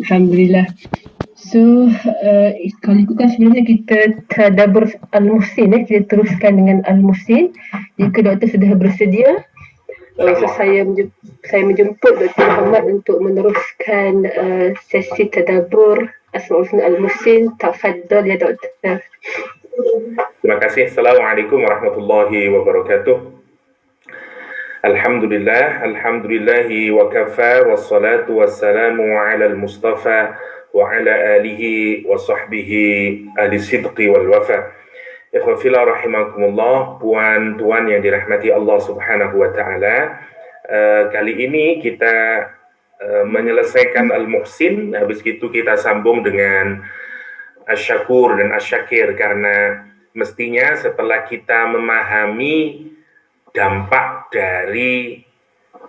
Alhamdulillah. So, kalau ikutkan sebelumnya kita tadabbur Al-Muhsin, kita teruskan dengan Al-Muhsin. Jika doktor sudah bersedia, so saya menjemput Dr. Muhammad untuk meneruskan sesi tadabbur Asmaul Husna Al-Muhsin. Tafadhal ya doktor. Terima kasih. Assalamualaikum warahmatullahi wabarakatuh. Alhamdulillahi wa kafa wassalatu wassalamu ala al-mustafa wa ala alihi wa sahbihi ahli sidqi wal wafa. Ikhwafillah rahimakumullah, puan-tuan yang dirahmati Allah subhanahu wa ta'ala. Kali ini kita menyelesaikan Al-Muhsin, habis itu kita sambung dengan Asy-Syakur dan Asy-Syakir, karena mestinya setelah kita memahami dampak dari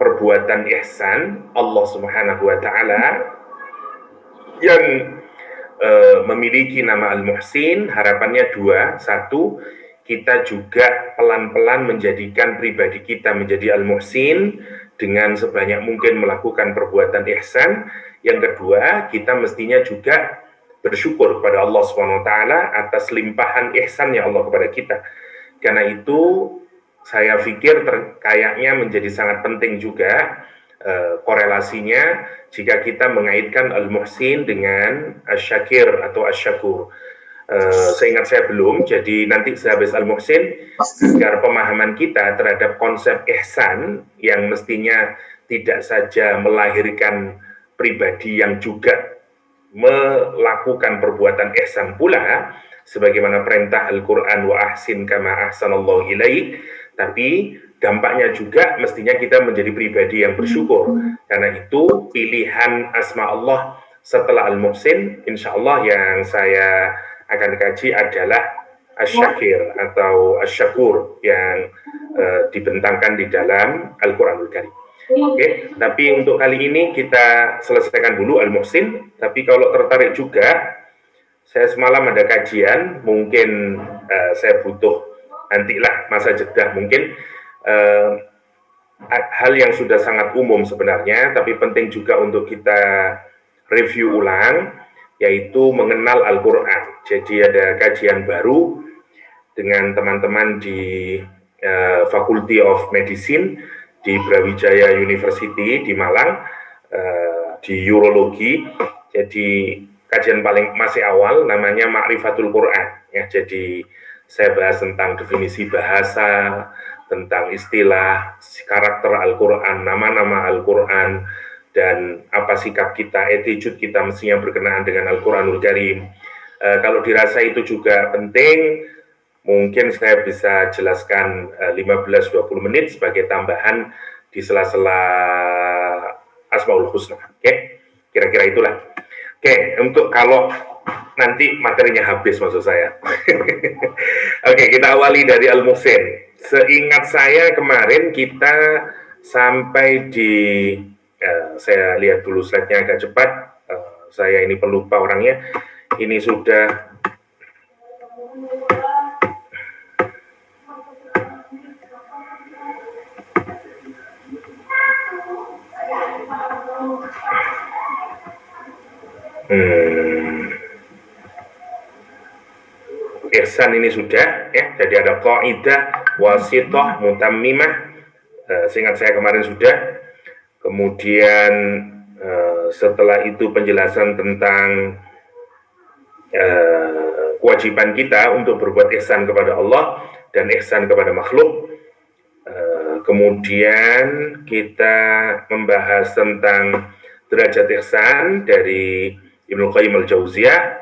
perbuatan ihsan Allah subhanahu wa ta'ala yang memiliki nama Al-Muhsin, harapannya dua. Satu, kita juga pelan-pelan menjadikan pribadi kita menjadi Al-Muhsin dengan sebanyak mungkin melakukan perbuatan ihsan. Yang kedua, kita mestinya juga bersyukur kepada Allah subhanahu wa ta'ala atas limpahan ihsannya Allah kepada kita. Karena itu saya pikir kayaknya menjadi sangat penting juga korelasinya jika kita mengaitkan Al-Muhsin dengan Asy-Syakir atau Asy-Syakur. Seingat saya belum, jadi nanti sehabis Al-Muhsin, agar pemahaman kita terhadap konsep ihsan yang mestinya tidak saja melahirkan pribadi yang juga melakukan perbuatan ihsan pula, sebagaimana perintah Al-Quran wa ahsin kama ahsanallahu ilaik, tapi dampaknya juga mestinya kita menjadi pribadi yang bersyukur. Karena itu pilihan asma Allah setelah Al-Muhsin, insya Allah yang saya akan kaji adalah Asy-Syakir atau Asy-Syakur yang dibentangkan di dalam Al-Quranul Karim. Oke, tapi untuk kali ini kita selesaikan dulu Al-Muhsin. Tapi kalau tertarik juga, saya semalam ada kajian, mungkin saya butuh nantilah masa jeda, mungkin hal yang sudah sangat umum sebenarnya, tapi penting juga untuk kita review ulang, yaitu mengenal Al-Quran. Jadi ada kajian baru dengan teman-teman di Faculty of Medicine di Brawijaya University di Malang, di urologi. Jadi kajian paling masih awal, namanya Ma'rifatul Quran. Ya, jadi saya bahas tentang definisi bahasa, tentang istilah, karakter Al-Quran, nama-nama Al-Quran, dan apa sikap kita, attitude kita mestinya berkenaan dengan Al-Quranul Karim. Kalau dirasa itu juga penting, mungkin saya bisa jelaskan 15-20 menit sebagai tambahan di sela-sela Asmaul Husna. Oke, kira-kira itulah. Oke, untuk kalau nanti materinya habis maksud saya. Oke, kita awali dari Al-Muhsin. Seingat saya kemarin kita sampai di saya lihat dulu slide-nya agak cepat. Saya ini pelupa orangnya. Ini sudah ihsan ini sudah ya, jadi ada qaidah, wasithah, mutammimah. Seingat saya kemarin sudah. Kemudian setelah itu penjelasan tentang kewajiban kita untuk berbuat ihsan kepada Allah dan ihsan kepada makhluk. Kemudian kita membahas tentang derajat ihsan dari Ibnu Qayyim al-Jauziyah.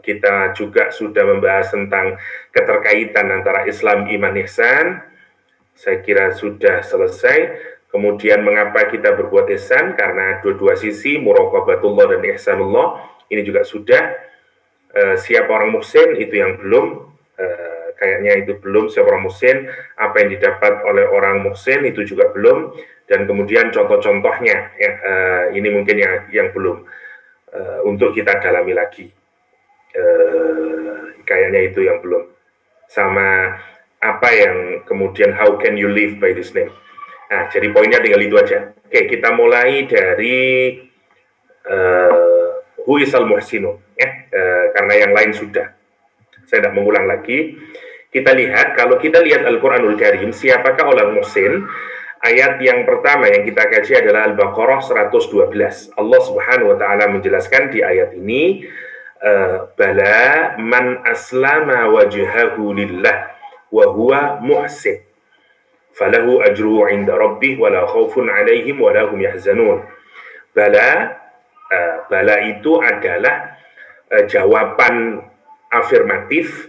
Kita juga sudah membahas tentang keterkaitan antara Islam, iman, ihsan. Saya kira sudah selesai. Kemudian mengapa kita berbuat ihsan? Karena dua-dua sisi, muraqabatullah dan ihsanullah. Ini juga sudah. Siapa orang muhsin, itu yang belum. Kayaknya itu belum. Siapa orang muhsin, apa yang didapat oleh orang muhsin, itu juga belum. Dan kemudian contoh-contohnya, ya, ini mungkin yang belum. Untuk kita dalami lagi. Kayaknya itu yang belum. Sama apa yang kemudian how can you live by this name. Nah, jadi poinnya tinggal itu aja. Oke, kita mulai dari bu'isal muhsinun, ya, karena yang lain sudah. Saya tidak mengulang lagi. Kita lihat, kalau kita lihat Al-Quranul Karim, siapakah orang muhsin? Ayat yang pertama yang kita kaji adalah Al-Baqarah 112. Allah Subhanahu wa taala menjelaskan di ayat ini, bala man aslama wajhahu lillah wa huwa muhsin falahu ajruhu 'inda rabbih wa la khaufun 'alaihim wa la hum yahzanun. Bala itu adalah jawaban afirmatif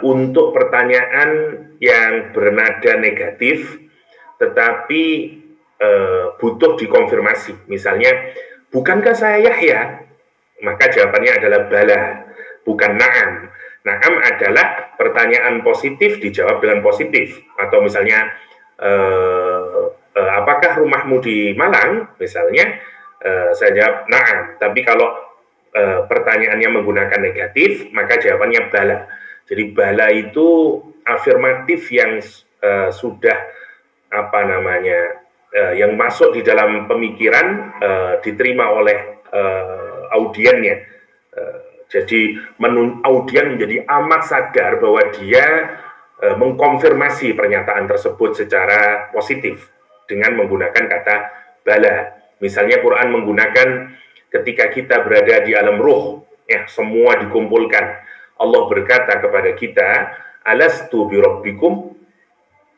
untuk pertanyaan yang bernada negatif, tetapi butuh dikonfirmasi. Misalnya, bukankah saya Yahya? Maka jawabannya adalah bala, bukan na'am. Na'am adalah pertanyaan positif dijawab dengan positif. Atau misalnya, apakah rumahmu di Malang? Misalnya, saya jawab na'am. Tapi kalau pertanyaannya menggunakan negatif, maka jawabannya bala. Jadi bala itu afirmatif yang sudah yang masuk di dalam pemikiran, diterima oleh audiennya. Jadi audien menjadi amat sadar bahwa dia mengkonfirmasi pernyataan tersebut secara positif dengan menggunakan kata bala. Misalnya Quran menggunakan ketika kita berada di alam ruh, ya, semua dikumpulkan. Allah berkata kepada kita, alastu birabbikum,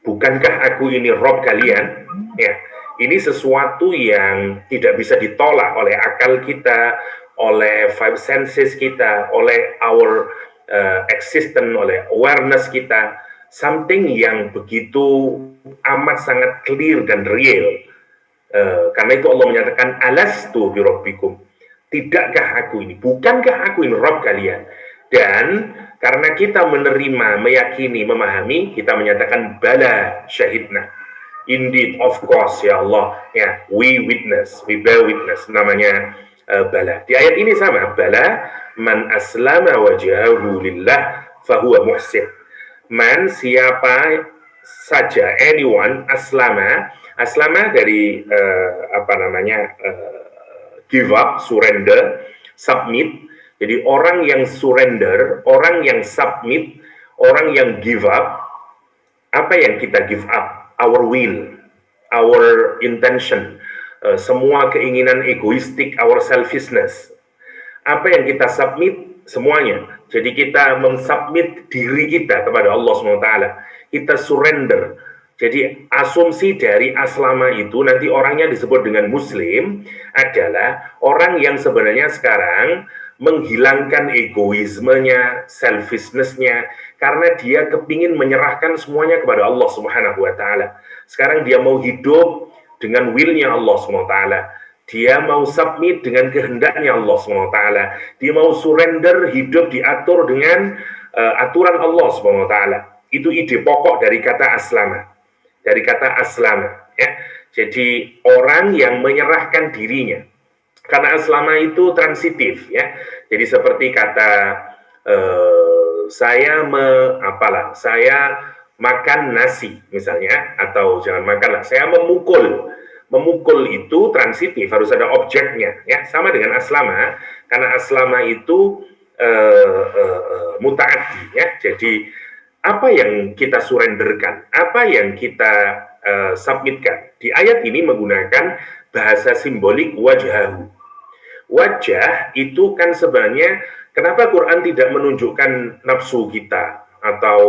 bukankah aku ini Rob kalian? Ya, ini sesuatu yang tidak bisa ditolak oleh akal kita, oleh five senses kita, oleh our existence, oleh awareness kita. Something yang begitu amat sangat clear dan real. Karena itu Allah menyatakan, alastu birabbikum, tidakkah aku ini, bukankah aku ini Rob kalian? Dan karena kita menerima, meyakini, memahami, kita menyatakan bala syahidna. Indeed, of course, ya Allah, ya, we witness, we bear witness, namanya bala. Di ayat ini sama, bala man aslama wajhahu lillah fahuwa muhsin. Man, siapa saja, anyone, aslama dari give up, surrender, submit. Jadi orang yang surrender, orang yang submit, orang yang give up, apa yang kita give up? Our will, our intention, semua keinginan egoistik, our selfishness. Apa yang kita submit? Semuanya. Jadi kita mensubmit diri kita kepada Allah SWT. Kita surrender. Jadi asumsi dari aslama itu, nanti orangnya disebut dengan muslim, adalah orang yang sebenarnya sekarang menghilangkan egoismenya, selfishness-nya, karena dia kepingin menyerahkan semuanya kepada Allah Subhanahu wa Ta'ala. Sekarang dia mau hidup dengan will-nya Allah Subhanahu wa Ta'ala. Dia mau submit dengan kehendaknya Allah Subhanahu wa Ta'ala. Dia mau surrender, hidup diatur dengan aturan Allah Subhanahu wa Ta'ala. Itu ide pokok dari kata aslama. Dari kata aslama, ya. Jadi orang yang menyerahkan dirinya. Karena aslama itu transitif, ya. Jadi seperti kata saya makan nasi misalnya, atau jangan makanlah, saya memukul. Memukul itu transitif, harus ada objeknya, ya. Sama dengan aslama, karena aslama itu mutaaddi, ya. Jadi apa yang kita surrenderkan, apa yang kita submitkan. Di ayat ini menggunakan bahasa simbolik wajhahu. Wajah itu kan sebenarnya, kenapa Quran tidak menunjukkan nafsu kita atau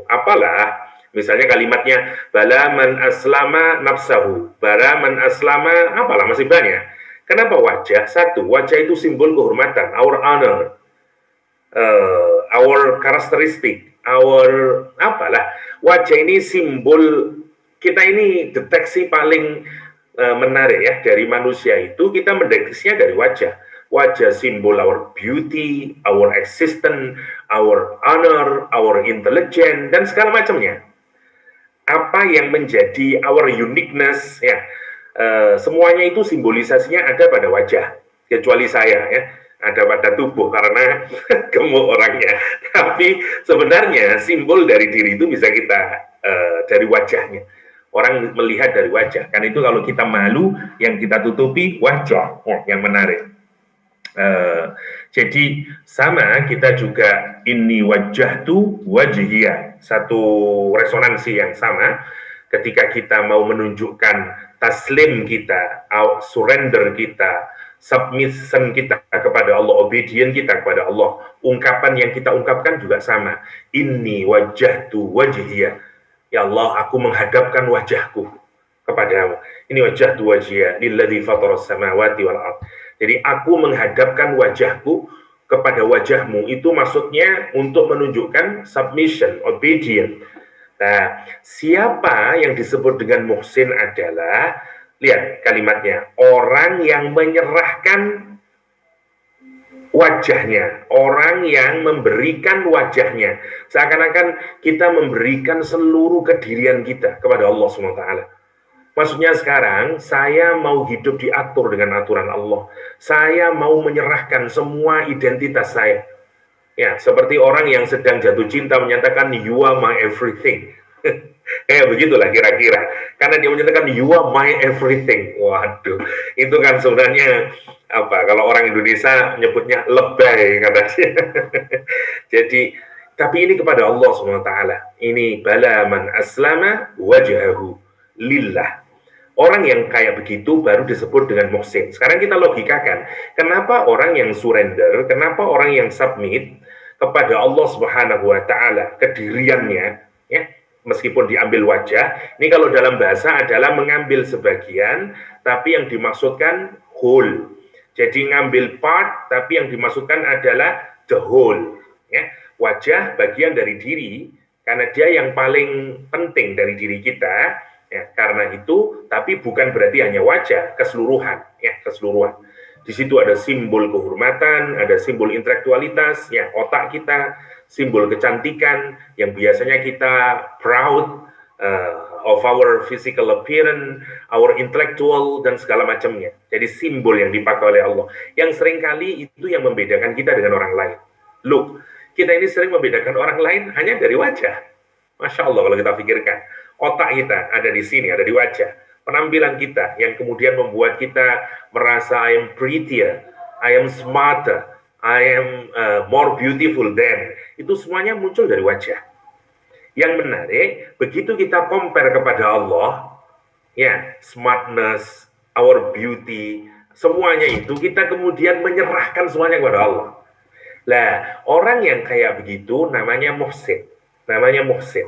apalah, misalnya kalimatnya bala man aslama nafsahu, bala man aslama apalah, masih banyak. Kenapa wajah? Satu, wajah itu simbol kehormatan, our honor, our characteristic, our apalah. Wajah ini simbol kita, ini deteksi paling menarik, ya, dari manusia itu kita mendeteksinya dari wajah. Wajah simbol our beauty, our existence, our honor, our intelligence, dan segala macamnya. Apa yang menjadi our uniqueness, ya, semuanya itu simbolisasinya ada pada wajah, kecuali saya, ya, ada pada tubuh karena gemuk orangnya. Tapi sebenarnya simbol dari diri itu bisa kita dari wajahnya. Orang melihat dari wajah. Karena itu kalau kita malu, yang kita tutupi wajah. Oh, yang menarik. Jadi sama kita juga inni wajjahtu wajhiya, satu resonansi yang sama ketika kita mau menunjukkan taslim kita, surrender kita, submission kita kepada Allah, obedient kita kepada Allah, ungkapan yang kita ungkapkan juga sama. Inni wajjahtu wajhiya, ya Allah, aku menghadapkan wajahku kepadamu. Ini wajjahtu wajhiya lilladzi fataras samawati wal ardh. Jadi aku menghadapkan wajahku kepada wajahmu, itu maksudnya untuk menunjukkan submission, obedient. Nah, siapa yang disebut dengan muhsin adalah, lihat kalimatnya, orang yang menyerahkan wajahnya, orang yang memberikan wajahnya. Seakan-akan kita memberikan seluruh kedirian kita kepada Allah SWT. Maksudnya sekarang, saya mau hidup diatur dengan aturan Allah. Saya mau menyerahkan semua identitas saya. Ya, seperti orang yang sedang jatuh cinta menyatakan, you are my everything. Begitulah kira-kira. Karena dia menyatakan, you are my everything. Waduh, itu kan sebenarnya, apa, kalau orang Indonesia menyebutnya lebay, katanya. Jadi, tapi ini kepada Allah SWT. Ini bala man aslama wajhahu lillah. Orang yang kayak begitu baru disebut dengan muhsin. Sekarang kita logikakan, kenapa orang yang surrender, kenapa orang yang submit kepada Allah Subhanahu wa taala kediriannya, ya, meskipun diambil wajah, ini kalau dalam bahasa adalah mengambil sebagian, tapi yang dimaksudkan whole. Jadi ngambil part, tapi yang dimaksudkan adalah the whole, ya. Wajah bagian dari diri, karena dia yang paling penting dari diri kita. Ya, karena itu, tapi bukan berarti hanya wajah, keseluruhan, ya, keseluruhan. Di situ ada simbol kehormatan, ada simbol intelektualitas, ya, otak kita, simbol kecantikan, yang biasanya kita proud of our physical appearance, our intellectual, dan segala macamnya. Jadi simbol yang dipakai oleh Allah. Yang seringkali itu yang membedakan kita dengan orang lain. Look, kita ini sering membedakan orang lain hanya dari wajah. Masya Allah kalau kita pikirkan. Otak kita ada di sini, ada di wajah. Penampilan kita yang kemudian membuat kita merasa I am prettier, I am smarter, I am more beautiful than. Itu semuanya muncul dari wajah. Yang menarik, begitu kita compare kepada Allah, ya, smartness, our beauty, semuanya itu kita kemudian menyerahkan semuanya kepada Allah. Lah, orang yang kayak begitu namanya muhsin. Namanya muhsin.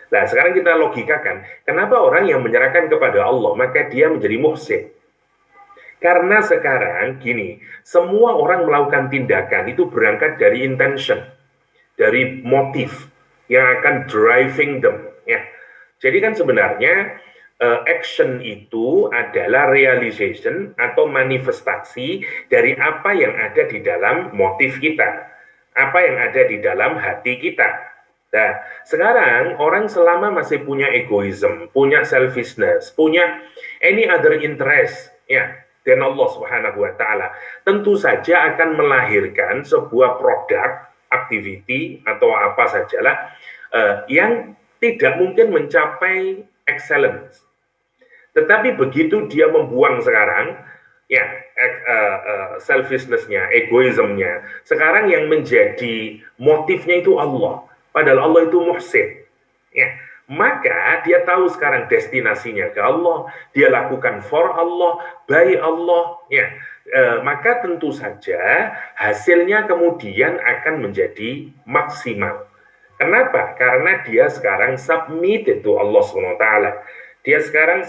Nah, sekarang kita logikakan, kenapa orang yang menyerahkan kepada Allah, maka dia menjadi muhsin? Karena sekarang, gini, semua orang melakukan tindakan itu berangkat dari intention, dari motif yang akan driving them. Ya. Jadi kan sebenarnya, action itu adalah realization atau manifestasi dari apa yang ada di dalam motif kita, apa yang ada di dalam hati kita. Nah, sekarang orang selama masih punya egoism, punya selfishness, punya any other interest, ya, dan Allah Subhanahu wa taala, tentu saja akan melahirkan sebuah produk, activity atau apa sajalah yang tidak mungkin mencapai excellence. Tetapi begitu dia membuang sekarang, ya, selfishness-nya, egoismnya, sekarang yang menjadi motifnya itu Allah. Padahal Allah itu muhsin. Ya. Maka dia tahu sekarang destinasinya ke Allah, dia lakukan for Allah, by Allah. Ya. Maka tentu saja hasilnya kemudian akan menjadi maksimal. Kenapa? Karena dia sekarang submit to Allah SWT. Dia sekarang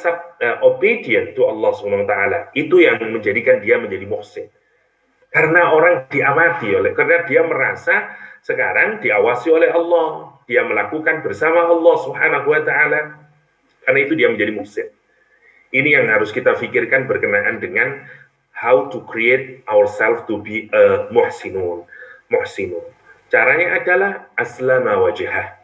obedient to Allah SWT. Itu yang menjadikan dia menjadi muhsin. Karena orang diamati karena dia merasa sekarang diawasi oleh Allah, dia melakukan bersama Allah Subhanahu wa taala. Karena itu dia menjadi muhsin. Ini yang harus kita pikirkan berkenaan dengan how to create ourselves to be a muhsinun. Muhsinun. Caranya adalah aslama wajhah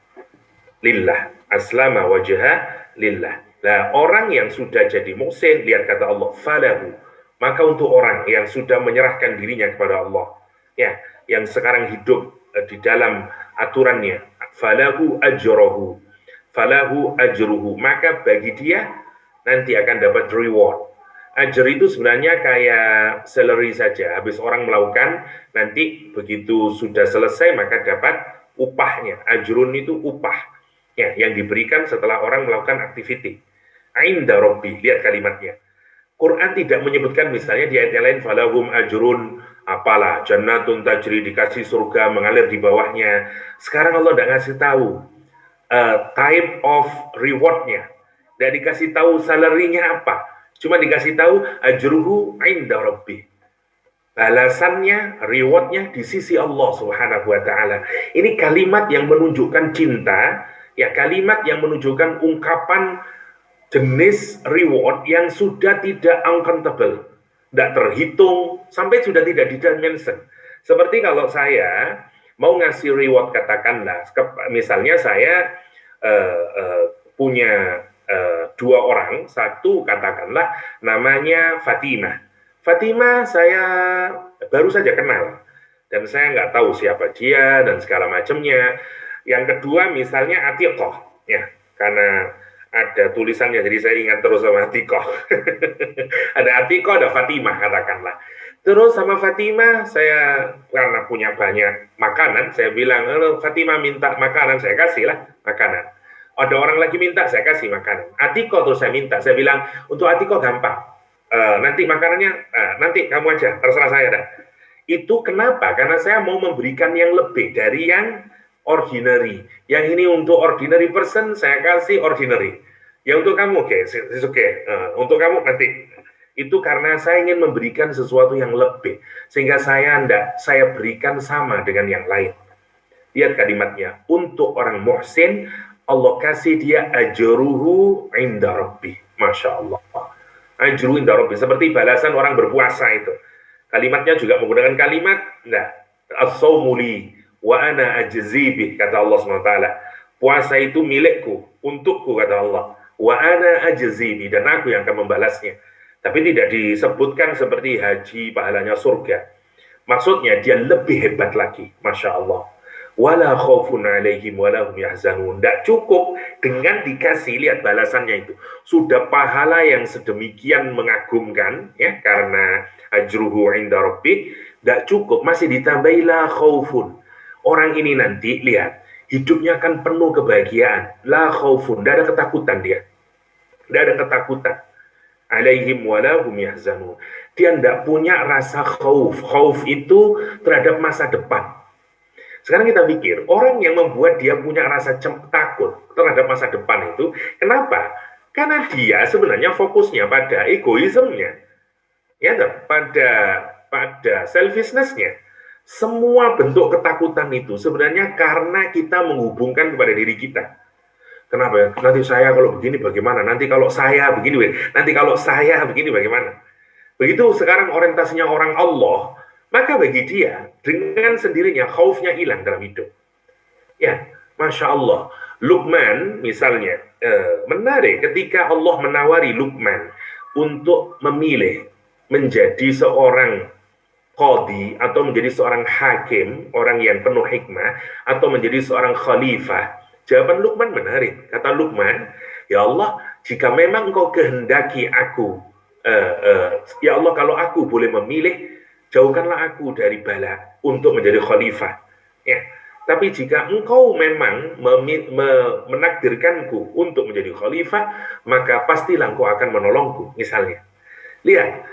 lillah. Aslama wajhah lillah. Nah, orang yang sudah jadi muhsin, lihat kata Allah, falahu. Maka untuk orang yang sudah menyerahkan dirinya kepada Allah, ya, yang sekarang hidup di dalam aturannya, falahu ajruhu, falahu ajruhu, maka bagi dia nanti akan dapat reward. Ajr itu sebenarnya kayak salary saja. Habis orang melakukan, nanti begitu sudah selesai maka dapat upahnya. Ajrun itu upah ya, yang diberikan setelah orang melakukan aktiviti. Ainda Rabbi, lihat kalimatnya. Quran tidak menyebutkan misalnya di ayat yang lain falahum ajrun apalah jannatun tajri, dikasih surga mengalir di bawahnya. Sekarang Allah tidak ngasih tahu type of rewardnya, dan dikasih tahu salary-nya apa. Cuma dikasih tahu ajruhu inda rabbi. Balasannya, rewardnya di sisi Allah Subhanahu wa taala. Ini kalimat yang menunjukkan cinta, ya, kalimat yang menunjukkan ungkapan jenis reward yang sudah tidak uncountable, tidak terhitung, sampai sudah tidak dimention. Seperti kalau saya mau ngasih reward, katakanlah, misalnya saya punya dua orang, satu katakanlah namanya Fatimah. Fatimah saya baru saja kenal, dan saya nggak tahu siapa dia dan segala macamnya. Yang kedua misalnya Atiqah, ya, karena ada tulisannya, jadi saya ingat terus sama Atiqah. Ada Atiqah, ada Fatimah katakanlah. Terus sama Fatimah, saya karena punya banyak makanan, saya bilang, Fatimah minta makanan, saya kasihlah makanan. Ada orang lagi minta, saya kasih makanan. Atiqah terus saya minta, saya bilang, untuk Atiqah gampang. Nanti makanannya, nanti kamu aja, terserah saya dah. Itu kenapa? Karena saya mau memberikan yang lebih dari yang ordinary. Yang ini untuk ordinary person, saya kasih ordinary. Yang untuk kamu, oke, okay. Untuk kamu nanti. Itu karena saya ingin memberikan sesuatu yang lebih. Sehingga saya berikan sama dengan yang lain. Lihat kalimatnya. Untuk orang muhsin, Allah kasih dia ajruhu inda rabbi. Masya Allah. Ajruhu inda rabbi. Seperti balasan orang berpuasa itu. Kalimatnya juga menggunakan kalimat, as-sawmu li wa ana ajzi bih, kata Allah SWT. Puasa itu milikku, untukku, kata Allah. Wa ana ajzi bih, dan aku yang akan membalasnya. Tapi tidak disebutkan seperti haji, pahalanya surga. Maksudnya dia lebih hebat lagi. Masya Allah. Wala khawfun alaihim walahum yahzanun. Tidak cukup dengan dikasih, lihat balasannya itu. Sudah pahala yang sedemikian mengagumkan, ya, karena ajruhu inda rabbih. Tidak cukup, masih ditambahi la khawfun. Orang ini nanti, lihat, hidupnya akan penuh kebahagiaan. La khawfun, tidak ada ketakutan dia. Tidak ada ketakutan. Alaihim walahum yahzanun. Dia tidak punya rasa khauf. Khauf itu terhadap masa depan. Sekarang kita pikir, orang yang membuat dia punya rasa takut terhadap masa depan itu, kenapa? Karena dia sebenarnya fokusnya pada egoismenya, ya, pada selfishness-nya. Semua bentuk ketakutan itu sebenarnya karena kita menghubungkan kepada diri kita. Kenapa ya? Nanti saya kalau begini bagaimana? Nanti kalau saya begini, nanti kalau saya begini bagaimana? Begitu sekarang orientasinya orang Allah, maka bagi dia dengan sendirinya khaufnya hilang dalam hidup. Ya, Masya Allah. Luqman misalnya, menarik ketika Allah menawari Luqman untuk memilih menjadi seorang qadhi atau menjadi seorang hakim, orang yang penuh hikmah, atau menjadi seorang khalifah. Jawaban Luqman menarik. Kata Luqman, ya Allah, jika memang engkau kehendaki aku, ya Allah, kalau aku boleh memilih, jauhkanlah aku dari bala untuk menjadi khalifah. Ya. Tapi jika engkau memang menakdirkanku untuk menjadi khalifah, maka pastilah engkau akan menolongku, misalnya. Lihat,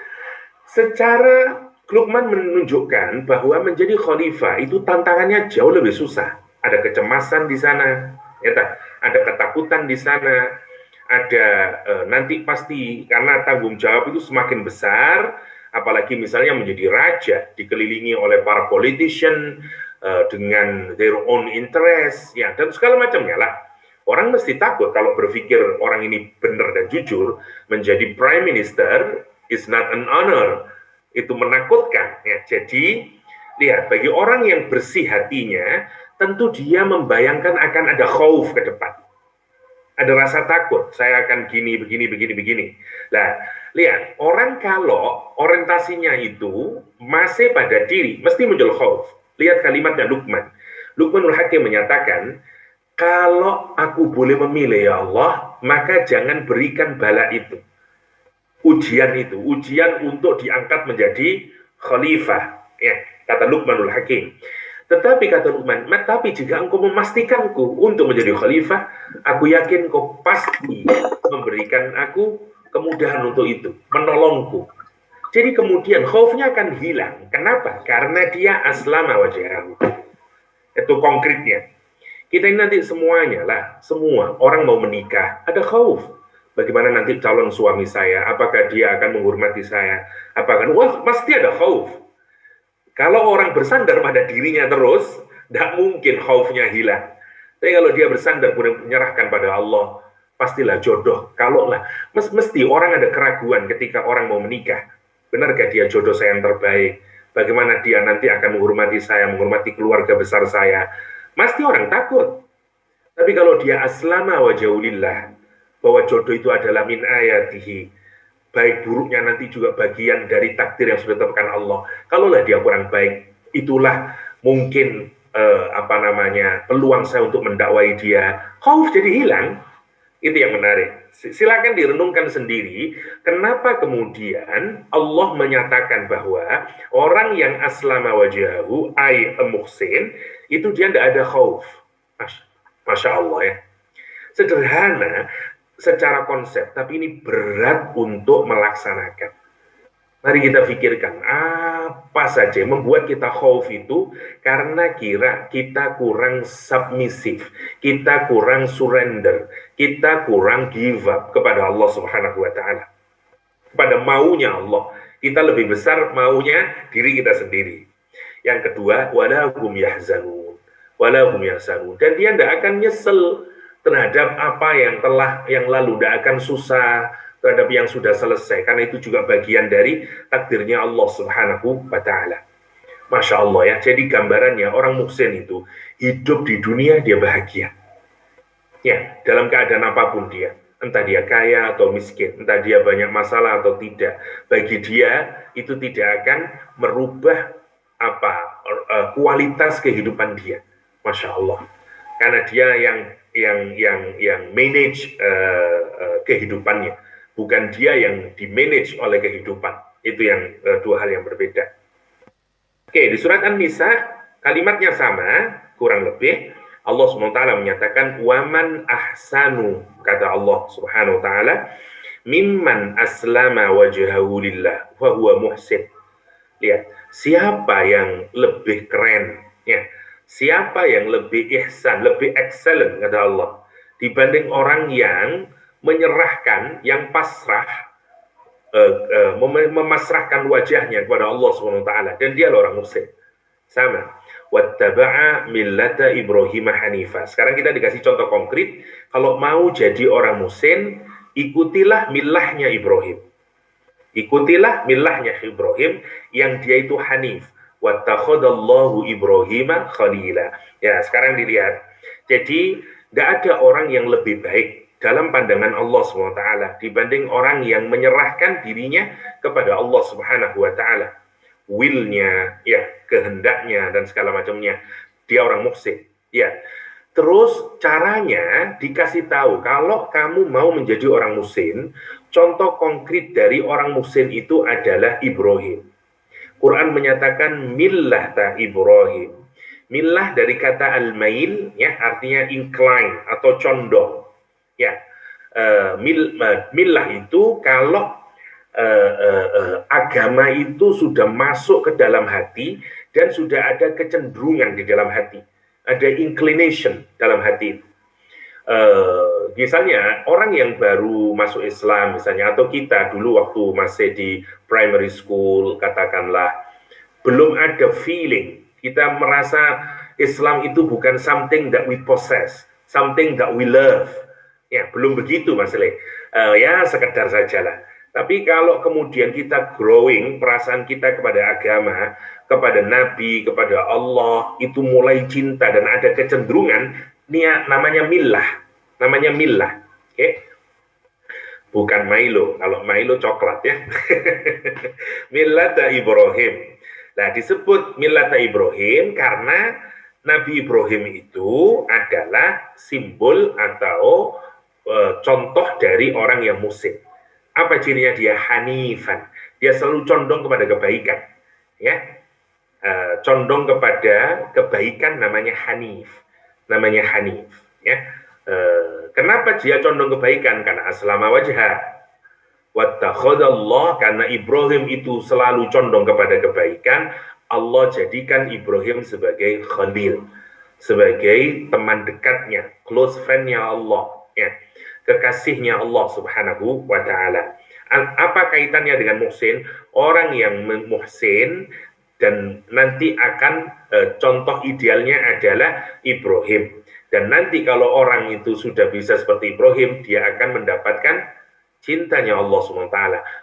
secara Luqman menunjukkan bahwa menjadi khalifah itu tantangannya jauh lebih susah. Ada kecemasan di sana, ya, ada ketakutan di sana, ada nanti pasti karena tanggung jawab itu semakin besar, apalagi misalnya menjadi raja, dikelilingi oleh para politician dengan their own interest, ya, dan segala macamnya lah. Orang mesti takut kalau berpikir orang ini benar dan jujur, menjadi prime minister is not an honor, itu menakutkan, ya. Jadi lihat, bagi orang yang bersih hatinya, tentu dia membayangkan akan ada khauf ke depan. Ada rasa takut, saya akan gini, begini. Nah, lihat, orang kalau orientasinya itu masih pada diri, mesti muncul khauf. Lihat kalimatnya Luqman. Luqmanul Hakim menyatakan, kalau aku boleh memilih ya Allah, maka jangan berikan bala itu. ujian itu, ujian untuk diangkat menjadi khalifah. Ya, kata Luqmanul Hakim. Tetapi kata Luqman, tapi jika engkau memastikanku untuk menjadi khalifah, aku yakin kau pasti memberikan aku kemudahan untuk itu, menolongku. Jadi kemudian khaufnya akan hilang. Kenapa? Karena dia aslama wajhahu. Itu konkretnya. Kita ini nanti semuanya lah, semua orang mau menikah, ada khauf. Bagaimana nanti calon suami saya? Apakah dia akan menghormati saya? Apakah, wah, pasti ada khauf. Kalau orang bersandar pada dirinya terus, tidak mungkin khaufnya hilang. Tapi kalau dia bersandar kemudian menyerahkan pada Allah, pastilah jodoh. Kalau lah, mesti orang ada keraguan ketika orang mau menikah. Benarkah dia jodoh saya yang terbaik? Bagaimana dia nanti akan menghormati saya, menghormati keluarga besar saya? Pasti orang takut. Tapi kalau dia aslama wajahulillah, bahwa jodoh itu adalah min ayatihi, baik buruknya nanti juga bagian dari takdir yang sudah ditetapkan Allah. Kalaulah dia kurang baik, itulah mungkin peluang saya untuk mendakwai dia. Khauf jadi hilang. Itu yang menarik. Silakan direnungkan sendiri, kenapa kemudian Allah menyatakan bahwa orang yang aslama wajahu ay muhsin itu dia tidak ada khauf. Masya Allah ya. Sederhana secara konsep, tapi ini berat untuk melaksanakan. Mari kita pikirkan apa saja yang membuat kita khauf itu, karena kita kurang submisif, kita kurang surrender, kita kurang give up kepada Allah Subhanahu wa taala. Pada maunya Allah, kita lebih besar maunya diri kita sendiri. Yang kedua, walahum yahzanun. Walahum yahzanun. Dan dia tidak akan nyesel terhadap apa yang lalu, tidak akan susah terhadap yang sudah selesai, karena itu juga bagian dari takdirnya Allah Subhanahu wa taala. Masya Allah ya. Jadi gambarannya orang muhsin itu hidup di dunia dia bahagia. Ya, dalam keadaan apapun dia, entah dia kaya atau miskin, entah dia banyak masalah atau tidak, bagi dia itu tidak akan merubah kualitas kehidupan dia. Masya Allah. Karena dia yang manage kehidupannya, bukan dia yang dimanage oleh kehidupan. Itu yang dua hal yang berbeda. Oke, di surat An-Nisa kalimatnya sama, kurang lebih. Allah SWT menyatakan waman ahsanu, kata Allah Subhanahu wa taala, mimman aslama wajhahu lillah wa huwa muhsin. Lihat, siapa yang lebih keren ya, siapa yang lebih ihsan, lebih excellent, kata Allah, dibanding orang yang menyerahkan, yang pasrah, memasrahkan wajahnya kepada Allah SWT, dan dia orang muslim. Sama. Wattaba'a millata Ibrahim Hanifah. Sekarang kita dikasih contoh konkret, kalau mau jadi orang muslim, ikutilah millahnya Ibrahim. Ikutilah millahnya Ibrahim yang dia itu hanif. Wattakhadallahu Ibrahima khalila. Ya, sekarang dilihat. Jadi, tidak ada orang yang lebih baik dalam pandangan Allah SWT dibanding orang yang menyerahkan dirinya kepada Allah Subhanahu wa taala. Willnya, ya, kehendaknya dan segala macamnya. Dia orang muhsin. Ya. Terus caranya dikasih tahu, kalau kamu mau menjadi orang muhsin, contoh konkret dari orang muhsin itu adalah Ibrahim. Quran menyatakan millata Ibrahim. Millah dari kata al-mail, ya, artinya incline atau condong. Ya, millah itu kalau agama itu sudah masuk ke dalam hati dan sudah ada kecenderungan di dalam hati, ada inclination dalam hati itu. Misalnya orang yang baru masuk Islam misalnya, atau kita dulu waktu masih di primary school katakanlah, belum ada feeling, kita merasa Islam itu bukan something that we possess, something that we love. Ya, belum begitu Mas Le. Ya, sekedar sajalah. Tapi kalau kemudian kita growing, perasaan kita kepada agama, kepada Nabi, kepada Allah, itu mulai cinta dan ada kecenderungan, ini namanya millah. Namanya millah. Oke? Bukan Milo. Kalau Milo coklat ya. Millata Ibrahim. Nah, disebut millata Ibrahim karena Nabi Ibrahim itu adalah simbol atau contoh dari orang yang muhsin. Apa cirinya dia? Hanifan. Dia selalu condong kepada kebaikan. Ya, condong kepada kebaikan namanya hanif. Namanya hanif. Ya, kenapa dia condong kebaikan? Karena aslama wajha. Wattakhadallah, karena Ibrahim itu selalu condong kepada kebaikan, Allah jadikan Ibrahim sebagai khalil, sebagai teman dekatnya, close friend-nya Allah, ya, kekasihnya Allah Subhanahu wa taala. Apa kaitannya dengan muhsin? Orang yang muhsin dan nanti akan contoh idealnya adalah Ibrahim. Dan nanti kalau orang itu sudah bisa seperti Ibrahim, dia akan mendapatkan cintanya Allah SWT.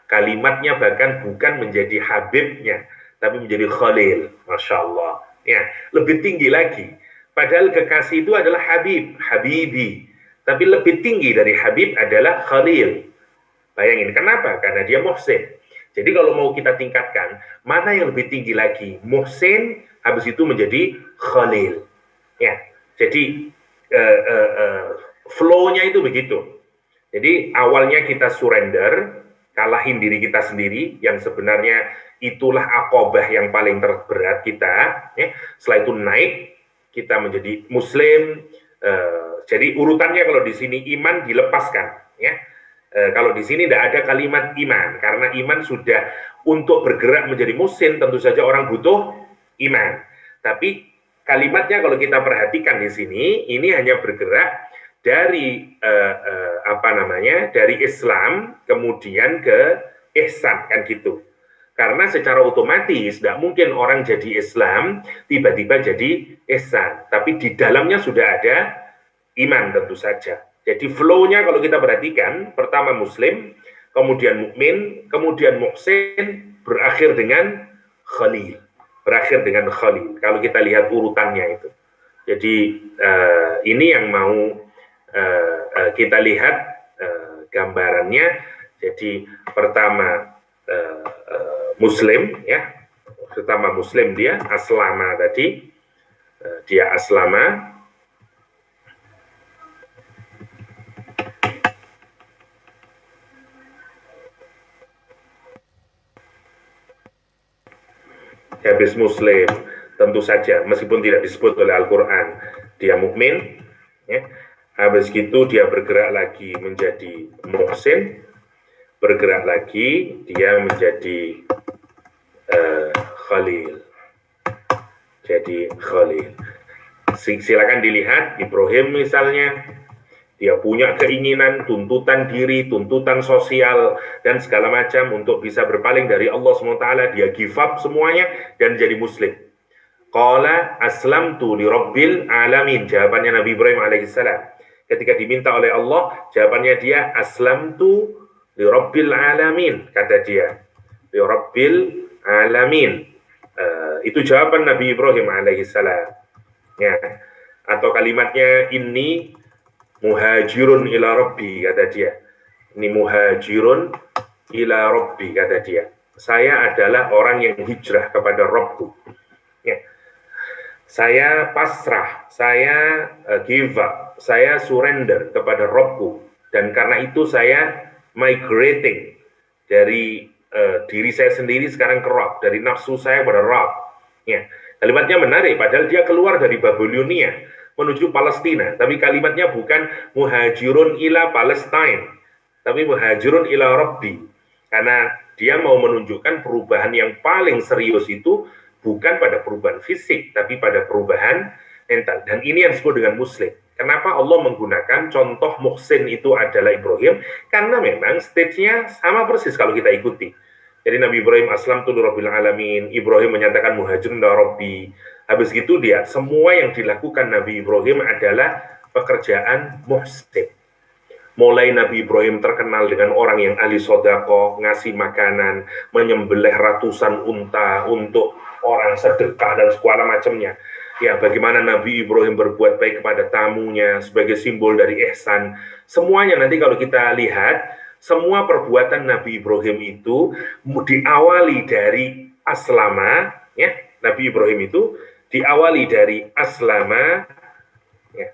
Kalimatnya bahkan bukan menjadi habibnya, tapi menjadi khalil. Masya Allah. Ya, lebih tinggi lagi. Padahal kekasih itu adalah habib, habibi. Tapi lebih tinggi dari habib adalah khalil. Bayangin, kenapa? Karena dia muhsin. Jadi kalau mau kita tingkatkan, mana yang lebih tinggi lagi? Muhsin, habis itu menjadi khalil. Ya, jadi flow-nya itu begitu. Jadi awalnya kita surrender, kalahin diri kita sendiri, yang sebenarnya itulah akobah yang paling terberat kita. Ya. Setelah itu naik, kita menjadi Muslim. Jadi urutannya kalau di sini iman dilepaskan. Ya. Kalau di sini tidak ada kalimat iman, karena iman sudah untuk bergerak menjadi Muslim, tentu saja orang butuh iman. Tapi kalimatnya kalau kita perhatikan di sini, ini hanya bergerak dari dari Islam kemudian ke ihsan, kan gitu. Karena secara otomatis tidak mungkin orang jadi Islam tiba-tiba jadi ihsan, tapi di dalamnya sudah ada iman tentu saja. Jadi flow-nya kalau kita perhatikan, pertama Muslim, kemudian mukmin, kemudian muhsin, berakhir dengan khalil. Berakhir dengan khalil. Kalau kita lihat urutannya itu. Jadi ini yang mau kita lihat gambarannya. Jadi pertama Muslim, ya, pertama Muslim dia aslama tadi, dia aslama. Habis Muslim, tentu saja meskipun tidak disebut oleh Al-Quran, dia mukmin, ya. Habis itu dia bergerak lagi menjadi muhsin, bergerak lagi dia menjadi khalil. Jadi khalil. Silakan dilihat Ibrahim misalnya, dia punya keinginan, tuntutan diri, tuntutan sosial, dan segala macam untuk bisa berpaling dari Allah SWT. Dia give up semuanya dan jadi muslim. Qala aslamtu li rabbil alamin. Jawabannya Nabi Ibrahim alaihissalam. Ketika diminta oleh Allah, jawabannya dia aslamtu li rabbil alamin. Kata dia, li rabbil alamin. Itu jawaban Nabi Ibrahim alaihissalam. Ya. Atau kalimatnya inni muhajirun ila rabbi, kata dia. Ini muhajirun ila rabbi, kata dia. Saya adalah orang yang hijrah kepada Rabbku. Ya. Saya pasrah, saya give up, saya surrender kepada Rabbku. Dan karena itu saya migrating dari diri saya sendiri sekarang ke Rabb, dari nafsu saya kepada Rabb. Ya. Kalimatnya menarik, padahal dia keluar dari Babilonia menuju Palestina, tapi kalimatnya bukan muhajirun ila Palestine, tapi muhajirun ila Rabbi, karena dia mau menunjukkan perubahan yang paling serius itu bukan pada perubahan fisik, tapi pada perubahan mental. Dan ini yang disebut dengan muslim. Kenapa Allah menggunakan contoh muhsin itu adalah Ibrahim? Karena memang stage-nya sama persis kalau kita ikuti. Jadi Nabi Ibrahim aslamtu lirabbil alamin, Ibrahim menyatakan muhajirun ila Rabbi. Habis itu dia, semua yang dilakukan Nabi Ibrahim adalah pekerjaan muhsin. Mulai Nabi Ibrahim terkenal dengan orang yang ahli sodako, ngasih makanan, menyembelih ratusan unta untuk orang sedekah dan segala macamnya. Ya, bagaimana Nabi Ibrahim berbuat baik kepada tamunya sebagai simbol dari ihsan. Semuanya nanti kalau kita lihat, semua perbuatan Nabi Ibrahim itu diawali dari aslama, ya. Nabi Ibrahim itu diawali dari aslama, ya,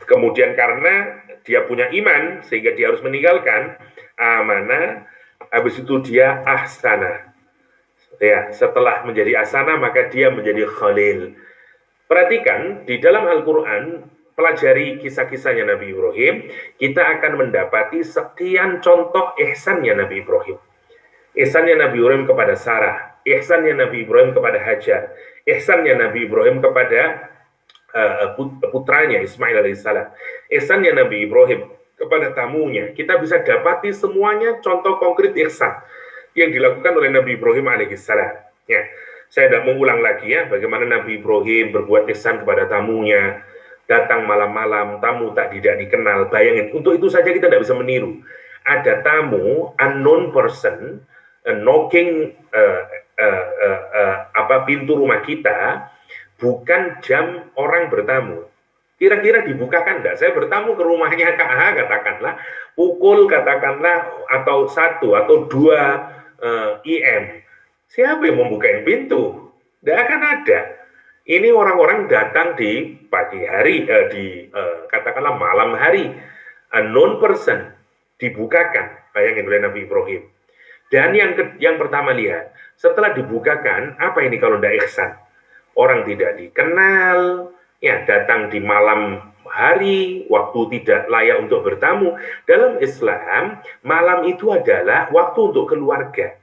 kemudian karena dia punya iman sehingga dia harus meninggalkan, amana, habis itu dia ahsana. Ya, setelah menjadi ahsana maka dia menjadi khalil. Perhatikan di dalam Al-Quran, pelajari kisah-kisahnya Nabi Ibrahim, kita akan mendapati sekian contoh ihsannya Nabi Ibrahim. Ihsannya Nabi Ibrahim kepada Sarah, ihsannya Nabi Ibrahim kepada Hajar, ihsannya Nabi Ibrahim kepada putranya Ismail alaihissalam, ihsannya Nabi Ibrahim kepada tamunya. Kita bisa dapati semuanya contoh konkret ihsan yang dilakukan oleh Nabi Ibrahim alaihissalam. Ya, saya tidak mengulang lagi ya, bagaimana Nabi Ibrahim berbuat ihsan kepada tamunya, datang malam-malam, tamu tidak dikenal. Bayangin, untuk itu saja kita tidak bisa meniru. Ada tamu, unknown person, knocking pintu rumah kita, bukan jam orang bertamu. Kira-kira dibukakan enggak? Saya bertamu ke rumahnya Kak H, katakanlah, pukul katakanlah, atau 1 atau 2 IM. Siapa yang membukain pintu? Tidak akan ada. Ini orang-orang datang di pagi hari, katakanlah malam hari. Unknown person dibukakan, bayangin oleh Nabi Ibrahim. Dan yang pertama lihat, setelah dibukakan, apa ini kalau tidak ihsan? Orang tidak dikenal, ya datang di malam hari, waktu tidak layak untuk bertamu. Dalam Islam, malam itu adalah waktu untuk keluarga.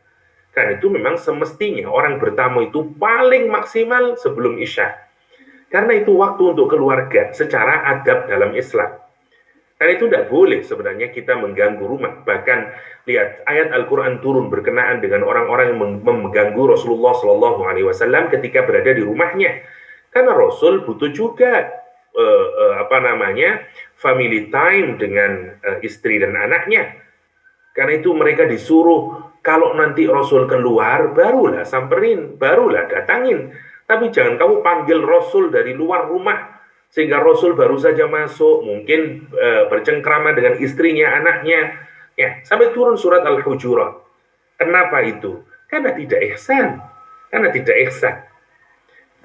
Karena itu memang semestinya orang bertamu itu paling maksimal sebelum Isya. Karena itu waktu untuk keluarga secara adab dalam Islam. Karena itu tidak boleh sebenarnya kita mengganggu rumah. Bahkan lihat ayat Al-Quran turun berkenaan dengan orang-orang yang mengganggu Rasulullah SAW ketika berada di rumahnya. Karena Rasul butuh juga family time dengan istri dan anaknya. Karena itu mereka disuruh kalau nanti Rasul keluar, barulah samperin, barulah datangin. Tapi jangan kamu panggil Rasul dari luar rumah sehingga Rasul baru saja masuk, mungkin bercengkrama dengan istrinya, anaknya, ya sampai turun surat Al-Hujurat. Kenapa itu? Karena tidak ihsan. Karena tidak ihsan.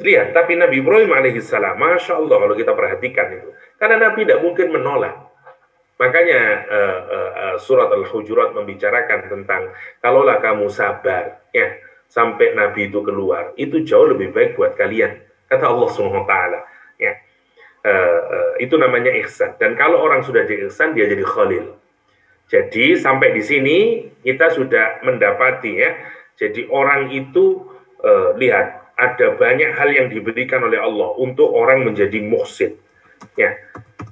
Lihat, tapi Nabi Ibrahim alaihissalam, Masya Allah kalau kita perhatikan itu. Karena Nabi tidak mungkin menolak. Makanya surat Al-Hujurat membicarakan tentang kalaulah kamu sabar, ya sampai Nabi itu keluar, itu jauh lebih baik buat kalian. Kata Allah SWT. Ya. Itu namanya ihsan. Dan kalau orang sudah di ihsan, dia jadi khalil. Jadi sampai di sini kita sudah mendapati ya. Jadi orang itu lihat ada banyak hal yang diberikan oleh Allah untuk orang menjadi muhsin. Ya,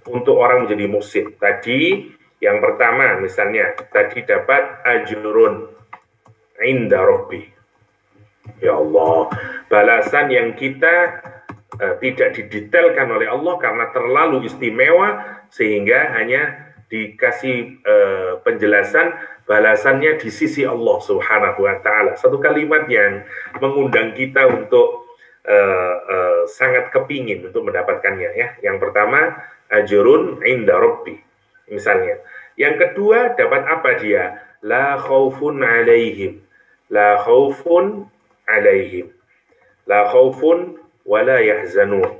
untuk orang menjadi muhsin. Tadi yang pertama misalnya tadi dapat ajrun inda rabbi. Ya Allah, balasan yang kita tidak didetailkan oleh Allah karena terlalu istimewa sehingga hanya dikasih penjelasan balasannya di sisi Allah Subhanahu wa taala. Satu kalimat yang mengundang kita untuk sangat kepingin untuk mendapatkannya ya. Yang pertama ajrun inda rabbi misalnya. Yang kedua dapat apa dia? La khaufun alaihim. La khaufun alaihim. La khaufun wala yahzanun.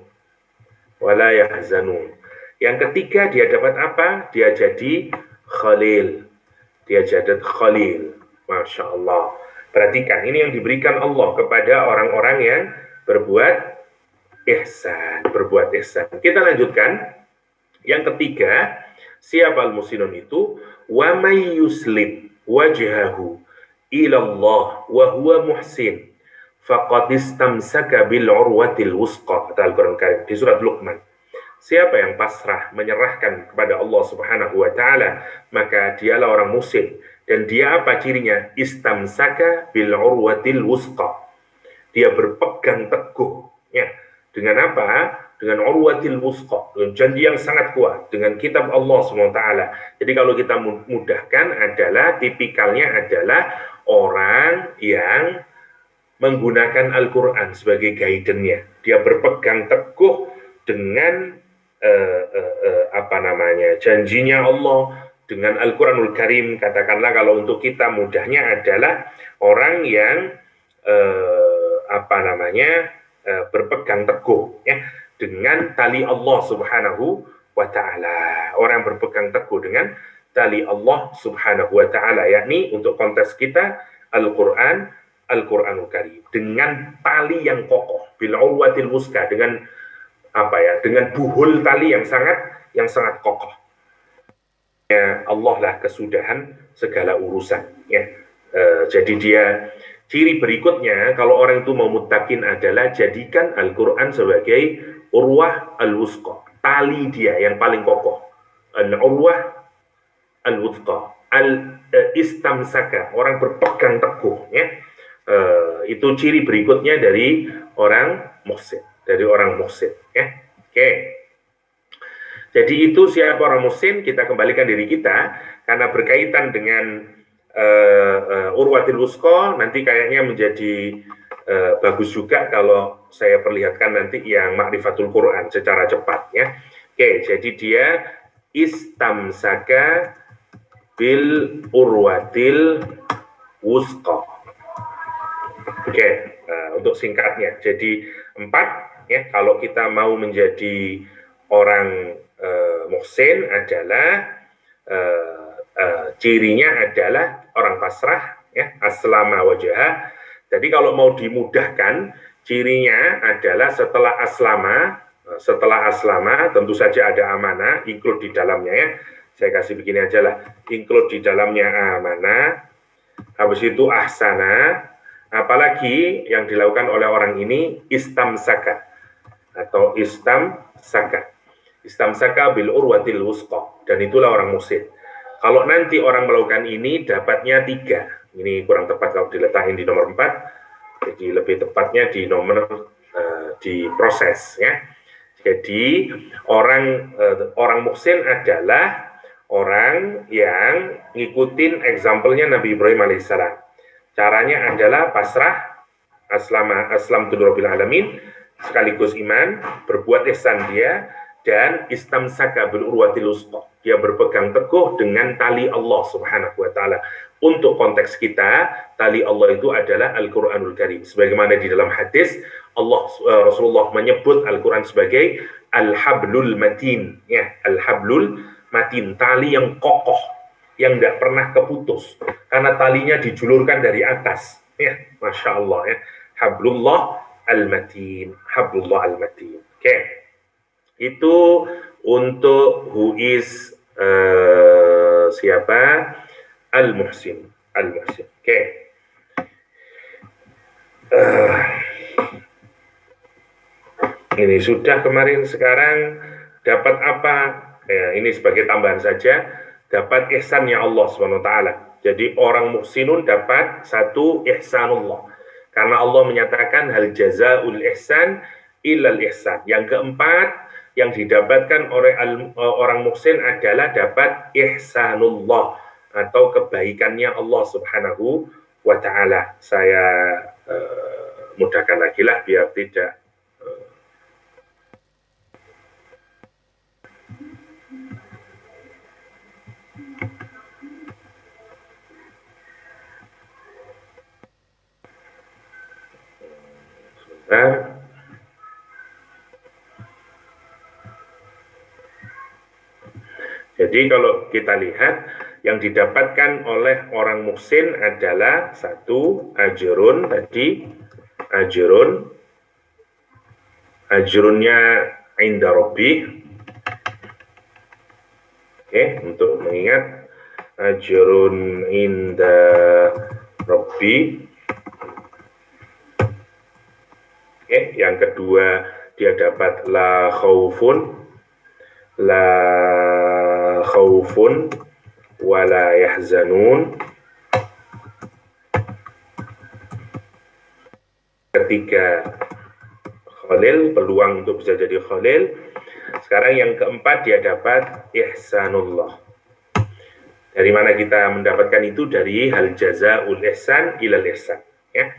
Wala yahzanun. Yang ketiga dia dapat apa? Dia jadi khalil. Dia jadi khalil. Masya Allah. Perhatikan, ini yang diberikan Allah kepada orang-orang yang berbuat ihsan. Berbuat ihsan. Kita lanjutkan. Yang ketiga, siapa al-muslimun itu? Wa may yuslim wajhahu ilallah wa huwa muhsin. Faqad istamsaka bil urwatil wusqa, kata Al-Quran Karim di surat Luqman. Siapa yang pasrah menyerahkan kepada Allah Subhanahu wa taala, maka dialah orang muhsin. Dan dia apa cirinya? Istamsaka bil urwatil wusqa. Dia berpegang teguh ya. Dengan apa? Dengan urwatil wusqa, dengan janji yang sangat kuat dengan kitab Allah Subhanahu wa taala. Jadi kalau kita mudahkan adalah tipikalnya adalah orang yang menggunakan Al-Quran sebagai guidance-nya. Dia berpegang teguh dengan janjinya Allah, dengan Al-Quranul Karim. Katakanlah kalau untuk kita mudahnya adalah orang yang berpegang teguh ya dengan tali Allah Subhanahu wa taala. Orang berpegang teguh dengan tali Allah Subhanahu wa taala, yakni untuk konteks kita Al-Qur'anul Karim dengan tali yang kokoh, bil urwatil wuska, dengan dengan buhul tali yang sangat kokoh. Ya, Allah lah kesudahan segala urusan, ya. Jadi dia ciri berikutnya kalau orang itu mau muttaqin adalah jadikan Al-Qur'an sebagai urwah al-wusqa, tali dia yang paling kokoh. Al-urwah al-wusqa, al-istamsaka, orang berpegang teguh, ya. Itu ciri berikutnya dari orang muhsin, ya. Oke. Jadi itu siapa orang muhsin, kita kembalikan diri kita, karena berkaitan dengan urwatil wusqa, nanti kayaknya menjadi bagus juga kalau saya perlihatkan nanti yang ma'rifatul Quran secara cepat, ya. Oke, jadi dia istamsaka bil urwatil wusqa. Oke, untuk singkatnya, jadi 4, ya, kalau kita mau menjadi orang muhsin adalah cirinya adalah orang pasrah, ya, aslama wajah. Jadi kalau mau dimudahkan, cirinya adalah setelah aslama tentu saja ada amanah include di dalamnya, ya. Saya kasih begini aja lah, include di dalamnya amanah, habis itu ahsana, apalagi yang dilakukan oleh orang ini istamsaka atau istamsaka bil urwatil wusqa, dan itulah orang muhsin. Kalau nanti orang melakukan ini dapatnya 3, ini kurang tepat kalau diletakin di nomor 4, jadi lebih tepatnya di nomor di proses, ya. Jadi orang muhsin adalah orang yang ngikutin example-nya Nabi Ibrahim alaihissalam. Caranya adalah pasrah, aslamtu rabbil alamin, sekaligus iman, berbuat ihsan dia, dan istamsaka bil urwatil wusqa, dia berpegang teguh dengan tali Allah Subhanahu wa taala. Untuk konteks kita, tali Allah itu adalah Al-Qur'anul Karim. Sebagaimana di dalam hadis, Rasulullah menyebut Al-Qur'an sebagai al-hablul matin, ya, al-hablul matin, tali yang kokoh, yang tidak pernah keputus, karena talinya dijulurkan dari atas, ya, Masya Allah, ya. Hablullah al-matin, hablullah al-matin. Oke. Itu untuk who is siapa? Al-Muhsin. Oke. Ini sudah kemarin, sekarang dapat apa? Ya, ini sebagai tambahan saja, dapat ihsannya Allah SWT. Jadi orang muhsinun dapat 1 ihsanullah. Karena Allah menyatakan hal jazaul ihsan illal ihsan. Yang keempat yang didapatkan oleh orang muhsin adalah dapat ihsanullah atau kebaikannya Allah Subhanahu wa taala. Saya mudahkan lagi lah biar tidak sebentar. Jadi kalau kita lihat yang didapatkan oleh orang muhsin adalah 1 ajrun, tadi ajrunnya inda rabbi. Oke, untuk mengingat ajrun inda rabbi. Oke, yang kedua dia dapat la khaufun wala yahzanun. Ketiga khalil, peluang untuk bisa jadi khalil. Sekarang yang keempat dia dapat ihsanullah. Dari mana kita mendapatkan itu? Dari hal jazaul ihsan ilal ihsan, ya.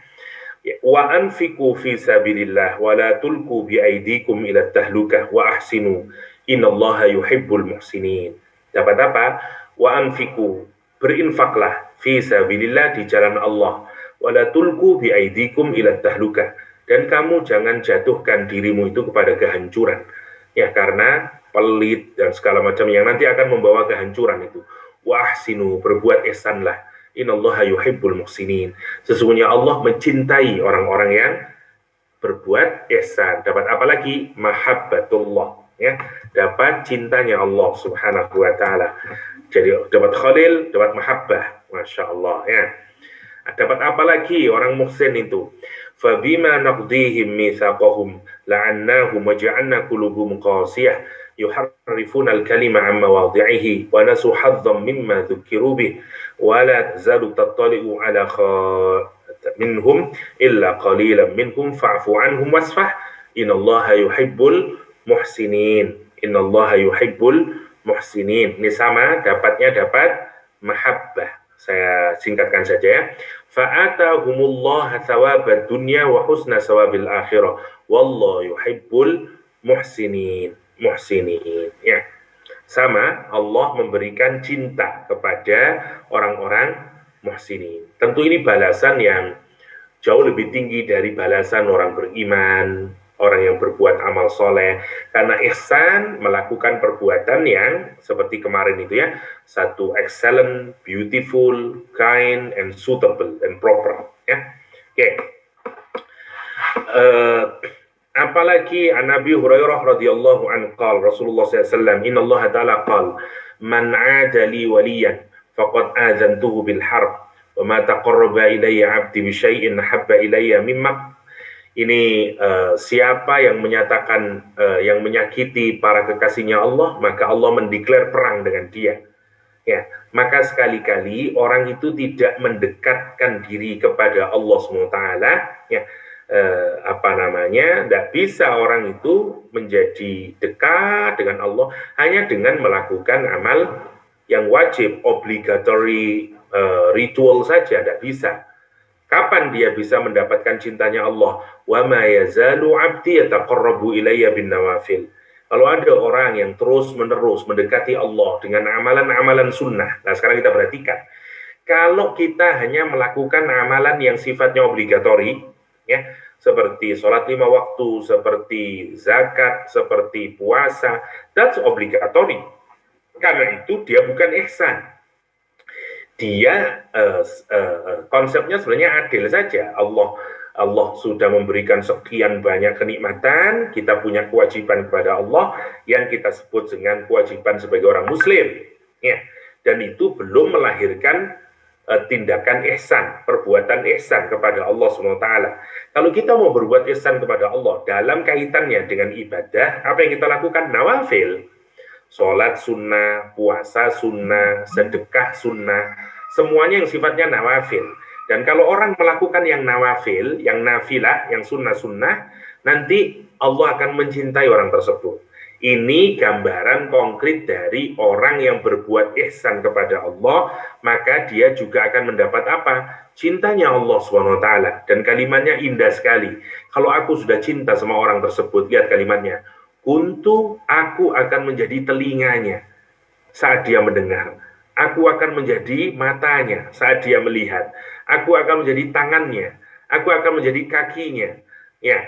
Wa anfiqu fi sabilillah wa la tulqu bi aydikum ila tahlukah wa ahsinu innallaha yuhibbul muhsinin. Dapat apa? Wa anfiqu, berinfaklah, fi sabilillah, di jalan Allah, wa la tulqu bi aydikum ila tahlukah, dan kamu jangan jatuhkan dirimu itu kepada kehancuran, ya, karena pelit dan segala macam yang nanti akan membawa kehancuran itu. wa ahsinu, berbuat ihsanlah. Innallaha yuhibbul muhsinin. Sesungguhnya Allah mencintai orang-orang yang berbuat ihsan. Dapat apa lagi? Mahabbatullah, ya. Dapat cintanya Allah Subhanahu wa taala. Jadi dapat khalil, dapat mahabbah. Masya Allah, ya. Dapat apa lagi orang muhsin itu? Fabima naqdihim mitsaqahum la'annahum wa ja'alna qulubuhum qasiyah yuharrifuna al-kalima 'an mawadhi'ihi wa nasu hazzan mimma dhukiru bih wa la tazalu tattali'u 'ala minhum illa qalilan minhum fa'fu 'anhum wasfah innallaha yuhibbul muhsinin. Innallaha yuhibbul muhsinin. Ini sama, dapatnya dapat mahabbah. Saya singkatkan saja ya. Fa'atahumullah thawabad dunya wa husna sawabil akhirah. Wallahu yuhibbul muhsinin. Muhsinin. Ya. Sama, Allah memberikan cinta kepada orang-orang muhsinin. Tentu ini balasan yang jauh lebih tinggi dari balasan orang beriman, orang yang berbuat amal soleh. Karena ihsan melakukan perbuatan yang seperti kemarin itu ya, satu excellent, beautiful, kind, and suitable, and proper. Ya. Oke. Apalagi an Nabi Hurairah radhiyallahu anhu qala Rasulullah SAW, Inna Allah Ta'ala qala man 'ada li waliyan faqad adzantuhu bil harb wa ma taqarraba ilayya 'abdi bi syai'in habba ilayya mimma. Ini siapa yang menyatakan yang menyakiti para kekasihnya Allah, maka Allah mendeklar perang dengan dia. Ya, maka sekali-kali orang itu tidak mendekatkan diri kepada Allah SWT, ya, tidak bisa orang itu menjadi dekat dengan Allah hanya dengan melakukan amal yang wajib, obligatory ritual saja, tidak bisa. Kapan dia bisa mendapatkan cintanya Allah? Wa ma yazalu 'abdi yataqarrabu ilayya bin nawafil. Kalau ada orang yang terus-menerus mendekati Allah dengan amalan-amalan sunnah. Nah, sekarang kita perhatikan. Kalau kita hanya melakukan amalan yang sifatnya obligatori, ya, seperti sholat 5 waktu, seperti zakat, seperti puasa, that's obligatory. Karena itu dia bukan ihsan. Dia konsepnya sebenarnya adil saja. Allah sudah memberikan sekian banyak kenikmatan, kita punya kewajiban kepada Allah yang kita sebut dengan kewajiban sebagai orang muslim, ya. Dan itu belum melahirkan tindakan ihsan, perbuatan ihsan kepada Allah SWT. Kalau kita mau berbuat ihsan kepada Allah dalam kaitannya dengan ibadah, apa yang kita lakukan? Nawafil. Sholat sunnah, puasa sunnah, sedekah sunnah, semuanya yang sifatnya nawafil. Dan kalau orang melakukan yang nawafil, yang nafilah, yang sunnah-sunnah, nanti Allah akan mencintai orang tersebut. Ini gambaran konkret dari orang yang berbuat ihsan kepada Allah, maka dia juga akan mendapat apa? Cintanya Allah SWT. Dan kalimatnya indah sekali. Kalau aku sudah cinta sama orang tersebut, lihat kalimatnya. Aku akan menjadi telinganya saat dia mendengar. Aku akan menjadi matanya saat dia melihat. Aku akan menjadi tangannya. Aku akan menjadi kakinya. Ya,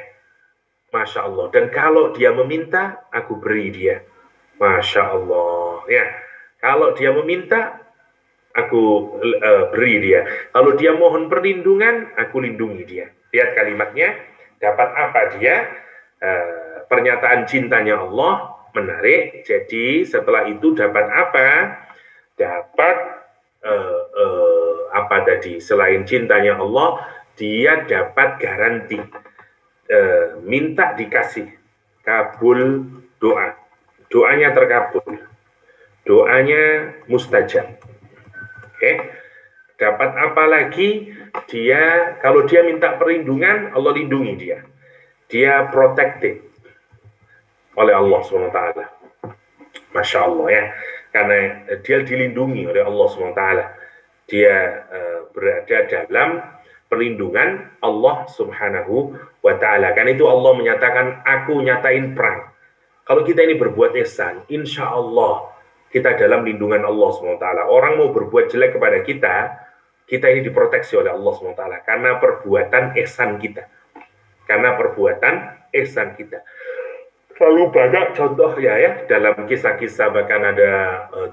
Masya Allah. Dan kalau dia meminta, aku beri dia. Masya Allah. Ya, kalau dia meminta, aku beri dia. Kalau dia mohon perlindungan, aku lindungi dia. Lihat kalimatnya. Dapat apa dia? Pernyataan cintanya Allah menarik. Jadi setelah itu dapat apa? Dapat apa tadi? Selain cintanya Allah, dia dapat garansi. Minta dikasih, kabul doa. Doanya terkabul. Doanya mustajab. Oke. Dapat apa lagi? Dia kalau dia minta perlindungan, Allah lindungi dia. Dia protected oleh Allah SWT. Masya Allah ya. Karena dia dilindungi oleh Allah SWT. Dia berada dalam perlindungan Allah Subhanahu wa Ta'ala. Karena itu Allah menyatakan, aku nyatain perang. Kalau kita ini berbuat ihsan, insya Allah kita dalam lindungan Allah SWT. Orang mau berbuat jelek kepada kita ini diproteksi oleh Allah SWT. Karena perbuatan ihsan kita. Karena perbuatan ihsan kita. Lalu banyak contoh ya dalam kisah-kisah, bahkan ada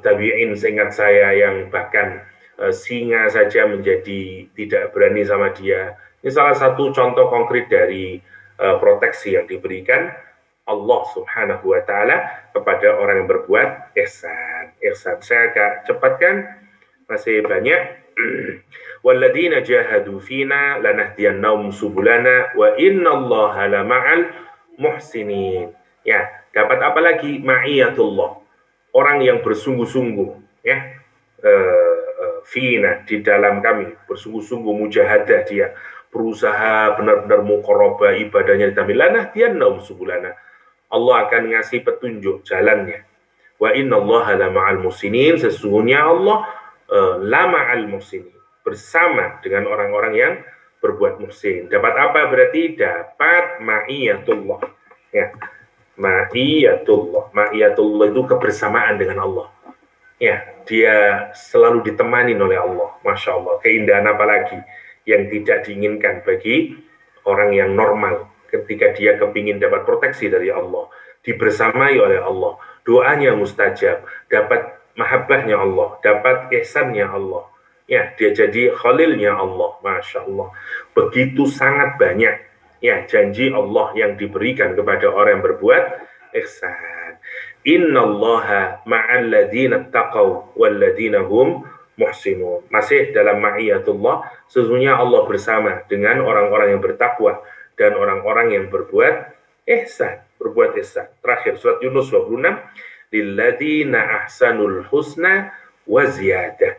tabi'in seingat saya yang bahkan singa saja menjadi tidak berani sama dia. Ini salah satu contoh konkret dari proteksi yang diberikan Allah Subhanahu wa taala kepada orang yang berbuat ihsan. Ihsan. Saya agak cepatkan, masih banyak. Walladzina jahadu fina lanahdiyannahum subulana wa innallaha lama'al muhsinin. Ya, dapat apa lagi? Ma'iyatullah. Orang yang bersungguh-sungguh ya, fina, di dalam kami, bersungguh-sungguh mujahadah dia, berusaha benar-benar muqarrabah ibadahnya di kami. Lanahdiyannahum subulana. Allah akan ngasih petunjuk jalannya. Wa innallaha lama'al muhsinin. Sesungguhnya Allah lama'al muhsinin, bersama dengan orang-orang yang berbuat muhsin. Dapat apa berarti? Dapat ma'iyatullah. Ya, ma'iyatullah. Ma'iyatullah itu kebersamaan dengan Allah. Ya, dia selalu ditemani oleh Allah. Masya Allah. Keindahan apa lagi yang tidak diinginkan bagi orang yang normal ketika dia kepingin dapat proteksi dari Allah, dibersamai oleh Allah, doanya mustajab, dapat mahabbahnya Allah, dapat ihsannya Allah. Ya, dia jadi khalilnya Allah. Masya Allah. Begitu sangat banyak ya janji Allah yang diberikan kepada orang yang berbuat ihsan. Innallaha ma'al ladzina taqaw wal ladzina hum muhsinun. Masih dalam ma'iyatullah, sesungguhnya Allah bersama dengan orang-orang yang bertakwa dan orang-orang yang berbuat ihsan, berbuat ihsan. Terakhir surat Yunus 26, lilladzina ahsanul husna wa ziyadah.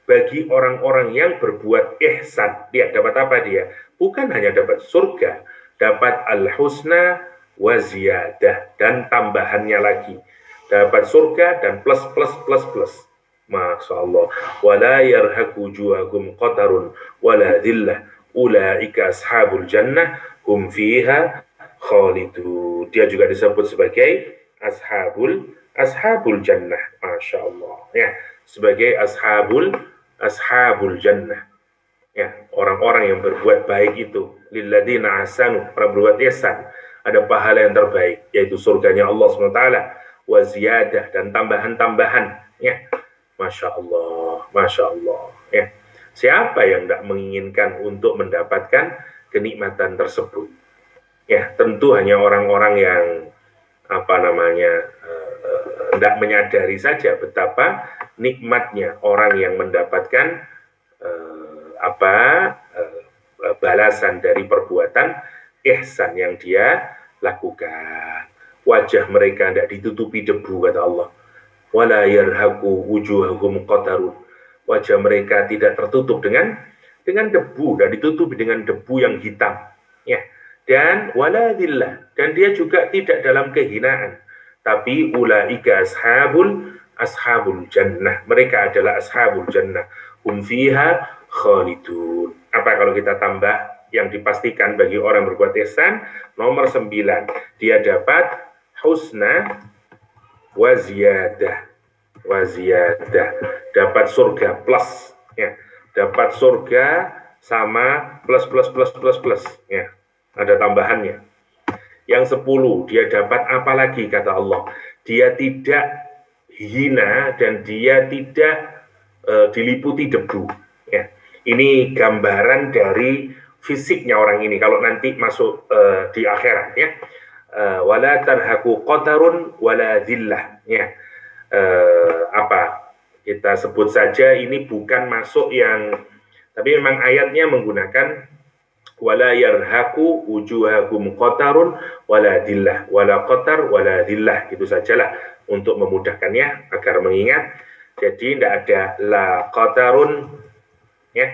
Bagi orang-orang yang berbuat ihsan, dia dapat apa dia? Bukan hanya dapat surga, dapat al-husna wa ziyadah, dan tambahannya lagi. Dapat surga dan plus plus plus plus. Masya Allah. Wala yarhaqu wujuhahum qatarun wala dhillah. Ulaika ashabul jannah hum fiha khalidun. Dia juga disebut sebagai ashabul jannah. Masya Allah. Ya, sebagai ashabul jannah. Ya, orang-orang yang berbuat baik itu, lilladzina ahsanu, orang berbuat ihsan, ada pahala yang terbaik, yaitu surganya Allah SWT, wa ziyadah, dan tambahan-tambahan. Ya, Masya Allah, Masya Allah. Ya, siapa yang tidak menginginkan untuk mendapatkan kenikmatan tersebut? Ya, tentu hanya orang-orang yang tidak menyadari saja betapa nikmatnya orang yang mendapatkan balasan dari perbuatan ihsan yang dia lakukan. Wajah mereka tidak ditutupi debu, kata Allah. Wala yarhaqu wujuhahum qatarun. Wajah mereka tidak tertutup dengan debu, dan ditutupi dengan debu yang hitam. Ya. Dan wala dhillah, dan dia juga tidak dalam kehinaan. Tapi ulaika ashabul jannah. Mereka adalah ashabul jannah. Hum fiha khalidun. Apa kalau kita tambah yang dipastikan bagi orang berbuat ihsan? Nomor 9, dia dapat husna wa ziyadah. Dapat surga plus, ya. Dapat surga sama plus ya. Ada tambahannya. Yang 10, dia dapat apa lagi, kata Allah? Dia tidak hina dan dia tidak diliputi debu. Ya. Ini gambaran dari fisiknya orang ini kalau nanti masuk di akhirat, ya. Wala tarhaqu qatarun wala dhillah. Ya. Kita sebut saja ini bukan masuk yang, tapi memang ayatnya menggunakan wala yarhaqu wujuhahum qatarun wala dhillah, wala qatar wala dhillah, itu sajalah untuk memudahkannya agar mengingat. Jadi tidak ada la qatarun, ya,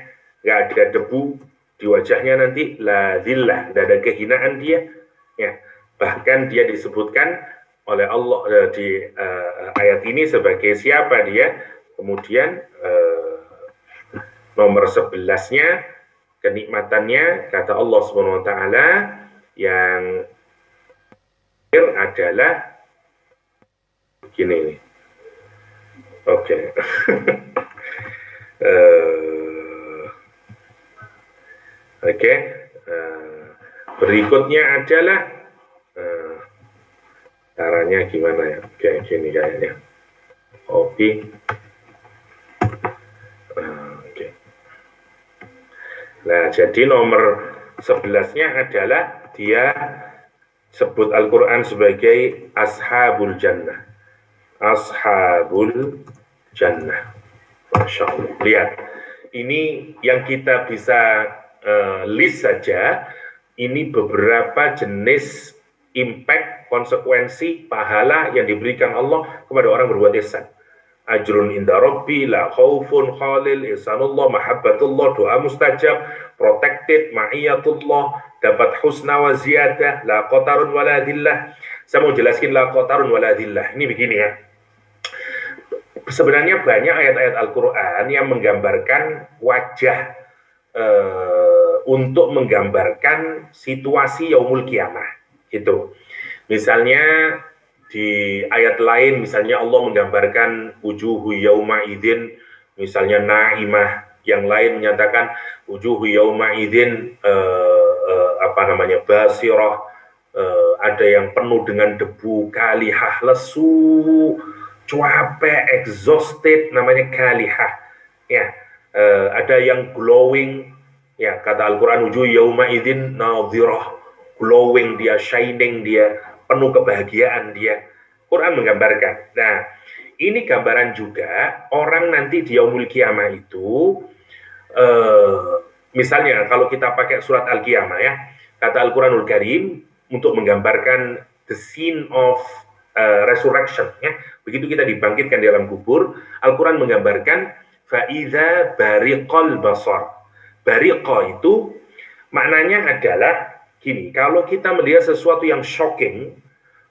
nggak ada debu di wajahnya nanti, la dhillah, tidak ada kehinaan dia, ya. Bahkan dia disebutkan oleh Allah di ayat ini sebagai siapa dia. Kemudian nomor 11-nya, kenikmatannya, kata Allah SWT, yang adalah begini nih. Oke. Berikutnya adalah Caranya gimana ya? Kayak gini kayaknya. Oke. Oke. Nah, jadi nomor 11-nya adalah dia sebut Al-Quran sebagai Ashabul Jannah. Ashabul Jannah. Masya Allah. Lihat, ini yang kita bisa list saja, ini beberapa jenis impact, konsekuensi, pahala yang diberikan Allah kepada orang berbuat ihsan. Ajrun inda rabbi, la khaufun khalil, ihsanullah, mahabbatullah, doa mustajab, protected, ma'iyatullah, dapat husna wa ziyadah, la qatarun wala dhillah. Saya mau jelaskan la qatarun wala dhillah. Ini begini ya. Sebenarnya banyak ayat-ayat Al-Quran yang menggambarkan wajah untuk menggambarkan situasi yaumul kiamah. Gitu. Misalnya di ayat lain, misalnya Allah menggambarkan wujuhu yauma idzin, misalnya naimah. Yang lain menyatakan wujuhu yauma idzin basirah, ada yang penuh dengan debu, kalihah, lesu, capek, exhausted, namanya kalihah. Ya, ada yang glowing. Ya, kata Al-Quran wujuhu yauma idzin nadhirah, glowing dia, shining dia, penuh kebahagiaan dia. Quran menggambarkan. Nah, ini gambaran juga orang nanti di yaumul kiamah itu, misalnya kalau kita pakai surat Al-Qiyamah ya, kata Al-Quranul Karim untuk menggambarkan the scene of resurrection ya. Begitu kita dibangkitkan di dalam kubur, Al-Quran menggambarkan fa'idha bariqal basar. Bariqa itu maknanya adalah gini, kalau kita melihat sesuatu yang shocking,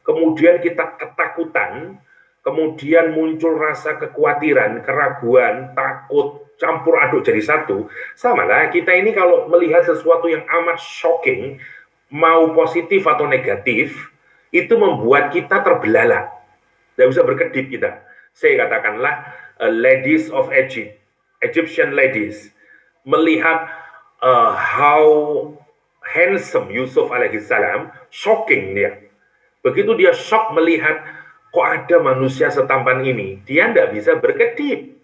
kemudian kita ketakutan, kemudian muncul rasa kekhawatiran, keraguan, takut, campur aduk jadi satu, sama lah kita ini kalau melihat sesuatu yang amat shocking, mau positif atau negatif, itu membuat kita terbelalak, tidak bisa berkedip kita. Saya katakanlah ladies of Egypt, Egyptian ladies, melihat how handsome Yusuf alaihissalam, shocking dia. Begitu dia shock melihat kok ada manusia setampan ini, dia tidak bisa berkedip.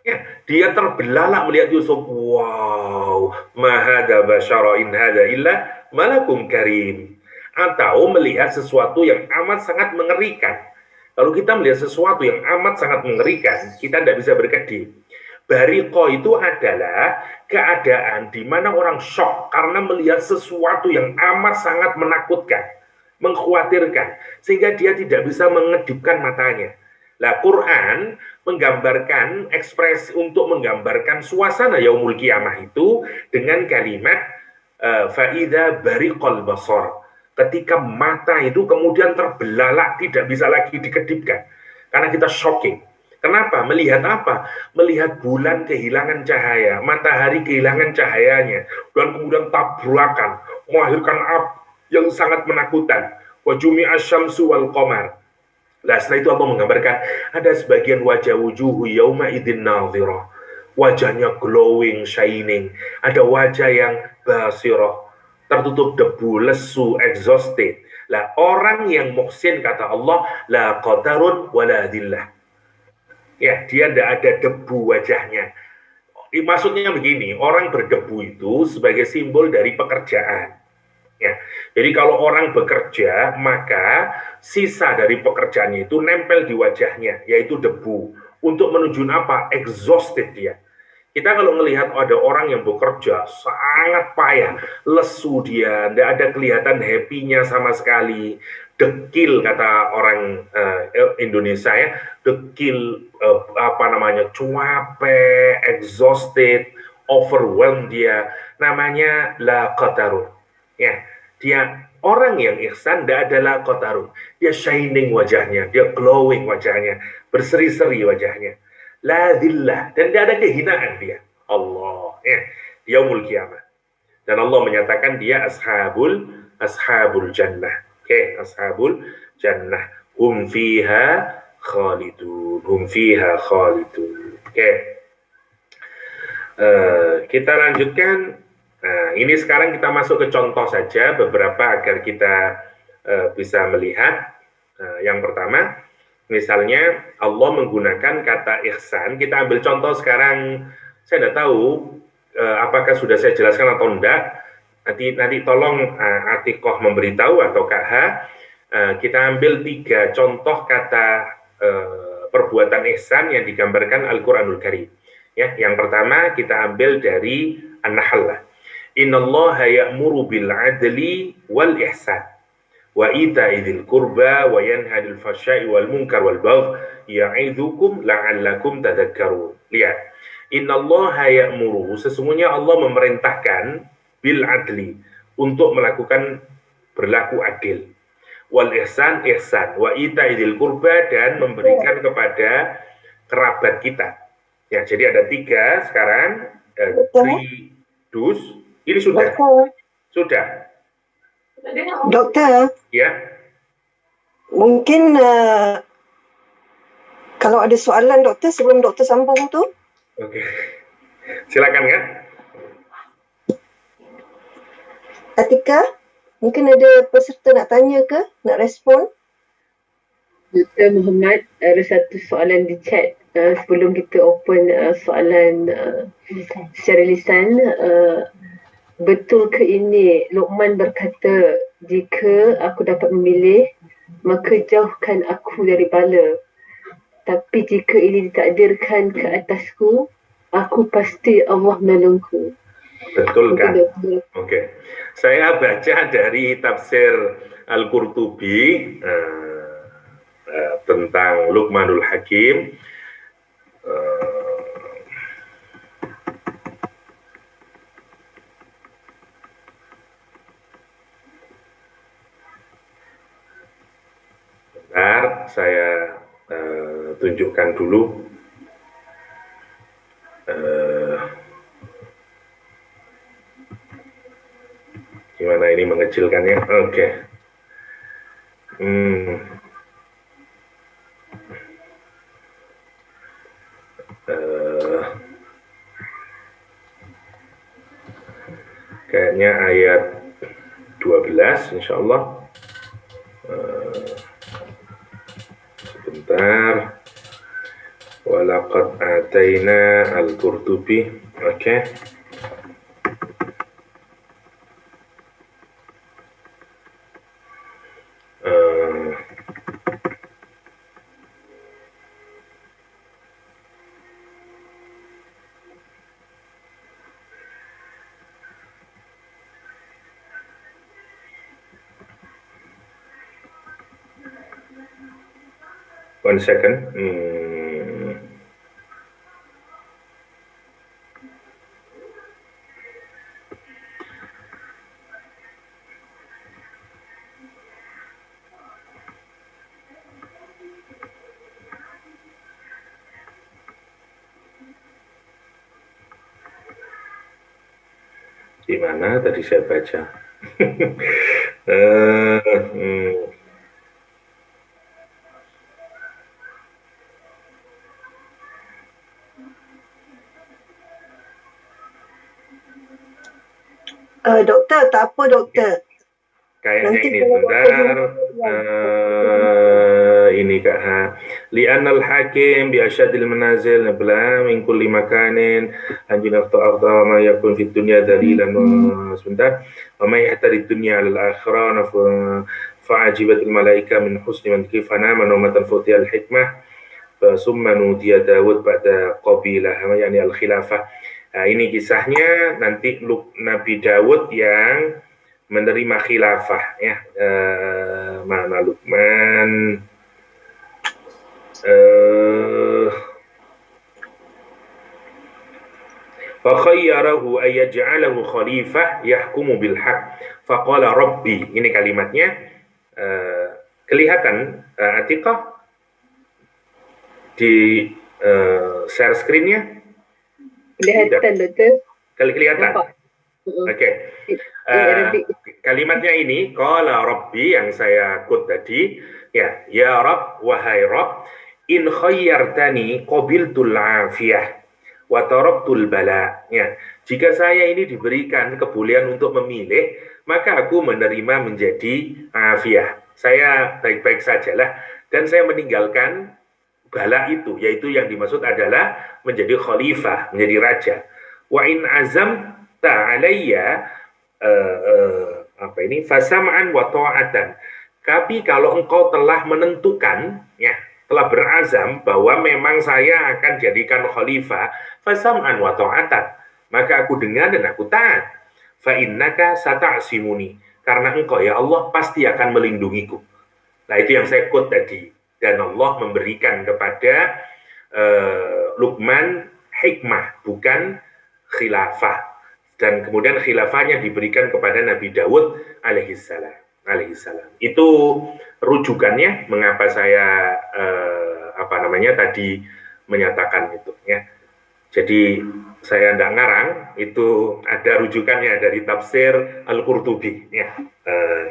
Ya, dia terbelalak melihat Yusuf. Wow, mahada basyara in hada illa malakum karim. Atau melihat sesuatu yang amat sangat mengerikan. Kalau kita melihat sesuatu yang amat sangat mengerikan, kita tidak bisa berkedip. Bariqo itu adalah keadaan di mana orang shock karena melihat sesuatu yang amat sangat menakutkan, mengkhawatirkan, sehingga dia tidak bisa mengedipkan matanya. Nah, Quran menggambarkan ekspresi untuk menggambarkan suasana yaumul kiamah itu dengan kalimat faida bariqal basar. Ketika mata itu kemudian terbelalak, tidak bisa lagi dikedipkan karena kita shocking. Kenapa? Melihat apa? Melihat bulan kehilangan cahaya, matahari kehilangan cahayanya, dan kemudian tabrakan, melahirkan api yang sangat menakutkan. Wa jumi'a syamsu wal qamar. Nah, setelah itu Allah menggambarkan ada sebagian wajah wujuhu yauma idzin nadhirah. Wajahnya glowing, shining. Ada wajah yang basirah, tertutup debu, lesu, exhausted. Lah, orang yang muhsin kata Allah, la qatarun wala dhillah. Ya, dia tidak ada debu wajahnya. Maksudnya begini, orang berdebu itu sebagai simbol dari pekerjaan. Ya, jadi kalau orang bekerja, maka sisa dari pekerjaannya itu nempel di wajahnya, yaitu debu. Untuk menunjukkan apa? Exhausted dia. Kita kalau melihat ada orang yang bekerja sangat payah, lesu dia, tidak ada kelihatan happy-nya sama sekali. Dekil kata orang Indonesia ya, dekil, capek, exhausted, overwhelmed dia, namanya la qatarun. Ya, dia orang yang ihsan tidak ada la qatarun. Dia shining wajahnya, dia glowing wajahnya, berseri-seri wajahnya. La dhillah, dan tidak ada kehinaan dia. Allah, ya, yaumul kiamah. Dan Allah menyatakan dia ashabul jannah. Oke, ashabul jannah. Hum fiha khalidun. Hum fiha khalidun. Oke. Kita lanjutkan. Nah, ini sekarang kita masuk ke contoh saja beberapa agar kita bisa melihat. Yang pertama, misalnya Allah menggunakan kata ihsan. Kita ambil contoh sekarang, saya tidak tahu apakah sudah saya jelaskan atau enggak. Nanti tolong Atikoh memberitahu atau KH. Kita ambil 3 contoh kata perbuatan ihsan yang digambarkan Al-Quranul Karim. Ya, yang pertama kita ambil dari An-Nahl. Innallaha ya'muru bil adli wal ihsan wa ita'i dzil qurba wa yanha 'anil fahsya'i wal munkar wal baghi ya'idzukum la'allakum tadhakkarun. Lihat. Innallaha ya'muru, sesungguhnya Allah memerintahkan bil adli, untuk melakukan berlaku adil. Wal ihsan, ihsan, wa ita'i dzil qurba, dan memberikan kepada kerabat kita. Ya, jadi ada 3 sekarang, 3 do's. Ini sudah. Sudah. Doktor, Ya. mungkin kalau ada soalan doktor sebelum doktor sambung tu. Oke. Silakan ya. Atika, mungkin ada peserta nak tanya ke, nak respon? Dr. Muhammad, ada satu soalan di chat sebelum kita open soalan secara lisan. Betul ke ini Luqman berkata, jika aku dapat memilih, maka jauhkan aku dari bala. Tapi jika ini ditakdirkan ke atasku, aku pasti Allah menolongku. Betul kan? Oke. Saya baca dari tafsir Al-Qurtubi tentang Luqmanul Hakim. Bentar, saya tunjukkan dulu. Gimana ini mengecilkannya? Oke. Kayaknya ayat 12, insya Allah. Sebentar. Walaqad ataina Al-Qurtubi. Oke. One second. Di mana tadi saya baca? Doktor, tak apa doktor. Kayaknya ini sebentar. Ini Kak Ha. Li'annal hakim bi asyadil manazil nabla min kulli makanin anjina afta ma yakun fid dunya dalilan sebentar. Wa ma yahtari dunya al akhirah fa'ajibatul malaika min husni man kifana manumatan futiyal hikmah summa nudiya Dawud pada qabilah, yakni al khilafah. Nah, ini kisahnya nanti Nabi Dawud yang menerima khilafah ya. Mana Luqman? Fakhayyarahu ayyaj'alahu khalifah yahkumu bil haq faqala rabbi. Ini kalimatnya kelihatan Atikah di share screen-nya? Kelihatan doktor. Kelihatan. Oke. Kalimatnya ini qala rabbi yang saya quote tadi, ya Rabb, wahai Rabb, in khayyartani qabiltul afiyah wa taraktul bala. Ya, jika saya ini diberikan kebolehan untuk memilih, maka aku menerima menjadi afiyah. saya baik-baik sajalah dan saya meninggalkan bala itu, yaitu yang dimaksud adalah menjadi khalifah, menjadi raja. Wa in azam ta'alayya fasam'an wa ta'atan. Tapi kalau engkau telah menentukan, ya, telah berazam bahwa memang saya akan jadikan khalifah, fasam'an wa ta'atan, maka aku dengar dan aku taat. Fa innaka sata'simuni, karena engkau ya Allah pasti akan melindungiku. Nah, itu yang saya quote tadi. Dan Allah memberikan kepada Luqman hikmah, bukan khilafah. Dan kemudian khilafahnya diberikan kepada Nabi Daud alaihissalam. Itu rujukannya mengapa saya tadi menyatakan itu, ya. Jadi saya tidak ngarang, itu ada rujukannya dari tafsir Al-Qurtubi, ya.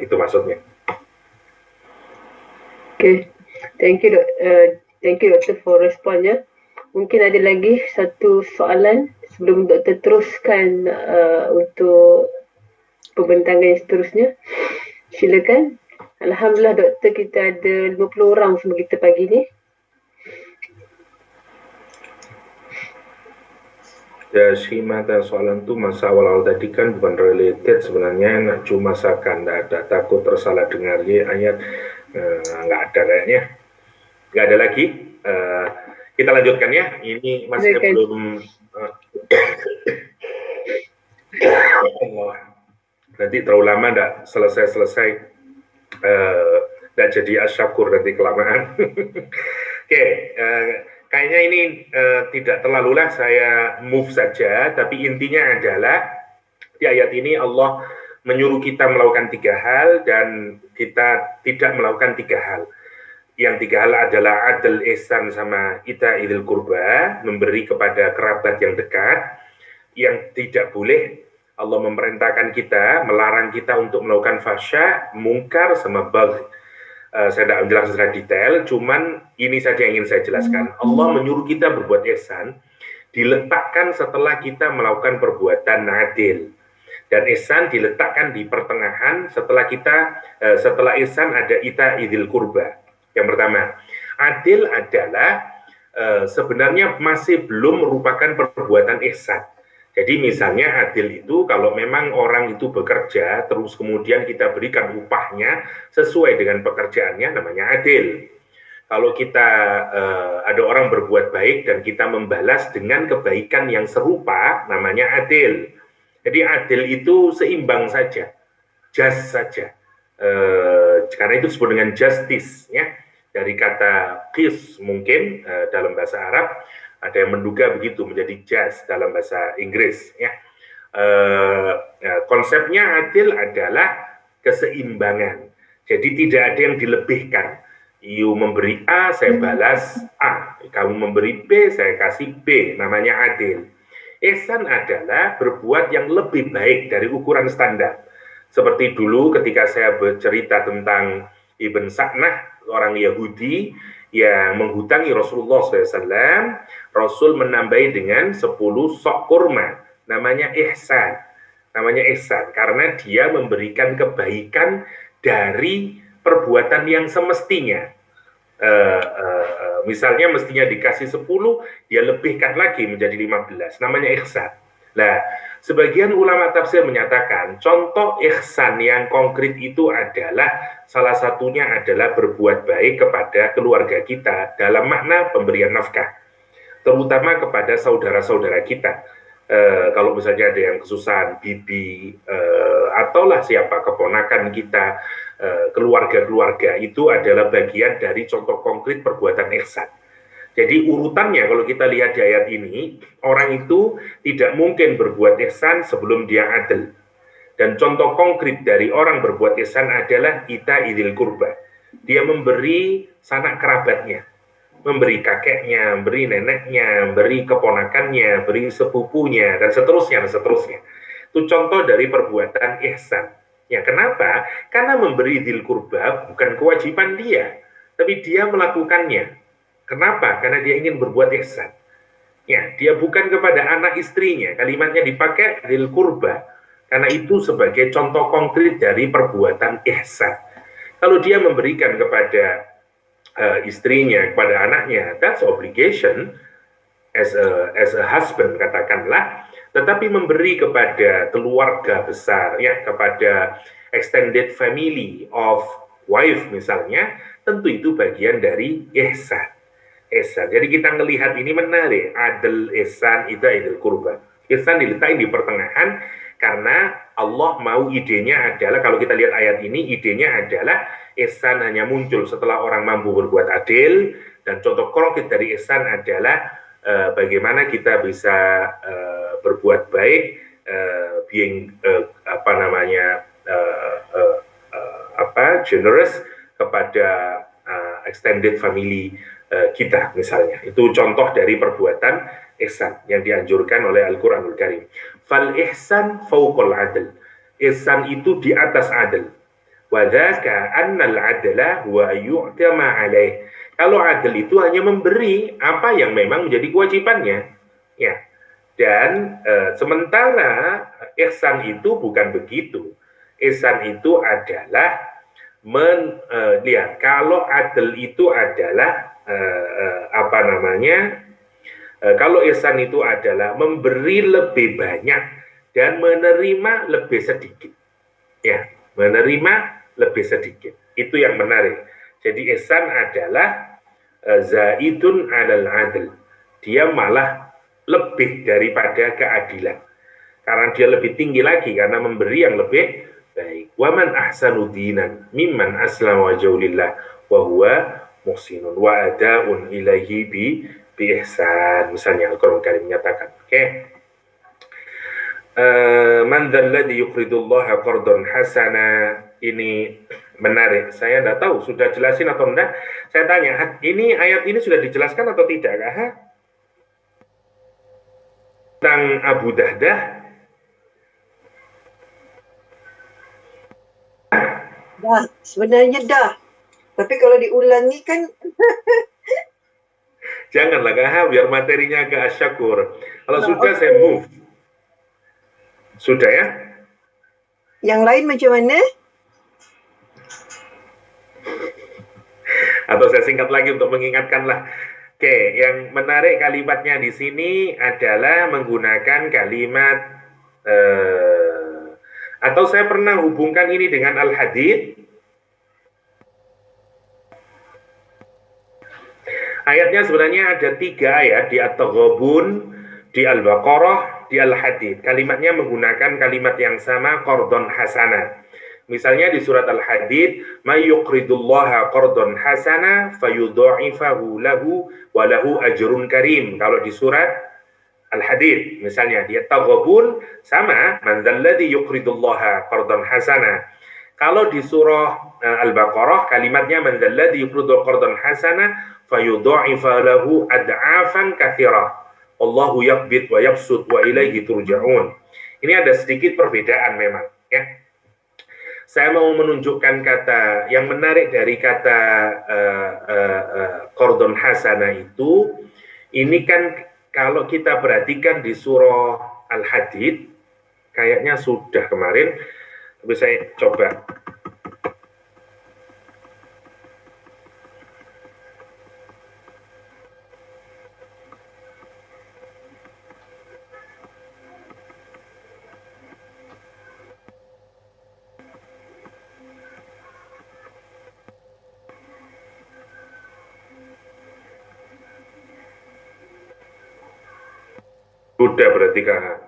Itu maksudnya. Oke, thank you doktor for responnya. Mungkin ada lagi satu soalan sebelum doktor teruskan untuk pembentangan yang seterusnya. Silakan. Alhamdulillah doktor, kita ada 50 orang sama kita pagi ni. Ya, Shimata, soalan itu masa awal-awal tadi kan bukan related sebenarnya, nak cuma masakan, tidak ada, takut tersalah dengar ya ayat, nggak ada kayaknya, nggak ada lagi. Kita lanjutkan ya, ini masih belum nanti terlalu lama nggak selesai nggak jadi asyakur nanti kelamaan. Oke, kayaknya ini tidak terlalulah saya move saja, tapi intinya adalah di ayat ini Allah menyuruh kita melakukan 3 hal dan kita tidak melakukan 3 hal. Yang 3 hal adalah adl, ihsan, sama ita'idil qurba, memberi kepada kerabat yang dekat. Yang tidak boleh, Allah memerintahkan kita, melarang kita untuk melakukan fahsya, mungkar, sama bagh. Saya tidak menjelaskan secara detail, cuman ini saja yang ingin saya jelaskan. Allah menyuruh kita berbuat ihsan, diletakkan setelah kita melakukan perbuatan adil. Dan ihsan diletakkan di pertengahan setelah ihsan ada ita'idil qurba. Yang pertama, adil adalah sebenarnya masih belum merupakan perbuatan ihsan. Jadi misalnya adil itu kalau memang orang itu bekerja terus kemudian kita berikan upahnya sesuai dengan pekerjaannya, namanya adil. Kalau kita ada orang berbuat baik dan kita membalas dengan kebaikan yang serupa, namanya adil. Jadi adil itu seimbang saja, just saja. Karena itu disebut dengan justice, ya. Dari kata qis mungkin dalam bahasa Arab, ada yang menduga begitu menjadi just dalam bahasa Inggris, ya. Konsepnya adil adalah keseimbangan. Jadi tidak ada yang dilebihkan. You memberi A, saya balas A. Kamu memberi B, saya kasih B. Namanya adil. Ihsan adalah berbuat yang lebih baik dari ukuran standar. Seperti dulu ketika saya bercerita tentang Ibn Sa'nah, orang Yahudi yang menghutangi Rasulullah SAW, Rasul menambahi dengan 10 sok kurma. Namanya ihsan. Namanya ihsan karena dia memberikan kebaikan dari perbuatan yang semestinya. Misalnya mestinya dikasih 10, dia lebihkan lagi menjadi 15. Namanya ihsan. Nah, sebagian ulama tafsir menyatakan contoh ihsan yang konkret itu adalah salah satunya adalah berbuat baik kepada keluarga kita dalam makna pemberian nafkah, terutama kepada saudara-saudara kita. Kalau misalnya ada yang kesusahan, bibi, ataulah siapa, keponakan kita, keluarga-keluarga, itu adalah bagian dari contoh konkret perbuatan ihsan. Jadi urutannya kalau kita lihat di ayat ini, orang itu tidak mungkin berbuat ihsan sebelum dia adil. Dan contoh konkret dari orang berbuat ihsan adalah ita'idil qurba. Dia memberi sanak kerabatnya, memberi kakeknya, memberi neneknya, memberi keponakannya, memberi sepupunya, dan seterusnya, dan seterusnya. Itu contoh dari perbuatan ihsan. Ya, kenapa? Karena memberi dzil qurba bukan kewajiban dia, tapi dia melakukannya. Kenapa? Karena dia ingin berbuat ihsan. Ya, dia bukan kepada anak istrinya. Kalimatnya dipakai dzil qurba karena itu sebagai contoh konkret dari perbuatan ihsan. Kalau dia memberikan kepada istrinya, kepada anaknya, that's obligation as a husband katakanlah. Tetapi memberi kepada keluarga besar, ya, kepada extended family of wife misalnya, tentu itu bagian dari ihsan. Jadi kita melihat ini menarik, adil, ihsan, idul kurba. Ihsan diletakkan di pertengahan karena Allah mau, idenya adalah, kalau kita lihat ayat ini, idenya adalah ihsan hanya muncul setelah orang mampu berbuat adil, dan contoh konkret dari ihsan adalah bagaimana kita bisa berbuat baik, being generous kepada extended family kita misalnya. Itu contoh dari perbuatan ihsan yang dianjurkan oleh Al-Qur'anul Karim. Fal ihsan fauqal adl. Ihsan itu di atas adil. Wa dzaka annal adla huwa yu'tama alaih. Kalau adil itu hanya memberi apa yang memang menjadi kewajibannya. Ya. Dan sementara ihsan itu bukan begitu. Ihsan itu adalah lihat, kalau adil itu adalah kalau ihsan itu adalah memberi lebih banyak dan menerima lebih sedikit. Ya, menerima lebih sedikit. Itu yang menarik. Jadi ihsan adalah zaidun 'alal 'adl. Dia malah lebih daripada keadilan. Karena dia lebih tinggi lagi karena memberi yang lebih baik. Wa man ahsanu dinan mimman aslama wajhahu lillah wa huwa muhsinun wa ada'un ilaihi bi ihsan. Misalnya Al-Qur'an Karim menyatakan, oke. Man dzalladzi yuqridullaha qardan hasana. Ini menarik. Saya tidak tahu sudah jelasin atau enggak. Saya tanya, ini ayat ini sudah dijelaskan atau tidak? Tentang Abu Dahdah. Dah, sebenarnya dah. Tapi kalau diulangi kan janganlah biar materinya agak asyakur. Kalau sudah saya move. Sudah ya? Yang lain macam mana? Atau saya singkat lagi untuk mengingatkanlah. Oke, yang menarik kalimatnya di sini adalah menggunakan kalimat atau saya pernah hubungkan ini dengan Al-Hadid. Ayatnya sebenarnya ada 3 ayat, di At-Taghabun, di Al-Baqarah, di Al-Hadid. Kalimatnya menggunakan kalimat yang sama, qardon hasana. Misalnya di surat Al-Hadid, may yuqridullaha qardon hasana fayudha'ifahu lahu wa lahu ajrun karim. Kalau di surat Al-Hadid, misalnya di At-Taghabun sama, man dzalladzi yuqridullaha qardon hasana. Kalau di surah Al-Baqarah kalimatnya man dzalladzi yuqridul qardon hasana fayudha'ifa lahu ad'afan katsirah. Allahu yaqbid wa yabsut wa ilaihi turja'un. Ini ada sedikit perbedaan memang, ya. Saya mau menunjukkan kata yang menarik dari kata qardon hasana itu. Ini kan kalau kita perhatikan di surah Al-Hadid kayaknya sudah kemarin, tapi saya coba. Sudah berarti Kak.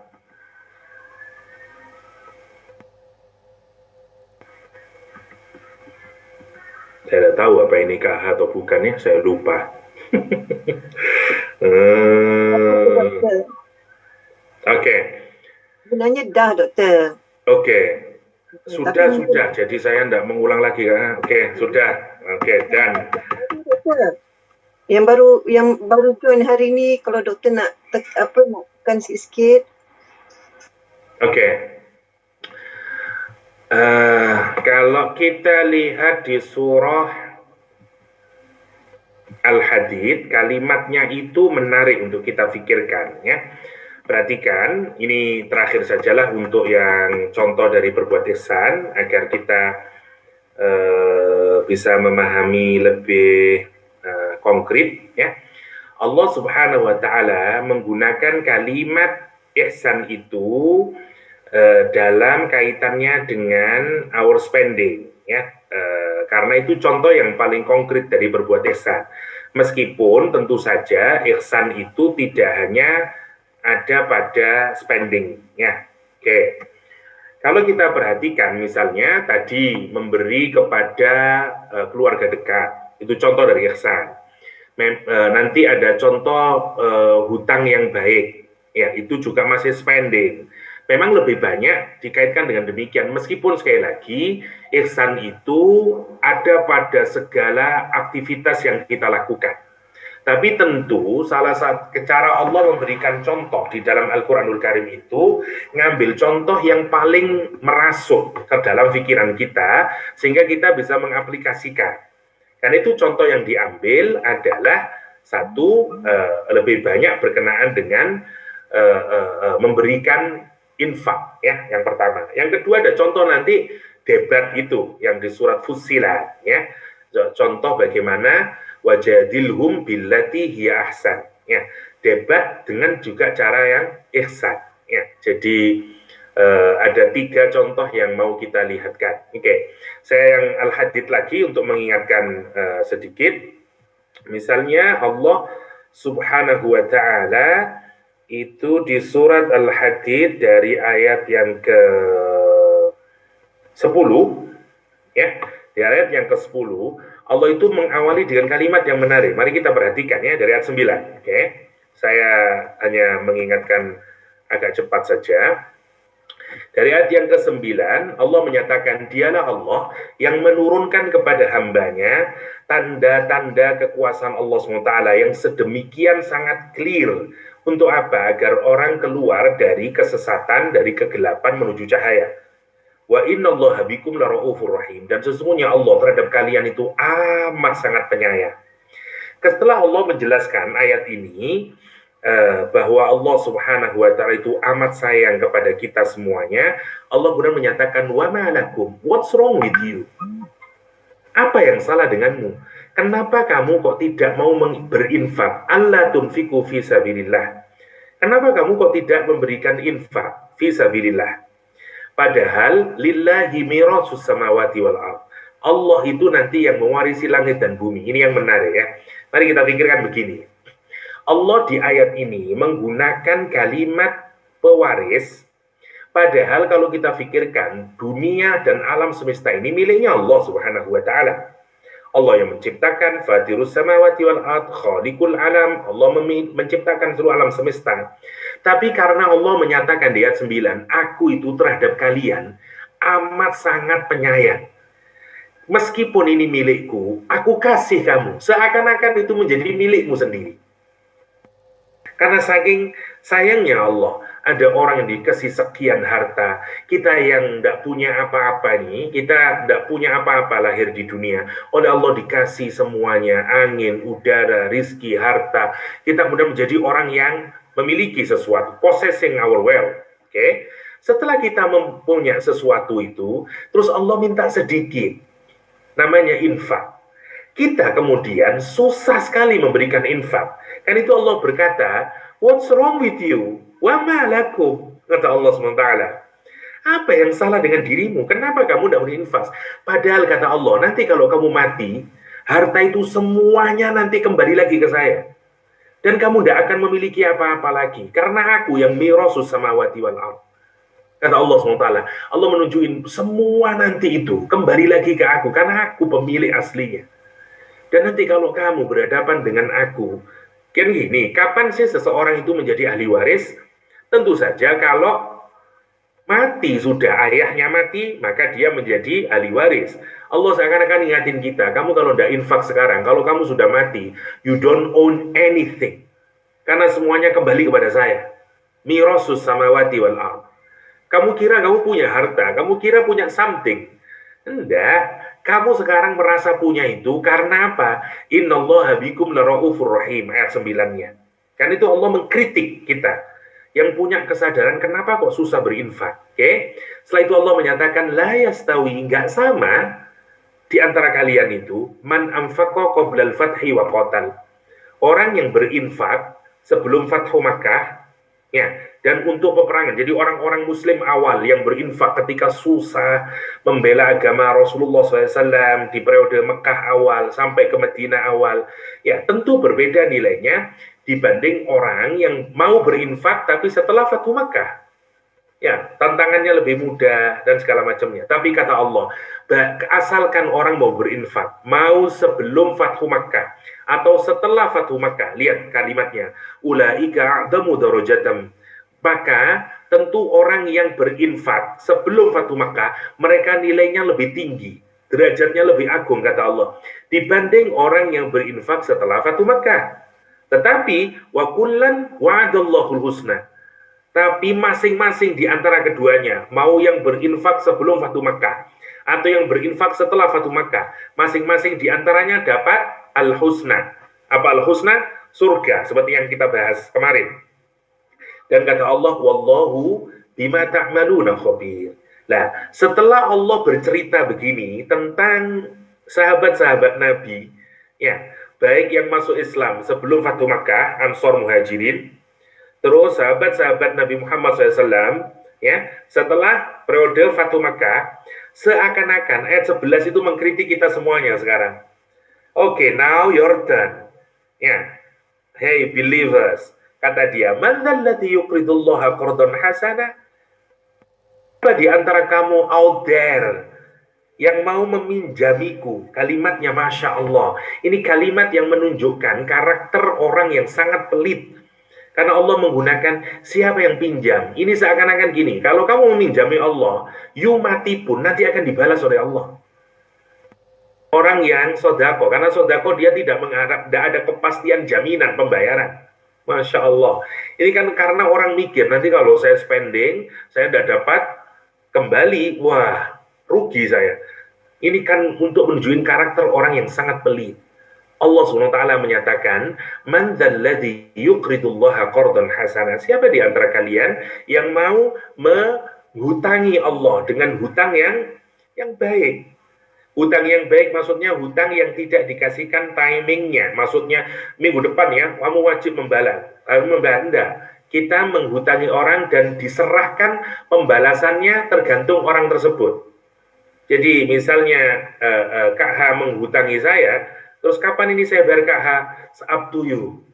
Saya tidak tahu apa ini KH atau bukan ya, saya lupa. Oke. Sebenarnya dah, doktor. Oke. Sudah. Jadi saya tidak mengulang lagi Kak. Oke, sudah. Oke, dan yang baru join hari ini, kalau doktor nak tekan sikit. Oke. Kalau kita lihat di surah Al-Hadid, kalimatnya itu menarik untuk kita pikirkan, ya. Perhatikan, ini terakhir sajalah untuk yang contoh dari perbuatan ihsan agar kita bisa memahami lebih konkret, ya. Allah Subhanahu wa Ta'ala menggunakan kalimat ihsan itu dalam kaitannya dengan our spending, ya. Karena itu contoh yang paling konkret dari berbuat ihsan. Meskipun tentu saja ihsan itu tidak hanya ada pada spending, ya. Oke. Kalau kita perhatikan misalnya tadi memberi kepada keluarga dekat, itu contoh dari ihsan. Nanti ada contoh hutang yang baik, ya, itu juga masih spending. Memang lebih banyak dikaitkan dengan demikian, meskipun sekali lagi ihsan itu ada pada segala aktivitas yang kita lakukan. Tapi tentu salah satu cara Allah memberikan contoh di dalam Al-Quranul Karim itu ngambil contoh yang paling merasuk ke dalam pikiran kita sehingga kita bisa mengaplikasikan. Karena itu contoh yang diambil adalah satu, lebih banyak berkenaan dengan memberikan infak, ya, yang pertama. Yang kedua ada contoh nanti debat itu yang di surat Fussilat, ya. Contoh bagaimana wajadilhum billati hiya ahsan, ya. Debat dengan juga cara yang ihsan, ya. Jadi ada 3 contoh yang mau kita lihatkan. Oke. Saya yang Al-Hadid lagi untuk mengingatkan sedikit. Misalnya Allah Subhanahu wa Ta'ala itu di surat Al-Hadid dari ayat yang ke-10, ya, di ayat yang ke-10 Allah itu mengawali dengan kalimat yang menarik. Mari kita perhatikan, ya, dari ayat 9. Oke. Saya hanya mengingatkan agak cepat saja. Dari ayat yang ke-9 Allah menyatakan dialah Allah yang menurunkan kepada hambanya tanda-tanda kekuasaan Allah SWT yang sedemikian sangat clear. Untuk apa? Agar orang keluar dari kesesatan, dari kegelapan menuju cahaya. Wa innallaha bikum lara'ufur rahim. Dan sesungguhnya Allah terhadap kalian itu amat sangat penyayang. Setelah Allah menjelaskan ayat ini, bahwa Allah Subhanahu wa Ta'ala itu amat sayang kepada kita semuanya, Allah kemudian menyatakan wa ma lakum, what's wrong with you? Apa yang salah denganmu? Kenapa kamu kok tidak mau berinfak? Allah tunfiku fi sabilillah. Kenapa kamu kok tidak memberikan infak fi sabilillah? Padahal lillahi mirasus samawati wal ardh. Allah itu nanti yang mewarisi langit dan bumi. Ini yang menarik, ya. Mari kita pikirkan begini. Allah di ayat ini menggunakan kalimat pewaris. Padahal kalau kita pikirkan dunia dan alam semesta ini miliknya Allah Subhanahu wa Ta'ala. Allah yang menciptakan fatirus samawati wal ardh, khaliqul alam. Allah menciptakan seluruh alam semesta. Tapi karena Allah menyatakan di ayat 9, aku itu terhadap kalian amat sangat penyayang. Meskipun ini milikku, aku kasih kamu. Seakan-akan itu menjadi milikmu sendiri. Karena saking sayangnya Allah, ada orang yang dikasih sekian harta, kita yang tidak punya apa-apa nih, kita tidak punya apa-apa lahir di dunia, oleh Allah dikasih semuanya, angin, udara, rizki, harta, kita kemudian menjadi orang yang memiliki sesuatu, possessing our wealth. Oke? Setelah kita mempunyai sesuatu itu, terus Allah minta sedikit, namanya infak. Kita kemudian susah sekali memberikan infak. Kan itu Allah berkata, what's wrong with you? Wa ma lakum? Kata Allah SWT. Apa yang salah dengan dirimu? Kenapa kamu tidak berinfak? Padahal kata Allah, nanti kalau kamu mati, harta itu semuanya nanti kembali lagi ke saya. Dan kamu tidak akan memiliki apa-apa lagi. Karena aku yang mirasus samawati wal ardh. Kata Allah SWT. Allah menunjukin semua nanti itu kembali lagi ke aku. Karena aku pemilik aslinya. Dan nanti kalau kamu berhadapan dengan aku, kan gini, kapan sih seseorang itu menjadi ahli waris? Tentu saja kalau mati, sudah ayahnya mati, maka dia menjadi ahli waris. Allah seakan-akan ingatin kita, kamu kalau tidak infak sekarang, kalau kamu sudah mati, you don't own anything. Karena semuanya kembali kepada saya. Mirasus samawati wal ardh. Kamu kira kamu punya harta, kamu kira punya something. Enggak. Kamu sekarang merasa punya itu karena apa? Innallaha bikum lara'ufur rahim, ayat 9-nya. Kan itu Allah mengkritik kita yang punya kesadaran kenapa kok susah berinfak. Oke? Setelah itu Allah menyatakan la yastawi, enggak sama di antara kalian itu man anfaqa qabla al-fathi wa qatal. Orang yang berinfak sebelum Fathu Makkah, ya, dan untuk peperangan. Jadi orang-orang Muslim awal yang berinfak ketika susah membela agama Rasulullah SAW di periode Mekah awal sampai ke Madinah awal, ya tentu berbeda nilainya dibanding orang yang mau berinfak tapi setelah Fathu Makkah. Ya, tantangannya lebih mudah dan segala macamnya. Tapi kata Allah, asalkan orang mau berinfak, mau sebelum Fathu Makkah atau setelah Fathu Makkah, lihat kalimatnya, ulaika a'damu darajatam. Maka tentu orang yang berinfak sebelum Fathu Makkah, mereka nilainya lebih tinggi, derajatnya lebih agung kata Allah, dibanding orang yang berinfak setelah Fathu Makkah. Tetapi wa kullan wa'adallahu husna. Tapi masing-masing di antara keduanya, mau yang berinfak sebelum Fathu Makkah atau yang berinfak setelah Fathu Makkah, masing-masing di antaranya dapat al-husna. Apa al-husna? Surga, seperti yang kita bahas kemarin. Dan kata Allah, wallahu bima ta'maluna khabir. Nah, setelah Allah bercerita begini tentang sahabat-sahabat Nabi, ya, baik yang masuk Islam sebelum Fathu Makkah, Ansor Muhajirin, terus sahabat-sahabat Nabi Muhammad SAW, ya, setelah periode Fathu Makkah, seakan-akan ayat 11 itu mengkritik kita semuanya sekarang. Oke, now your turn. Ya, hey believers, kata dia, man dzalladzi yuqridullaha qardan hasana? Apa di antara kamu out there yang mau meminjamiku? Kalimatnya Masya Allah. Ini kalimat yang menunjukkan karakter orang yang sangat pelit. Karena Allah menggunakan siapa yang pinjam. Ini seakan-akan gini, kalau kamu meminjami Allah, you mati pun nanti akan dibalas oleh Allah. Orang yang sodako, karena sodako dia tidak mengharap, tidak ada kepastian jaminan pembayaran. Masya Allah. Ini kan karena orang mikir, nanti kalau saya spending, saya tidak dapat kembali, wah, rugi saya. Ini kan untuk menunjukkan karakter orang yang sangat pelit. Allah SWT menyatakan, man dzalladzi yuqridullaha qardan hasana. Siapa di antara kalian yang mau menghutangi Allah dengan hutang yang baik? Hutang yang baik maksudnya hutang yang tidak dikasihkan timingnya. Maksudnya minggu depan ya, kamu wajib membalas. Enggak. Kita menghutangi orang dan diserahkan pembalasannya tergantung orang tersebut. Jadi misalnya Kak H menghutangi saya, terus kapan ini saya bayar Kak H? Up to you.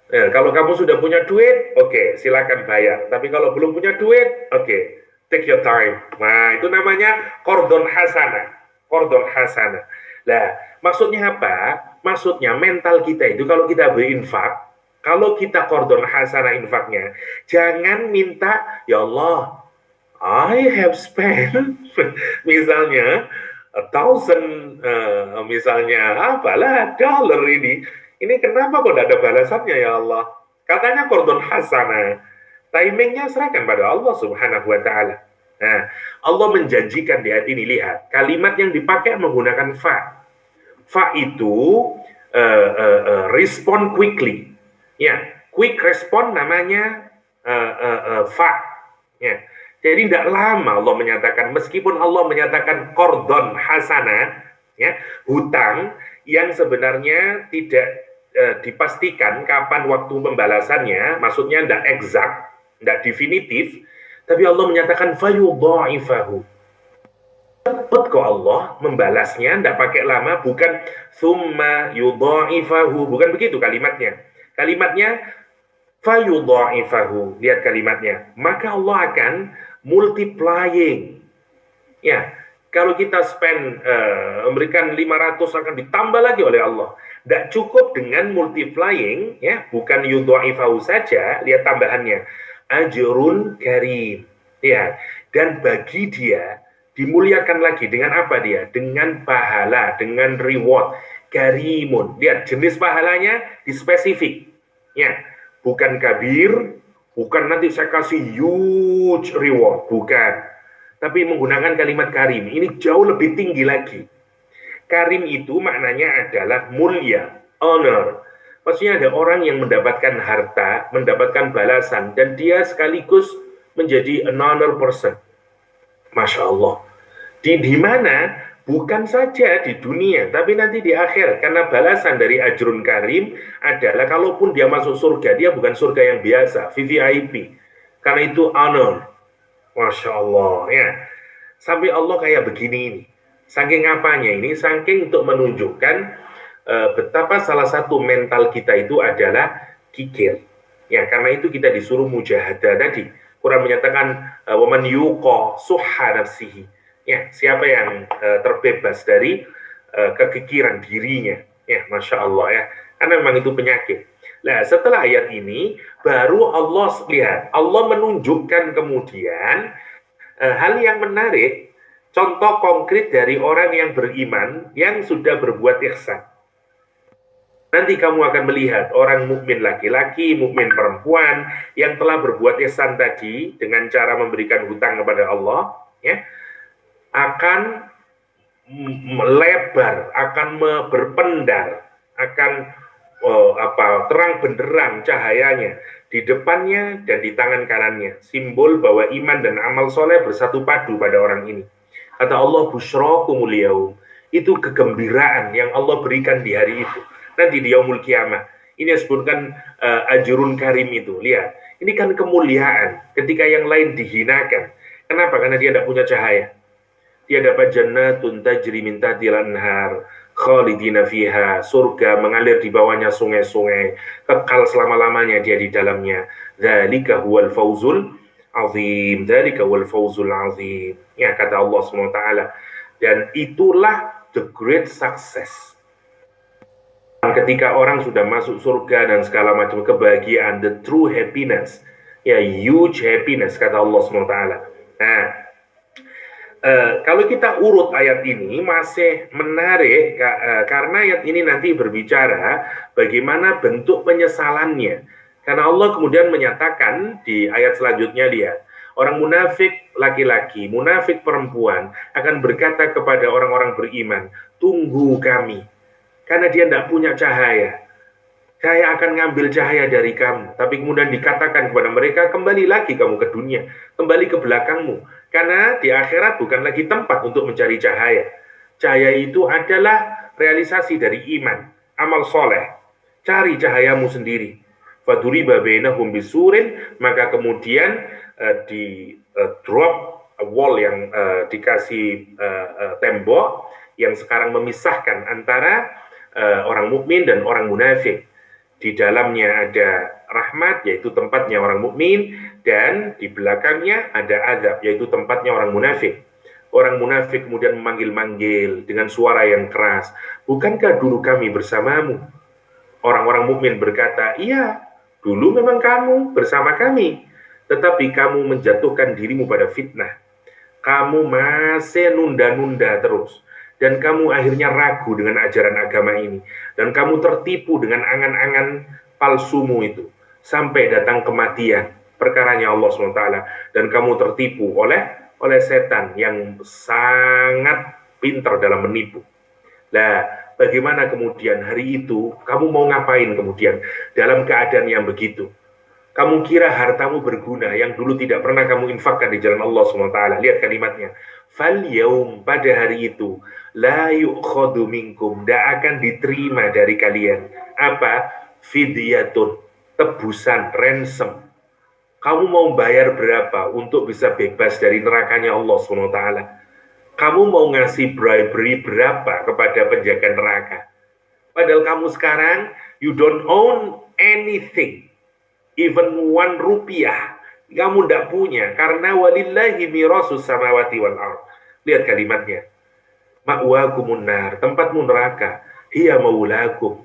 Nah, kalau kamu sudah punya duit, oke, silakan bayar. Tapi kalau belum punya duit, oke, take your time. Nah, itu namanya qardun hasanah. Qardun hasanah. Nah, maksudnya apa? Maksudnya mental kita itu kalau kita berinfak, kalau kita qardun hasanah infaknya, jangan minta, ya Allah, I have spent, misalnya, 1,000 misalnya apalah dollar ini kenapa kok tidak ada balasannya ya Allah? Katanya qardun hasanah, timingnya serahkan pada Allah Subhanahu wa Ta'ala. Nah, Allah menjanjikan di ayat ini, lihat kalimat yang dipakai menggunakan fa. Fa itu respond quickly, ya, quick respond namanya fa, ya. Jadi tidak lama Allah menyatakan, meskipun Allah menyatakan qardun hasanah, ya, hutang yang sebenarnya tidak dipastikan kapan waktu pembalasannya, maksudnya tidak exact, tidak definitif, tapi Allah menyatakan fayudha'ifahu. Cepat kok Allah membalasnya, tidak pakai lama, bukan summa yudha'ifahu, bukan begitu kalimatnya. Kalimatnya fayudha'ifahu, lihat kalimatnya. Maka Allah akan multiplying. Ya, kalau kita spend memberikan 500 akan ditambah lagi oleh Allah. Tidak cukup dengan multiplying, ya, bukan yudha'ifahu saja, lihat tambahannya. Ajrun karim. Ya, dan bagi dia dimuliakan lagi dengan apa dia? Dengan pahala, dengan reward. Karimun. Lihat jenis pahalanya dispesifik. Ya, bukan kabir, bukan nanti saya kasih huge reward, bukan. Tapi menggunakan kalimat karim, ini jauh lebih tinggi lagi. Karim itu maknanya adalah mulia, honor. Maksudnya ada orang yang mendapatkan harta, mendapatkan balasan, dan dia sekaligus menjadi an honor person. Masya Allah. Di mana bukan saja di dunia, tapi nanti di akhirat. Karena balasan dari ajrun karim adalah kalaupun dia masuk surga, dia bukan surga yang biasa, VVIP. Karena itu honor. Masya Allah, ya. Sampai Allah kayak begini ini. Saking apanya ini? Saking untuk menunjukkan betapa salah satu mental kita itu adalah kikir. Ya, karena itu kita disuruh mujahadah tadi. Quran menyatakan waman yuqa suhha nafsihi. Ya, siapa yang terbebas dari kekikiran dirinya. Ya, Masya Allah ya. Karena memang itu penyakit. Nah, setelah ayat ini, baru Allah lihat. Allah menunjukkan kemudian hal yang menarik, contoh konkret dari orang yang beriman, yang sudah berbuat ihsan. Nanti kamu akan melihat orang mukmin laki-laki, mukmin perempuan, yang telah berbuat ihsan tadi, dengan cara memberikan hutang kepada Allah, ya, akan melebar, akan berpendar, akan terang benderang cahayanya di depannya dan di tangan kanannya, simbol bahwa iman dan amal soleh bersatu padu pada orang ini. Kata Allah, busyrakumul yaum, itu kegembiraan yang Allah berikan di hari itu, nanti di yaumul kiamah. Ini disebutkan ajrun karim itu. Lihat, ini kan kemuliaan ketika yang lain dihinakan. Kenapa? Karena dia tidak punya cahaya. Dia dapat jannatun tajri min tahtil anhar khalidina fiha, surga mengalir di bawahnya sungai-sungai, kekal selama-lamanya dia di dalamnya. Dzalika huwal fauzul azim, dzalika huwal fauzul azim. Ya, kata Allah SWT. Dan itulah the great success. Ketika orang sudah masuk surga dan segala macam kebahagiaan, the true happiness, ya, huge happiness, kata Allah SWT. Nah, kalau kita urut ayat ini masih menarik karena ayat ini nanti berbicara bagaimana bentuk penyesalannya. Karena Allah kemudian menyatakan di ayat selanjutnya, lihat, orang munafik laki-laki, munafik perempuan akan berkata kepada orang-orang beriman, tunggu kami, karena dia tidak punya cahaya. Saya akan ngambil cahaya dari kamu. Tapi kemudian dikatakan kepada mereka, kembali lagi kamu ke dunia, kembali ke belakangmu. Karena di akhirat bukan lagi tempat untuk mencari cahaya. Cahaya itu adalah realisasi dari iman, amal soleh. Cari cahayamu sendiri. Faduriba bainahum bisurin, maka kemudian di drop wall yang dikasih tembok yang sekarang memisahkan antara orang mukmin dan orang munafik. Di dalamnya ada rahmat, yaitu tempatnya orang mukmin, dan di belakangnya ada azab, yaitu tempatnya orang munafik. Orang munafik kemudian memanggil-manggil dengan suara yang keras, bukankah dulu kami bersamamu? Orang-orang mukmin berkata, iya, dulu memang kamu bersama kami, tetapi kamu menjatuhkan dirimu pada fitnah. Kamu masih nunda-nunda terus. Dan kamu akhirnya ragu dengan ajaran agama ini. Dan kamu tertipu dengan angan-angan palsumu itu. Sampai datang kematian. Perkaranya Allah SWT. Dan kamu tertipu oleh setan yang sangat pintar dalam menipu. Nah, bagaimana kemudian hari itu, kamu mau ngapain kemudian dalam keadaan yang begitu? Kamu kira hartamu berguna yang dulu tidak pernah kamu infakkan di jalan Allah SWT. Lihat kalimatnya. Fal yaum, pada hari itu, la yu'khadu minkum, tidak akan diterima dari kalian. Apa? Fidyatun, tebusan, ransom. Kamu mau bayar berapa untuk bisa bebas dari nerakanya Allah SWT? Kamu mau ngasih bribery berapa kepada penjaga neraka? Padahal kamu sekarang, you don't own anything. Even 1 rupiah. Kamu tidak punya. Karena walillahi mirasus samawati wal ard. Lihat kalimatnya. Ma'wakumun nar, tempatmu neraka. Hiya maulakum,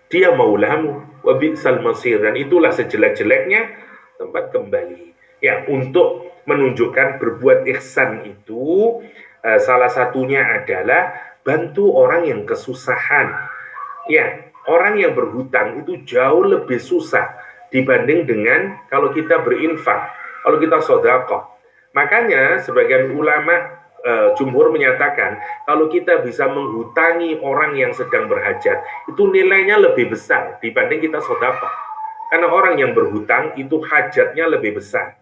dia maulamu. Wa bi'sal masir, dan itulah sejelek-jeleknya tempat kembali. Ya, untuk menunjukkan berbuat ihsan itu, salah satunya adalah bantu orang yang kesusahan. Ya, orang yang berhutang itu jauh lebih susah dibanding dengan kalau kita berinfak, kalau kita sedekah. Makanya sebagian ulama jumhur menyatakan kalau kita bisa menghutangi orang yang sedang berhajat, itu nilainya lebih besar dibanding kita sedekah. Karena orang yang berhutang itu hajatnya lebih besar.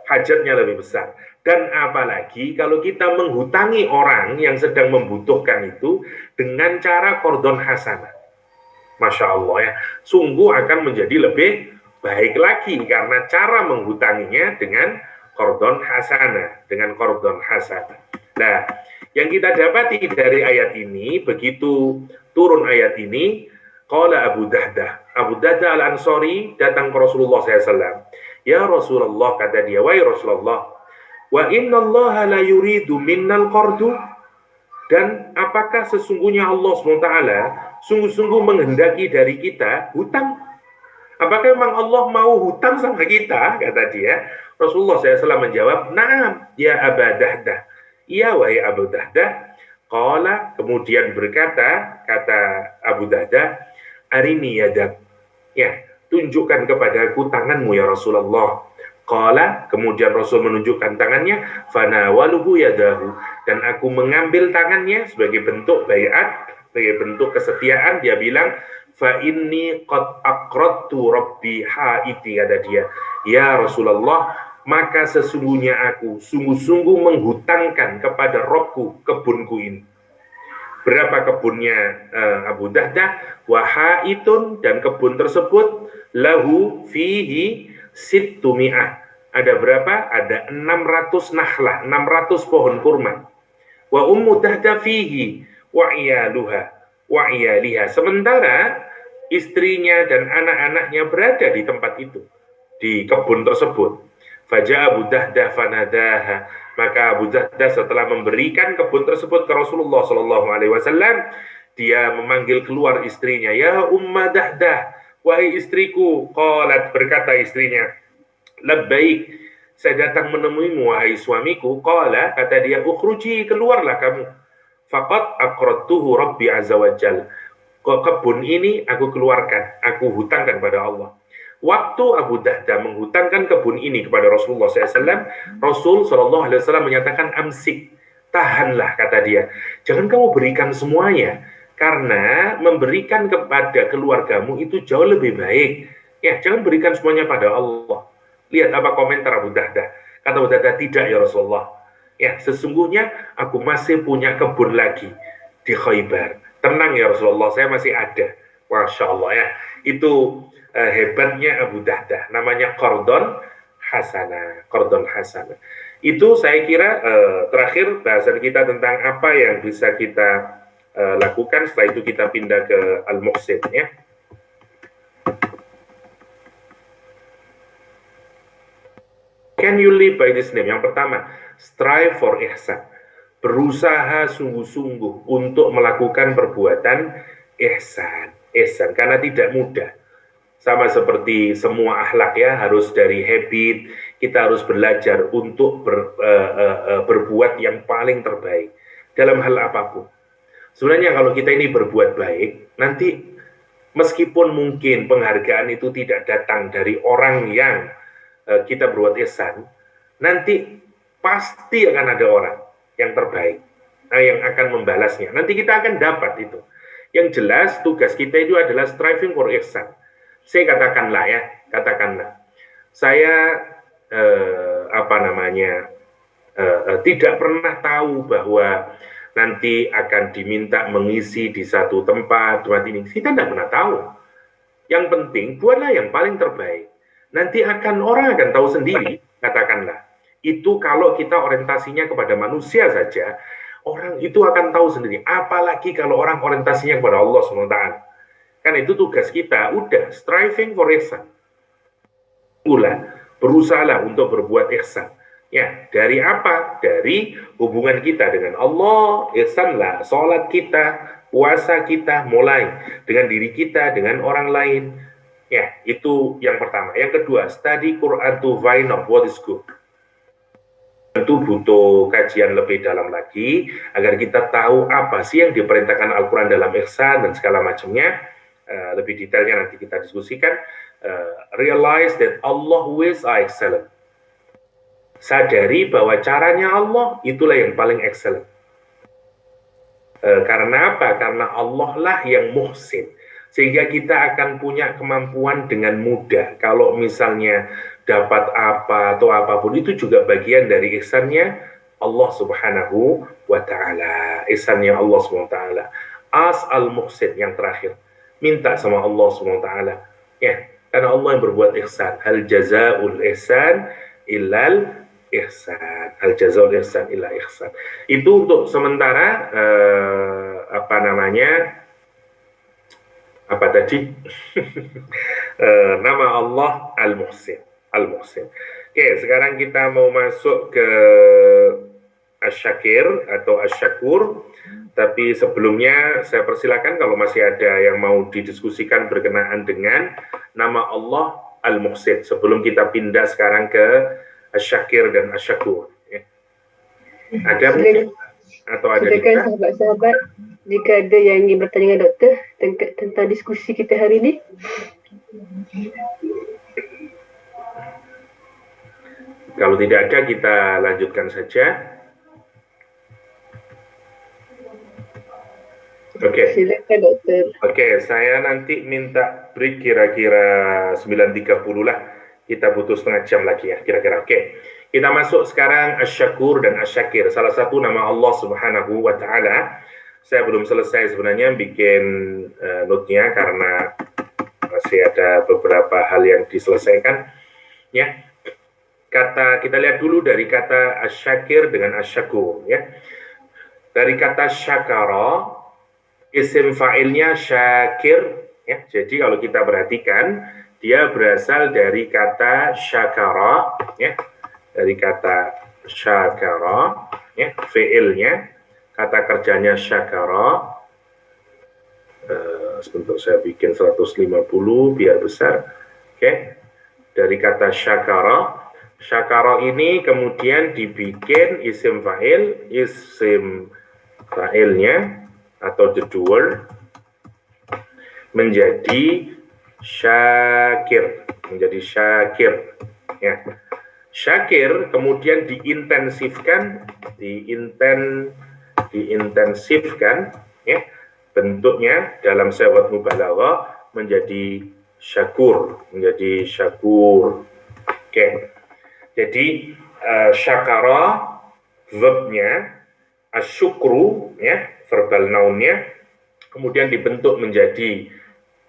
hajatnya lebih besar. Dan apalagi kalau kita menghutangi orang yang sedang membutuhkan itu dengan cara qardon hasanah. Masya Allah ya, sungguh akan menjadi lebih baik lagi karena cara menghutanginya dengan qardon hasanah, dengan qardon hasanah. Nah, yang kita dapati dari ayat ini, begitu turun ayat ini, qala Abu Dahdah Al-Ansari datang ke Rasulullah SAW. Ya Rasulullah, kata dia, wahai Rasulullah, wa inna Allah la yuridu minnal qardu, dan apakah sesungguhnya Allah SWT sungguh-sungguh menghendaki dari kita hutang? Apakah memang Allah mau hutang sama kita? Kata dia. Rasulullah SAW menjawab, na'am ya Abu Dahdah. Iya wahai Abu Dahdah. Qala, kemudian berkata, kata Abu Dahdah, arini yadak, ya, tunjukkan kepadaku tanganmu ya Rasulullah. Qala, kemudian Rasul menunjukkan tangannya, fanawaluhu yadahu, dan aku mengambil tangannya sebagai bentuk baiat, sebagai bentuk kesetiaan. Dia bilang, fa inni qad aqradtu rabbi haiti, kata dia. Ya Rasulullah, maka sesungguhnya aku sungguh-sungguh menghutangkan kepada Robku kebunku ini. Berapa kebunnya Abu Dahdah? Wahaitun, dan kebun tersebut lahu fihi sittumi'ah. Ada berapa? Ada 600 nahlah, 600 pohon kurma. Wa ummu Dahdah fihi wa iyaluha wa iyaliha. Sementara istrinya dan anak-anaknya berada di tempat itu, di kebun tersebut. Faja Abu Dahdah fanadaha. Maka Abu Dahdah setelah memberikan kebun tersebut ke Rasulullah SAW, dia memanggil keluar istrinya. Ya Umma Dahdah, wahai istriku. Qalat, berkata istrinya, labbaik, saya datang menemuimu wahai suamiku. Qala, kata dia, ukhruji, keluarlah kamu. Faqad aqradtuhu Rabbi Azza wa Jal. Kebun ini aku keluarkan, aku hutangkan pada Allah. Waktu Abu Dahdah menghutangkan kebun ini kepada Rasulullah SAW, Rasul SAW menyatakan amsik, tahanlah, kata dia. Jangan kamu berikan semuanya, karena memberikan kepada keluargamu itu jauh lebih baik. Ya, jangan berikan semuanya pada Allah. Lihat apa komentar Abu Dahdah. Kata Abu Dahdah, tidak ya Rasulullah. Ya, sesungguhnya aku masih punya kebun lagi di Khaybar. Tenang ya Rasulullah, saya masih ada. Masya Allah ya. Itu hebatnya Abu Dahdah. Namanya qardon hasanah. Qardon hasanah. Itu saya kira terakhir bahasan kita tentang apa yang bisa kita lakukan. Setelah itu kita pindah ke Al-Muhsin ya. Can you live by this name? Yang pertama, strive for ihsan. Berusaha sungguh-sungguh untuk melakukan perbuatan ihsan. Ihsan, karena tidak mudah. Sama seperti semua akhlak ya, harus dari habit, kita harus belajar untuk berbuat yang paling terbaik dalam hal apapun. Sebenarnya kalau kita ini berbuat baik, nanti meskipun mungkin penghargaan itu tidak datang dari orang yang kita berbuat ihsan, nanti pasti akan ada orang yang terbaik, yang akan membalasnya. Nanti kita akan dapat itu. Yang jelas tugas kita itu adalah striving for ihsan. Saya katakanlah, saya tidak pernah tahu bahwa nanti akan diminta mengisi di satu tempat ini. Kita tidak pernah tahu. Yang penting buatlah yang paling terbaik. Nanti orang akan tahu sendiri, katakanlah. Itu kalau kita orientasinya kepada manusia saja, orang itu akan tahu sendiri. Apalagi kalau orang orientasinya kepada Allah SWT. Kan itu tugas kita, udah striving for ihsan. Berusahalah untuk berbuat ihsan. Ya, dari apa? Dari hubungan kita dengan Allah, ihsanlah, sholat kita, puasa kita, mulai dengan diri kita, dengan orang lain. Ya, itu yang pertama. Yang kedua, study Quran to find out what is good. Tentu butuh kajian lebih dalam lagi, agar kita tahu apa sih yang diperintahkan Al-Quran dalam ihsan dan segala macamnya. Lebih detailnya nanti kita diskusikan. Realize that Allah ways are excellent. Sadari bahwa caranya Allah itulah yang paling excellent. Karena apa? Karena Allah lah yang muhsin. Sehingga kita akan punya kemampuan dengan mudah. Kalau misalnya dapat apa atau apapun, itu juga bagian dari ihsannya Allah Subhanahu wa Ta'ala. Ihsannya Allah Subhanahu wa Ta'ala. As al-muhsin, yang terakhir, minta sama Allah Subhanahu wa Ta'ala, ya, karena Allah yang berbuat ihsan. Hal jazaul ihsan illal ihsan. Hal jazaul ihsan illa ihsan. Itu untuk sementara apa tadi? Nama Allah Al-Muhsin. Al-Muhsin. Oke, sekarang kita mau masuk ke Asy-Syakir atau Asy-Syakur. Tapi sebelumnya saya persilakan kalau masih ada yang mau didiskusikan berkenaan dengan nama Allah Al-Muhsin, sebelum kita pindah sekarang ke Asy-Syakir dan Asy-Syakur. Ada mungkin? Atau ada silakan sahabat-sahabat, jika ada yang ingin bertanya dengan doktor tentang diskusi kita hari ini. Kalau tidak ada, kita lanjutkan saja. Oke. Silakan doktor. Oke, saya nanti minta break kira-kira 9.30 lah. Kita butuh setengah jam lagi ya, kira-kira. Oke. Kita masuk sekarang Asy-Syakur dan Asy-Syakir. Salah satu nama Allah Subhanahu wa Ta'ala. Saya belum selesai sebenarnya bikin note-nya karena masih ada beberapa hal yang diselesaikan. Ya. Kita lihat dulu dari kata Asy-Syakir dengan Asy-Syakur ya. Dari kata syakara, isim fa'ilnya syakir ya. Jadi kalau kita perhatikan, dia berasal dari kata syakara ya. Dari kata syakara ya, fi'ilnya, kata kerjanya syakara. Sebentar saya bikin 150 biar besar. Oke. Dari kata syakara. Syakara ini kemudian dibikin isim fa'ilnya atau the doer menjadi syakir, ya. Syakir kemudian diintensifkan ya, bentuknya dalam sewat mubalaghah menjadi syakur. Oke. Jadi syakara verbnya, asyukru ya, verbal noun-nya, kemudian dibentuk menjadi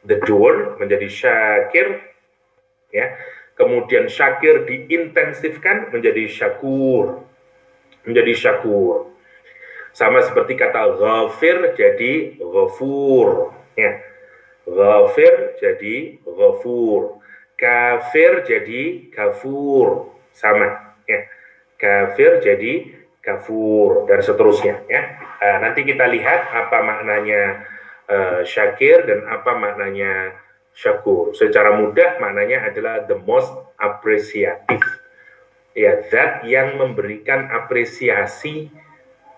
the doer, menjadi syakir ya. Kemudian syakir diintensifkan menjadi syakur. Sama seperti kata ghafir jadi ghafur ya. Ghafir jadi ghafur. Kafir jadi kafur. Sama ya. Kafir jadi kafur dan seterusnya ya. Nanti kita lihat apa maknanya syakir dan apa maknanya syakur. Secara mudah maknanya adalah the most appreciative. Ya, zat yang memberikan apresiasi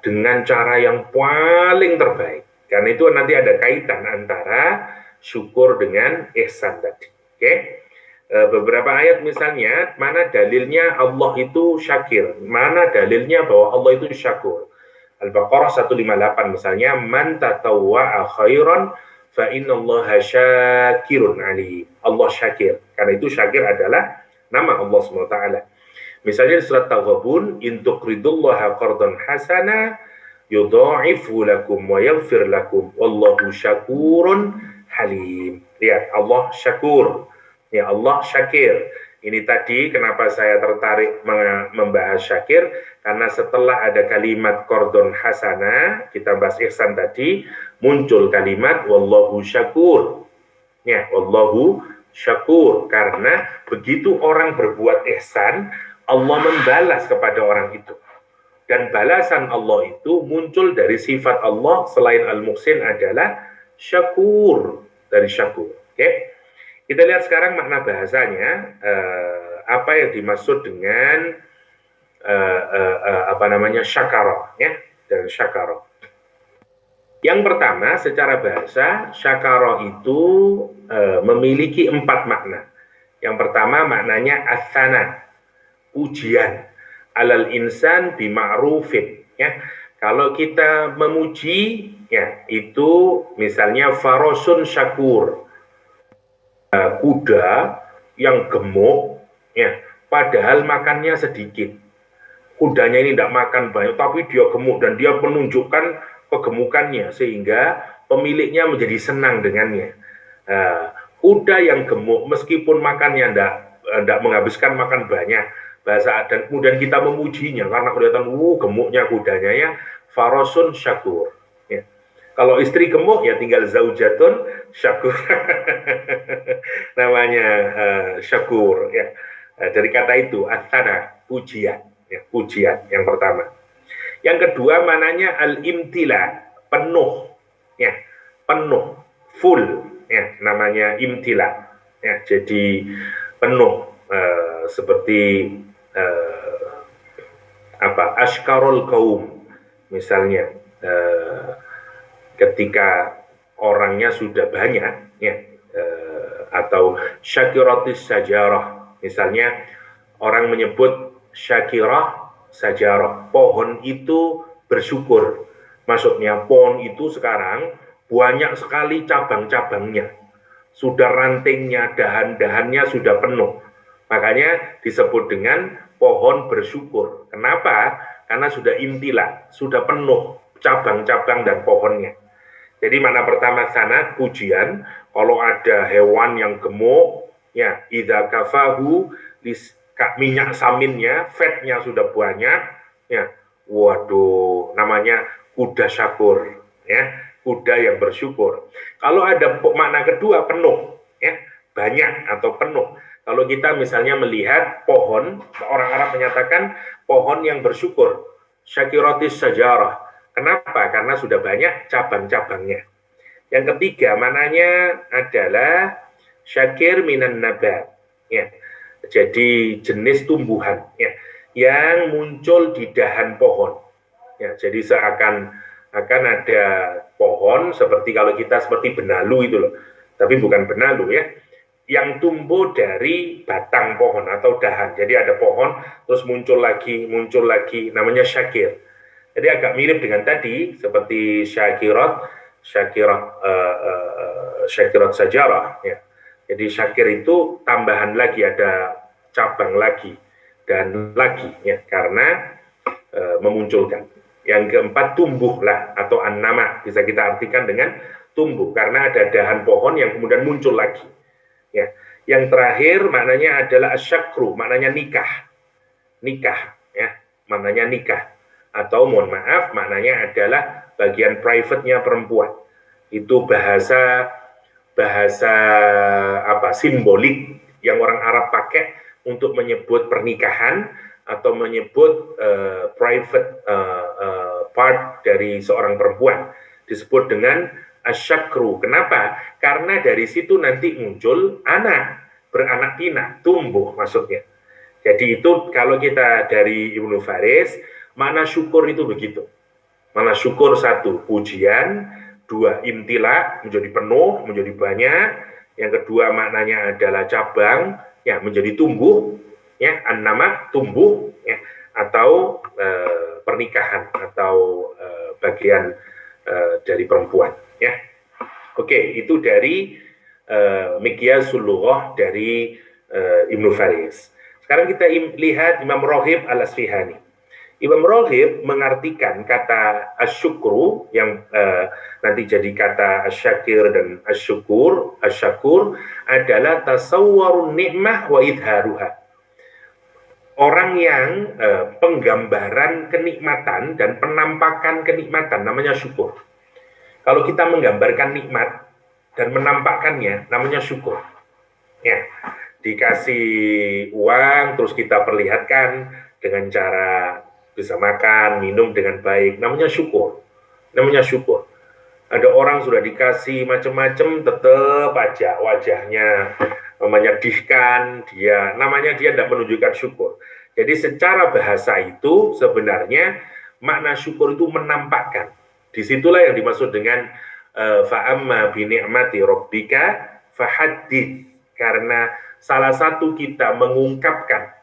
dengan cara yang paling terbaik. Karena itu nanti ada kaitan antara syukur dengan ihsan tadi. Oke. Beberapa ayat misalnya, mana dalilnya Allah itu syakir, mana dalilnya bahwa Allah itu syakur. Al-Baqarah 158 misalnya, man tatawwa'a khairan fa innallaha syakirun alim. Allah syakir. Karena itu syakir adalah nama Allah SWT. Misalnya di surat Taghabun, in tuqridullaha qardan hasana yudha'ifu lakum wa yaghfir lakum wallahu syakurun halim. Lihat, Allah syakur. Ya, Allah syakir. Ini tadi kenapa saya tertarik membahas syakir, karena setelah ada kalimat qardun hasana, kita bahas ihsan tadi, muncul kalimat wallahu syakur. Ya, wallahu syakur, karena begitu orang berbuat ihsan, Allah membalas kepada orang itu. Dan balasan Allah itu muncul dari sifat Allah selain al-muhsin adalah syakur, dari syakur. Oke. Kita lihat sekarang makna bahasanya, apa yang dimaksud dengan syakara ya, dan syakara. Yang pertama, secara bahasa syakara itu memiliki 4 makna. Yang pertama maknanya asana, pujian, alal insan bima'rufin ya. Kalau kita memuji ya, itu misalnya farosun syakur, kuda yang gemuk ya, padahal makannya sedikit. Kudanya ini tidak makan banyak, tapi dia gemuk dan dia menunjukkan kegemukannya sehingga pemiliknya menjadi senang dengannya. Kuda yang gemuk meskipun makannya tidak menghabiskan makan banyak, dan kemudian kita memujinya karena kelihatan gemuknya kudanya ya, farosun syakur. Ya. Kalau istri gemuk ya tinggal zaujatun syakur. Namanya syakur ya. Dari kata itu asana, pujian, ya, pujian yang pertama. Yang kedua mananya al-imtila, penuh, ya, penuh, full, ya, namanya imtila, ya, jadi penuh, seperti ashkarul kaum, misalnya, ketika orangnya sudah banyak, ya, atau syakiratis sajarah. Misalnya orang menyebut syakirah sajarah, pohon itu bersyukur. Maksudnya pohon itu sekarang banyak sekali cabang-cabangnya. Sudah rantingnya, dahan-dahannya sudah penuh. Makanya disebut dengan pohon bersyukur. Kenapa? Karena sudah imtila, sudah penuh cabang-cabang dan pohonnya. Jadi mana pertama sana pujian, kalau ada hewan yang gemuk, ya, idza kafahu, minyak saminnya, fatnya sudah banyak, ya, waduh, namanya kuda syakur, ya, kuda yang bersyukur. Kalau ada makna kedua, penuh, ya, banyak atau penuh. Kalau kita misalnya melihat pohon, orang Arab menyatakan pohon yang bersyukur, syakiratis sajarah. Kenapa? Karena sudah banyak cabang-cabangnya. Yang ketiga, mananya adalah syakir minan nabat, ya. Jadi jenis tumbuhan, ya, yang muncul di dahan pohon. Ya, jadi seakan ada pohon seperti kalau kita seperti benalu itu loh. Tapi bukan benalu ya. Yang tumbuh dari batang pohon atau dahan. Jadi ada pohon terus muncul lagi, namanya syakir. Jadi agak mirip dengan tadi seperti syakirat sajarah, ya. Jadi syakir itu tambahan lagi, ada cabang lagi dan lagi, ya, karena memunculkan. Yang keempat, tumbuhlah atau an-nama, bisa kita artikan dengan tumbuh karena ada dahan pohon yang kemudian muncul lagi. Ya. Yang terakhir maknanya adalah asyakru, maknanya nikah, ya, maknanya nikah. Atau mohon maaf, maknanya adalah bagian private-nya perempuan. Itu bahasa simbolik yang orang Arab pakai untuk menyebut pernikahan atau menyebut private part dari seorang perempuan, disebut dengan asyakru. Kenapa? Karena dari situ nanti muncul anak, beranak pinak, tumbuh maksudnya. Jadi itu kalau kita dari Ibnu Faris, makna syukur itu begitu. Makna syukur satu, pujian. Dua, imtila, menjadi penuh, menjadi banyak. Yang kedua maknanya adalah cabang, ya, menjadi tumbuh, ya, an-nama, tumbuh, ya, atau pernikahan atau bagian dari perempuan, ya. Oke, itu dari Miqyasul Lughah dari Ibnu Faris. Sekarang kita lihat Imam Raghib Al-Asfihani. Imam Raghib mengartikan kata asyukru yang nanti jadi kata asyakir dan asyukur. Asyakur adalah tasawwarun ni'mah wa idharuha. Orang yang penggambaran kenikmatan dan penampakan kenikmatan namanya syukur. Kalau kita menggambarkan nikmat dan menampakkannya namanya syukur. Ya, dikasih uang terus kita perlihatkan dengan cara bisa makan, minum dengan baik, namanya syukur. Namanya syukur. Ada orang sudah dikasih macam-macam, tetap aja wajahnya menyedihkan, namanya dia tidak menunjukkan syukur. Jadi secara bahasa itu sebenarnya makna syukur itu menampakkan. Disitulah yang dimaksud dengan fa'amma bi ni'mati rabbika fahaddits. Karena salah satu kita mengungkapkan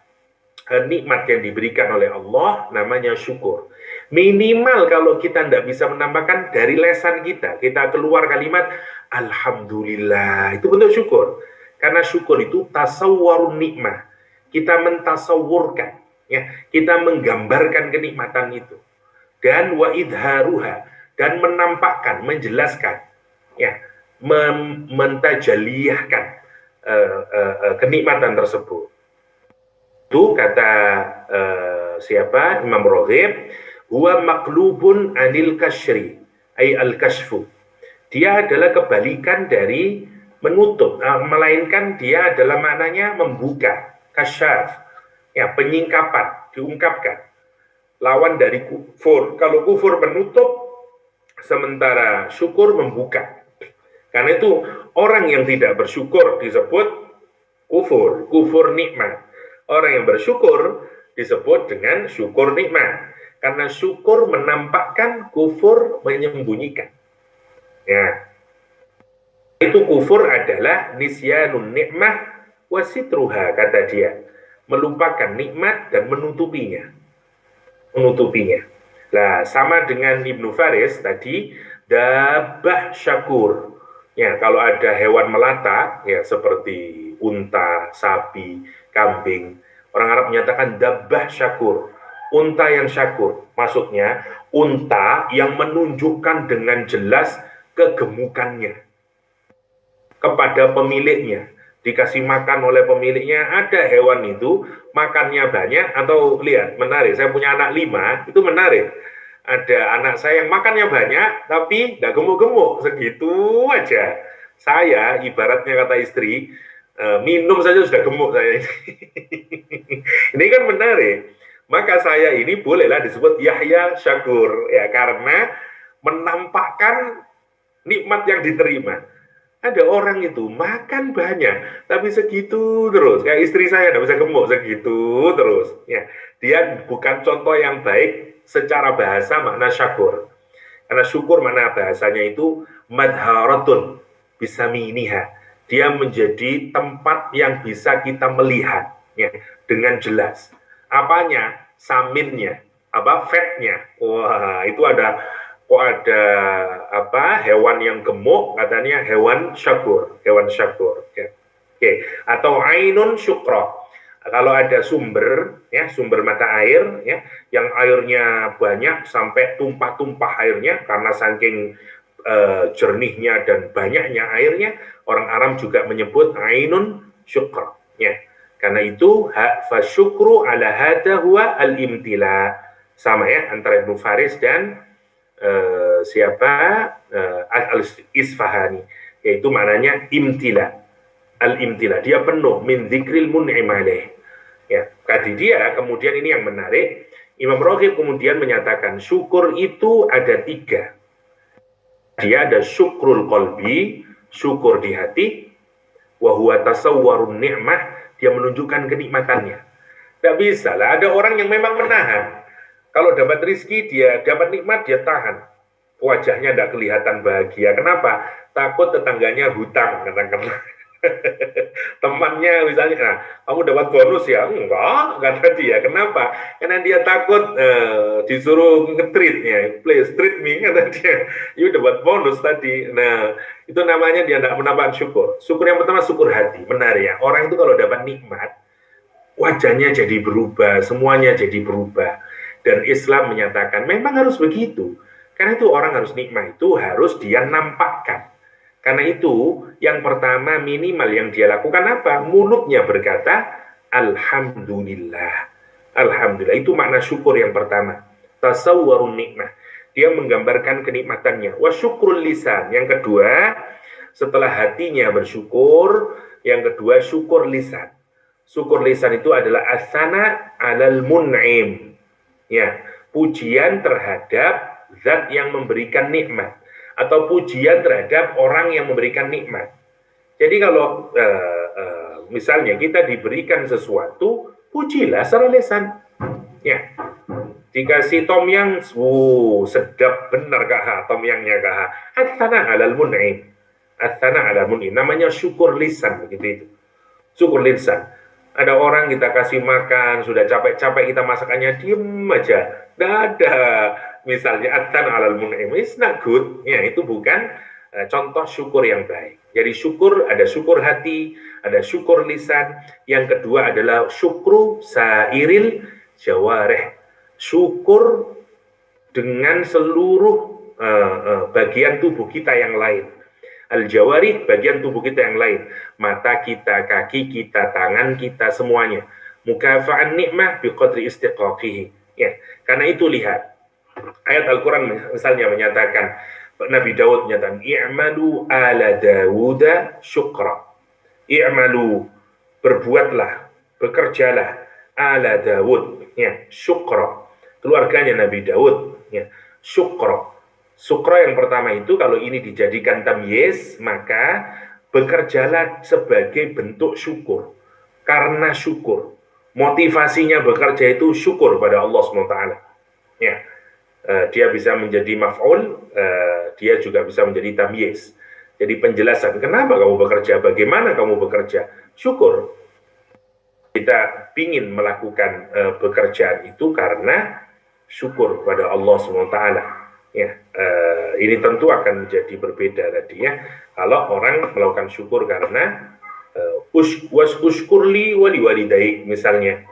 nikmat yang diberikan oleh Allah namanya syukur. Minimal kalau kita tidak bisa menambahkan dari lesan kita keluar kalimat Alhamdulillah, itu bentuk syukur. Karena syukur itu tasawwarun nikmah. kita mentasawurkan, ya, kita menggambarkan kenikmatan itu, dan wa idharuha, dan menampakkan, menjelaskan, ya, mentajaliyahkan kenikmatan tersebut. Itu kata siapa? Imam Raghib, huwa maqlubun anil kasyri, ay al-kashfu. Dia adalah kebalikan dari menutup, melainkan dia adalah maknanya membuka, kasyaf, ya, penyingkapan, diungkapkan. Lawan dari kufur. Kalau kufur menutup, sementara syukur membuka. Karena itu orang yang tidak bersyukur disebut kufur, kufur nikmat. Orang yang bersyukur disebut dengan syukur nikmat. Karena syukur menampakkan, kufur menyembunyikan. Ya. Itu kufur adalah nisyanun nikmah wasitruha, kata dia. Melupakan nikmat dan menutupinya. Nah, sama dengan Ibnu Faris tadi, dabbah syakur. Ya, kalau ada hewan melata, ya, seperti unta, sapi, kambing, orang Arab menyatakan dabbah syakur, unta yang syakur. Maksudnya, unta yang menunjukkan dengan jelas kegemukannya kepada pemiliknya. Dikasih makan oleh pemiliknya, ada hewan itu makannya banyak, atau lihat, menarik, saya punya anak 5, itu menarik. Ada anak saya yang makannya banyak, tapi nggak gemuk-gemuk, segitu aja. Saya, ibaratnya kata istri, minum saja sudah gemuk saya. Ini kan menarik. Maka saya ini bolehlah disebut Yahya Syakur, ya, karena menampakkan nikmat yang diterima. Ada orang itu makan banyak, tapi segitu terus. Kayak istri saya tidak bisa gemuk, segitu terus. Ya, dia bukan contoh yang baik secara bahasa makna syakur. Karena syukur makna bahasanya itu madharatun bisaminiha. Dia menjadi tempat yang bisa kita melihat, ya, dengan jelas. Apanya? Saminnya, apa? Fatnya. Wah, itu ada apa, hewan yang gemuk, katanya hewan syakur, ya. Oke. Atau ainun syukra. Kalau ada sumber, ya, sumber mata air, ya, yang airnya banyak sampai tumpah-tumpah airnya karena saking jernihnya dan banyaknya airnya, orang Arab juga menyebut ainun syukra, ya. Karena itu fasyukru ala hada huwa al-imtila. Sama, ya, antara Ibnu Faris dan Al-Isfahani, yaitu maknanya imtila. Al-imtila, dia penuh min dzikril mun'im alaih. Ya, tadi dia, kemudian ini yang menarik, Imam Raghib kemudian menyatakan syukur itu ada 3. Dia ada syukrul qalbi, syukur di hati, wa huwa tasawwarun ni'mah, dia menunjukkan kenikmatannya. Tidak bisa lah, ada orang yang memang menahan. Kalau dapat rizki, dia dapat nikmat, dia tahan. Wajahnya tidak kelihatan bahagia. Kenapa? Takut tetangganya hutang, katakanlah. Temannya misalnya, nah, kamu dapat bonus ya? Enggak, kata dia. Kenapa? Karena dia takut disuruh nge-treat-nya. Please treat me, kata dia. You dapat bonus tadi. Nah, itu namanya dia tidak menambah syukur. Syukur yang pertama, syukur hati. Benar ya, orang itu kalau dapat nikmat, wajahnya jadi berubah, semuanya jadi berubah. Dan Islam menyatakan memang harus begitu. Karena itu orang harus nikmat itu harus dia nampakkan. Karena itu yang pertama minimal yang dia lakukan apa? Mulutnya berkata alhamdulillah. Alhamdulillah, itu makna syukur yang pertama. Tasawwarun nikmah. Dia menggambarkan kenikmatannya. Wa syukrul lisan. Yang kedua, setelah hatinya bersyukur, yang kedua syukur lisan. Syukur lisan itu adalah asana alal mun'im. Ya, pujian terhadap zat yang memberikan nikmat, atau pujian terhadap orang yang memberikan nikmat. Jadi kalau misalnya kita diberikan sesuatu, pujilah secara lisan. Ya, dikasih tom yang, sedap benar kah tom yangnya kah? Atsana alal mun'im, atsana alal mun'im. Namanya syukur lisan, begitu itu. Syukur lisan. Ada orang kita kasih makan, sudah capek-capek kita masakannya, diem aja. Tidak ada. Misalnya, atan alal mun'im, it's not good. Ya, itu bukan contoh syukur yang baik. Jadi syukur, ada syukur hati, ada syukur lisan. Yang kedua adalah syukru sairil jawareh. Syukur dengan seluruh bagian tubuh kita yang lain. Al-jawarih, bagian tubuh kita yang lain. Mata kita, kaki kita, tangan kita, semuanya. Mukafa'an ni'mah biqadri istiqaqihi. Ya, karena itu lihat. Ayat Al-Quran misalnya menyatakan, Nabi Daud menyatakan, i'malu ala Dawuda syukra. I'malu, berbuatlah, bekerjalah, ala Dawud, ya, syukra. Keluarganya Nabi Daud, ya, syukra. Syukra yang pertama itu kalau ini dijadikan tamyiz, maka bekerjalah sebagai bentuk syukur. Karena syukur. Motivasinya bekerja itu syukur pada Allah SWT. Ya. Dia bisa menjadi maf'ul, dia juga bisa menjadi tamyiz. Jadi penjelasan, kenapa kamu bekerja, bagaimana kamu bekerja, syukur. Kita ingin melakukan pekerjaan itu karena syukur pada Allah SWT. Ya, ini tentu akan menjadi berbeda tadi ya. Kalau orang melakukan syukur karena uskurli wali walidaik misalnya.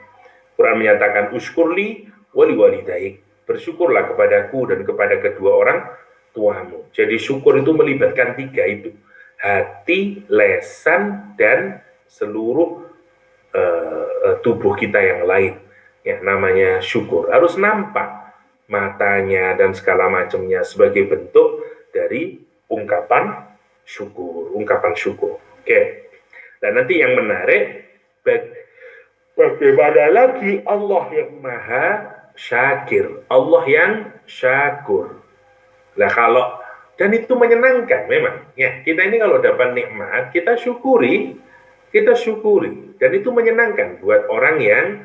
Quran menyatakan uskurli wali walidaik. Bersyukurlah kepadaku dan kepada kedua orang tuamu. Jadi syukur itu melibatkan tiga itu. Hati, lesan, dan seluruh tubuh kita yang lain. Ya, namanya syukur. Harus nampak matanya dan segala macamnya sebagai bentuk dari ungkapan syukur. Oke. Dan nanti yang menarik, bagaimana lagi Allah yang maha syakir, Allah yang syakur. Nah kalau, dan itu menyenangkan memang. Ya, kita ini kalau dapat nikmat, kita syukuri, dan itu menyenangkan buat orang yang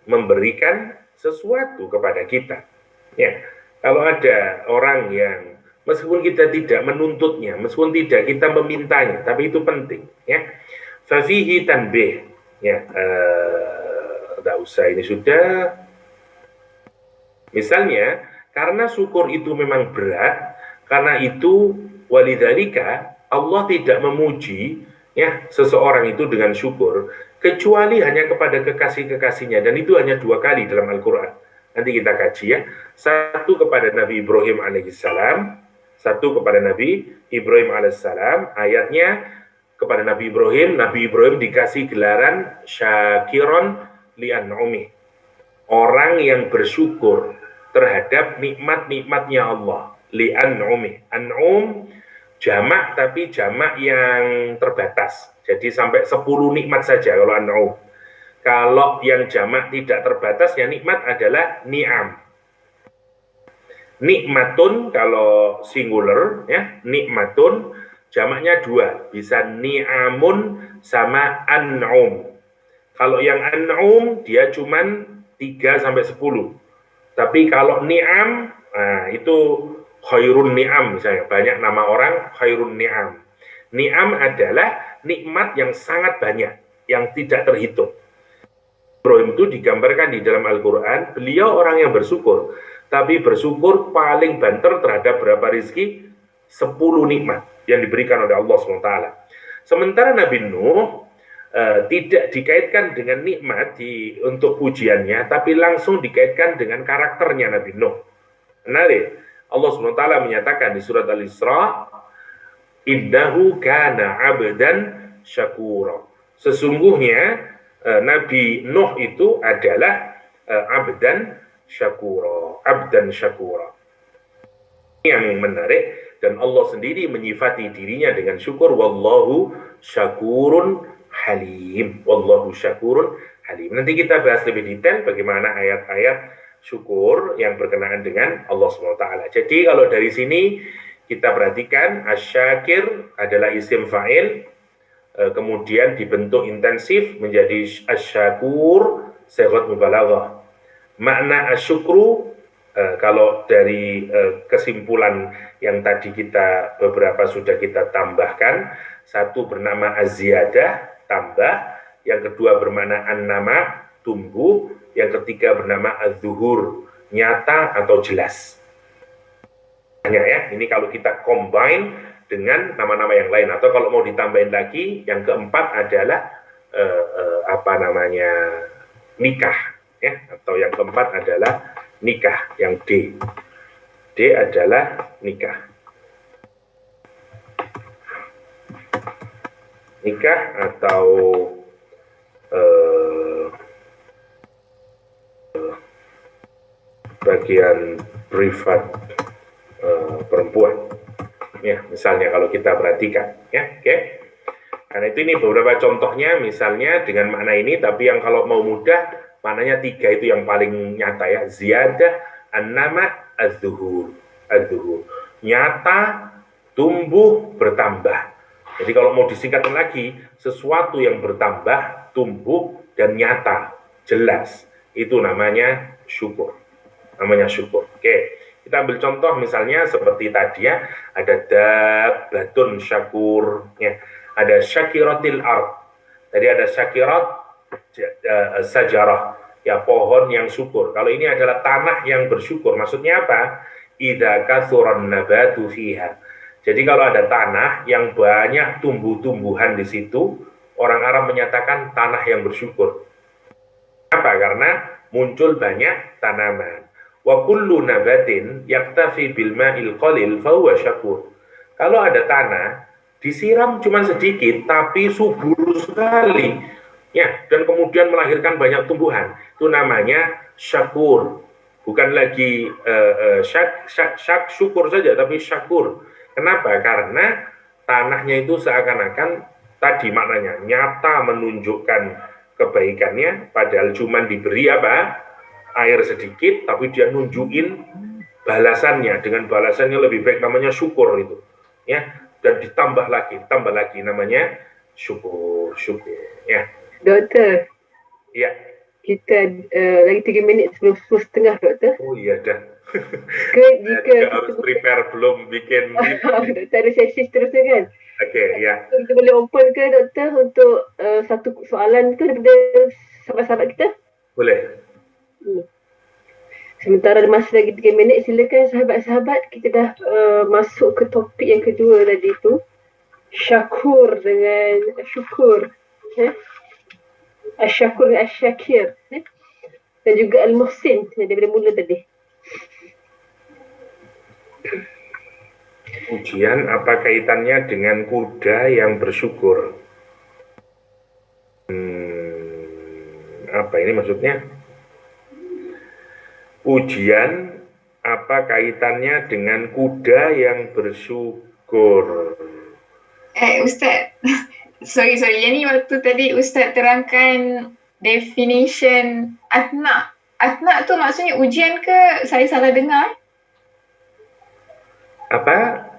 memberikan sesuatu kepada kita. Ya, kalau ada orang yang meskipun kita tidak menuntutnya, meskipun tidak kita memintanya, tapi itu penting. Ya, fafihi tanbih. Ya, tidak usah ini sudah. Misalnya, karena syukur itu memang berat, karena itu walidzalika Allah tidak memuji ya seseorang itu dengan syukur kecuali hanya kepada kekasih-kekasihnya, dan itu hanya 2 kali dalam Al-Quran. Nanti kita kaji ya. Satu kepada Nabi Ibrahim alaihissalam, satu kepada Nabi Ibrahim alaihissalam. Ayatnya kepada Nabi Ibrahim dikasih gelaran syakiron li'an'umi. Orang yang bersyukur terhadap nikmat-nikmatnya Allah. Li'an'umi. An'um jamak, tapi jamak yang terbatas. Jadi sampai 10 nikmat saja kalau an'um. Kalau yang jamak tidak terbatas, ya nikmat adalah ni'am. Nikmatun kalau singular, ya nikmatun jamaknya 2, bisa ni'amun sama an'um. Kalau yang an'um dia cuman 3 sampai 10. Tapi kalau ni'am, nah itu khairun ni'am misalnya, banyak nama orang khairun ni'am. Ni'am adalah nikmat yang sangat banyak, yang tidak terhitung. Ibrahim itu digambarkan di dalam Al-Quran, beliau orang yang bersyukur, tapi bersyukur paling banter terhadap berapa rizki? 10 nikmat yang diberikan oleh Allah SWT. Sementara Nabi Nuh tidak dikaitkan dengan nikmat untuk pujiannya, tapi langsung dikaitkan dengan karakternya Nabi Nuh. Menarik, Allah SWT menyatakan di surat Al-Isra, innahu kana abdan syakura. Sesungguhnya Nabi Nuh itu adalah abdan syakura. Yang menarik, dan Allah sendiri menyifati dirinya dengan syukur. Wallahu syakurun halim. Wallahu syakurun halim. Nanti kita bahas lebih detail bagaimana ayat-ayat syukur yang berkenaan dengan Allah SWT. Jadi kalau dari sini kita perhatikan, asyakir adalah isim fa'il, kemudian dibentuk intensif menjadi asyakur, sighat mubalaghah. Makna asyukru, kalau dari kesimpulan yang tadi kita beberapa sudah kita tambahkan, satu bernama aziyadah, tambah, yang kedua bermakna an-nama, tumbuh, yang ketiga bernama az-zuhur, nyata atau jelas. Hanya ya, ini kalau kita combine dengan nama-nama yang lain. Atau kalau mau ditambahin lagi, yang keempat adalah apa namanya, nikah, ya. Atau yang keempat adalah nikah, yang D. D adalah nikah. Nikah atau bagian privat perempuan, ya, misalnya kalau kita perhatikan, ya, oke. Karena itu ini beberapa contohnya, misalnya dengan makna ini, tapi yang kalau mau mudah, maknanya 3 itu yang paling nyata, ya. Ziyadah, an-nama, az-zuhur. Az-zuhur. Nyata, tumbuh, bertambah. Jadi kalau mau disingkatkan lagi, sesuatu yang bertambah, tumbuh, dan nyata, jelas. Itu namanya syukur. Namanya syukur. Oke. Kita ambil contoh misalnya seperti tadi, ya. Ada dabbatun syakur, ya. Ada syakiratil ard. Tadi ada syakirat sajarah, ya, pohon yang syukur. Kalau ini adalah tanah yang bersyukur. Maksudnya apa? Idza kathuran nabatu fiha. Jadi kalau ada tanah yang banyak tumbuh-tumbuhan di situ, orang Arab menyatakan tanah yang bersyukur. Apa? Karena muncul banyak tanaman. Wa kullu nabatin yaktafi bil ma'il qalil fa huwa syakur. Kalau ada tanah disiram cuma sedikit tapi subur sekali, ya, dan kemudian melahirkan banyak tumbuhan, itu namanya syakur. Bukan lagi syukur saja, tapi syakur. Kenapa? Karena tanahnya itu seakan-akan tadi maknanya nyata menunjukkan kebaikannya, padahal cuma diberi apa? Air sedikit, tapi dia nunjukin balasannya, dengan balasannya lebih baik, namanya syukur itu, ya. Dan ditambah lagi, namanya syukur, ya. Doktor. Ya. Kita lagi 3 minit sebelum 10:30, Doktor. Oh iya dah. Jika harus prepare belum bikin. Doktor ada sesi seterusnya kan? Oke, ya. Kita boleh open ke Doktor untuk satu soalan ke daripada sahabat-sahabat kita? Boleh. Sementara masih lagi 3 minit, silakan sahabat-sahabat, kita dah masuk ke topik yang kedua tadi tu, syakur dengan syukur, asyakur dengan asyakir, dan juga al-muhsin daripada mula tadi. Ujian apa kaitannya dengan kuda yang bersyukur? Apa ini maksudnya? Ujian apa kaitannya dengan kuda yang bersyukur? Ustaz, sorry, yang ni waktu tadi Ustaz terangkan definition athna. Athna tu maksudnya ujian ke? Saya salah dengar? Apa?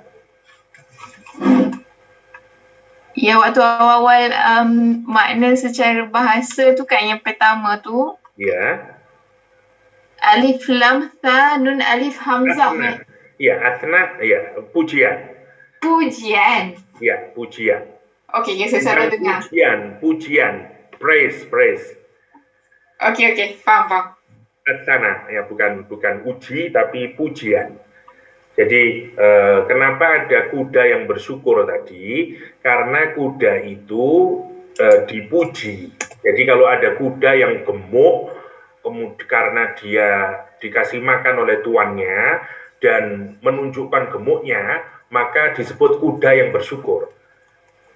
Ya, waktu awal-awal makna secara bahasa tu kan yang pertama tu. Ya. Alif lam tha nun alif hamzah. Ya, athna, ya, pujian. Pujian. Ya, pujian. Okey, saya salah dengar. Pujian, praise. Okey, faham. Athana, ya, bukan uji tapi pujian. Jadi kenapa ada kuda yang bersyukur tadi? Karena kuda itu dipuji. Jadi kalau ada kuda yang gemuk, kemudian karena dia dikasih makan oleh tuannya dan menunjukkan gemuknya, maka disebut kuda yang bersyukur.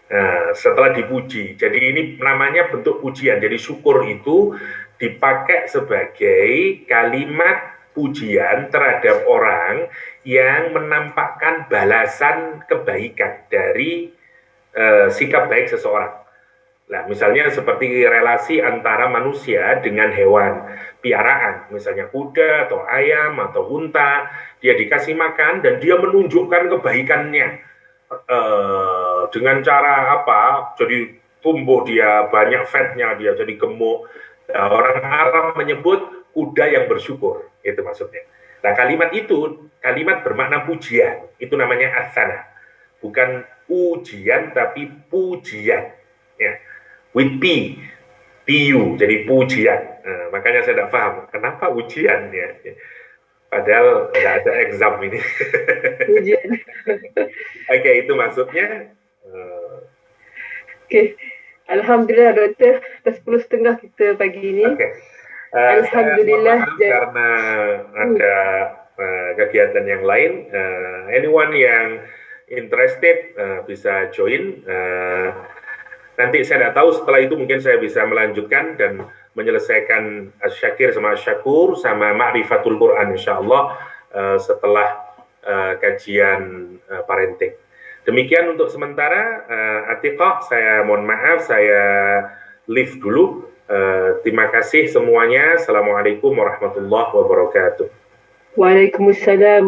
Nah, setelah dipuji, jadi ini namanya bentuk pujian. Jadi syukur itu dipakai sebagai kalimat pujian terhadap orang yang menampakkan balasan kebaikan dari sikap baik seseorang. Nah, misalnya seperti relasi antara manusia dengan hewan piaraan, misalnya kuda atau ayam atau unta, dia dikasih makan dan dia menunjukkan kebaikannya dengan cara apa? Jadi tumbuh dia, banyak fatnya, dia jadi gemuk. Nah, orang Arab menyebut kuda yang bersyukur, itu maksudnya. Nah, kalimat itu, kalimat bermakna pujian, itu namanya asana. Bukan ujian, tapi pujian. Ya. With P, PU, jadi pujian. Nah, makanya saya tidak paham, kenapa ujian? Ya. Padahal nggak ada exam ini. Ujian. Oke, itu maksudnya. Okey. Alhamdulillah doktor, atas 10.30 kita pagi ini. Oke. Alhamdulillah. Saya mohon maaf karena ada kegiatan yang lain. Anyone yang interested bisa join. Nanti saya tidak tahu, setelah itu mungkin saya bisa melanjutkan dan menyelesaikan Syakir sama Syakur sama Ma'rifatul Quran insya-Allah setelah kajian parenting. Demikian untuk sementara. Atiqah, saya mohon maaf, saya leave dulu. Terima kasih semuanya. Assalamualaikum warahmatullahi wabarakatuh. Waalaikumsalam.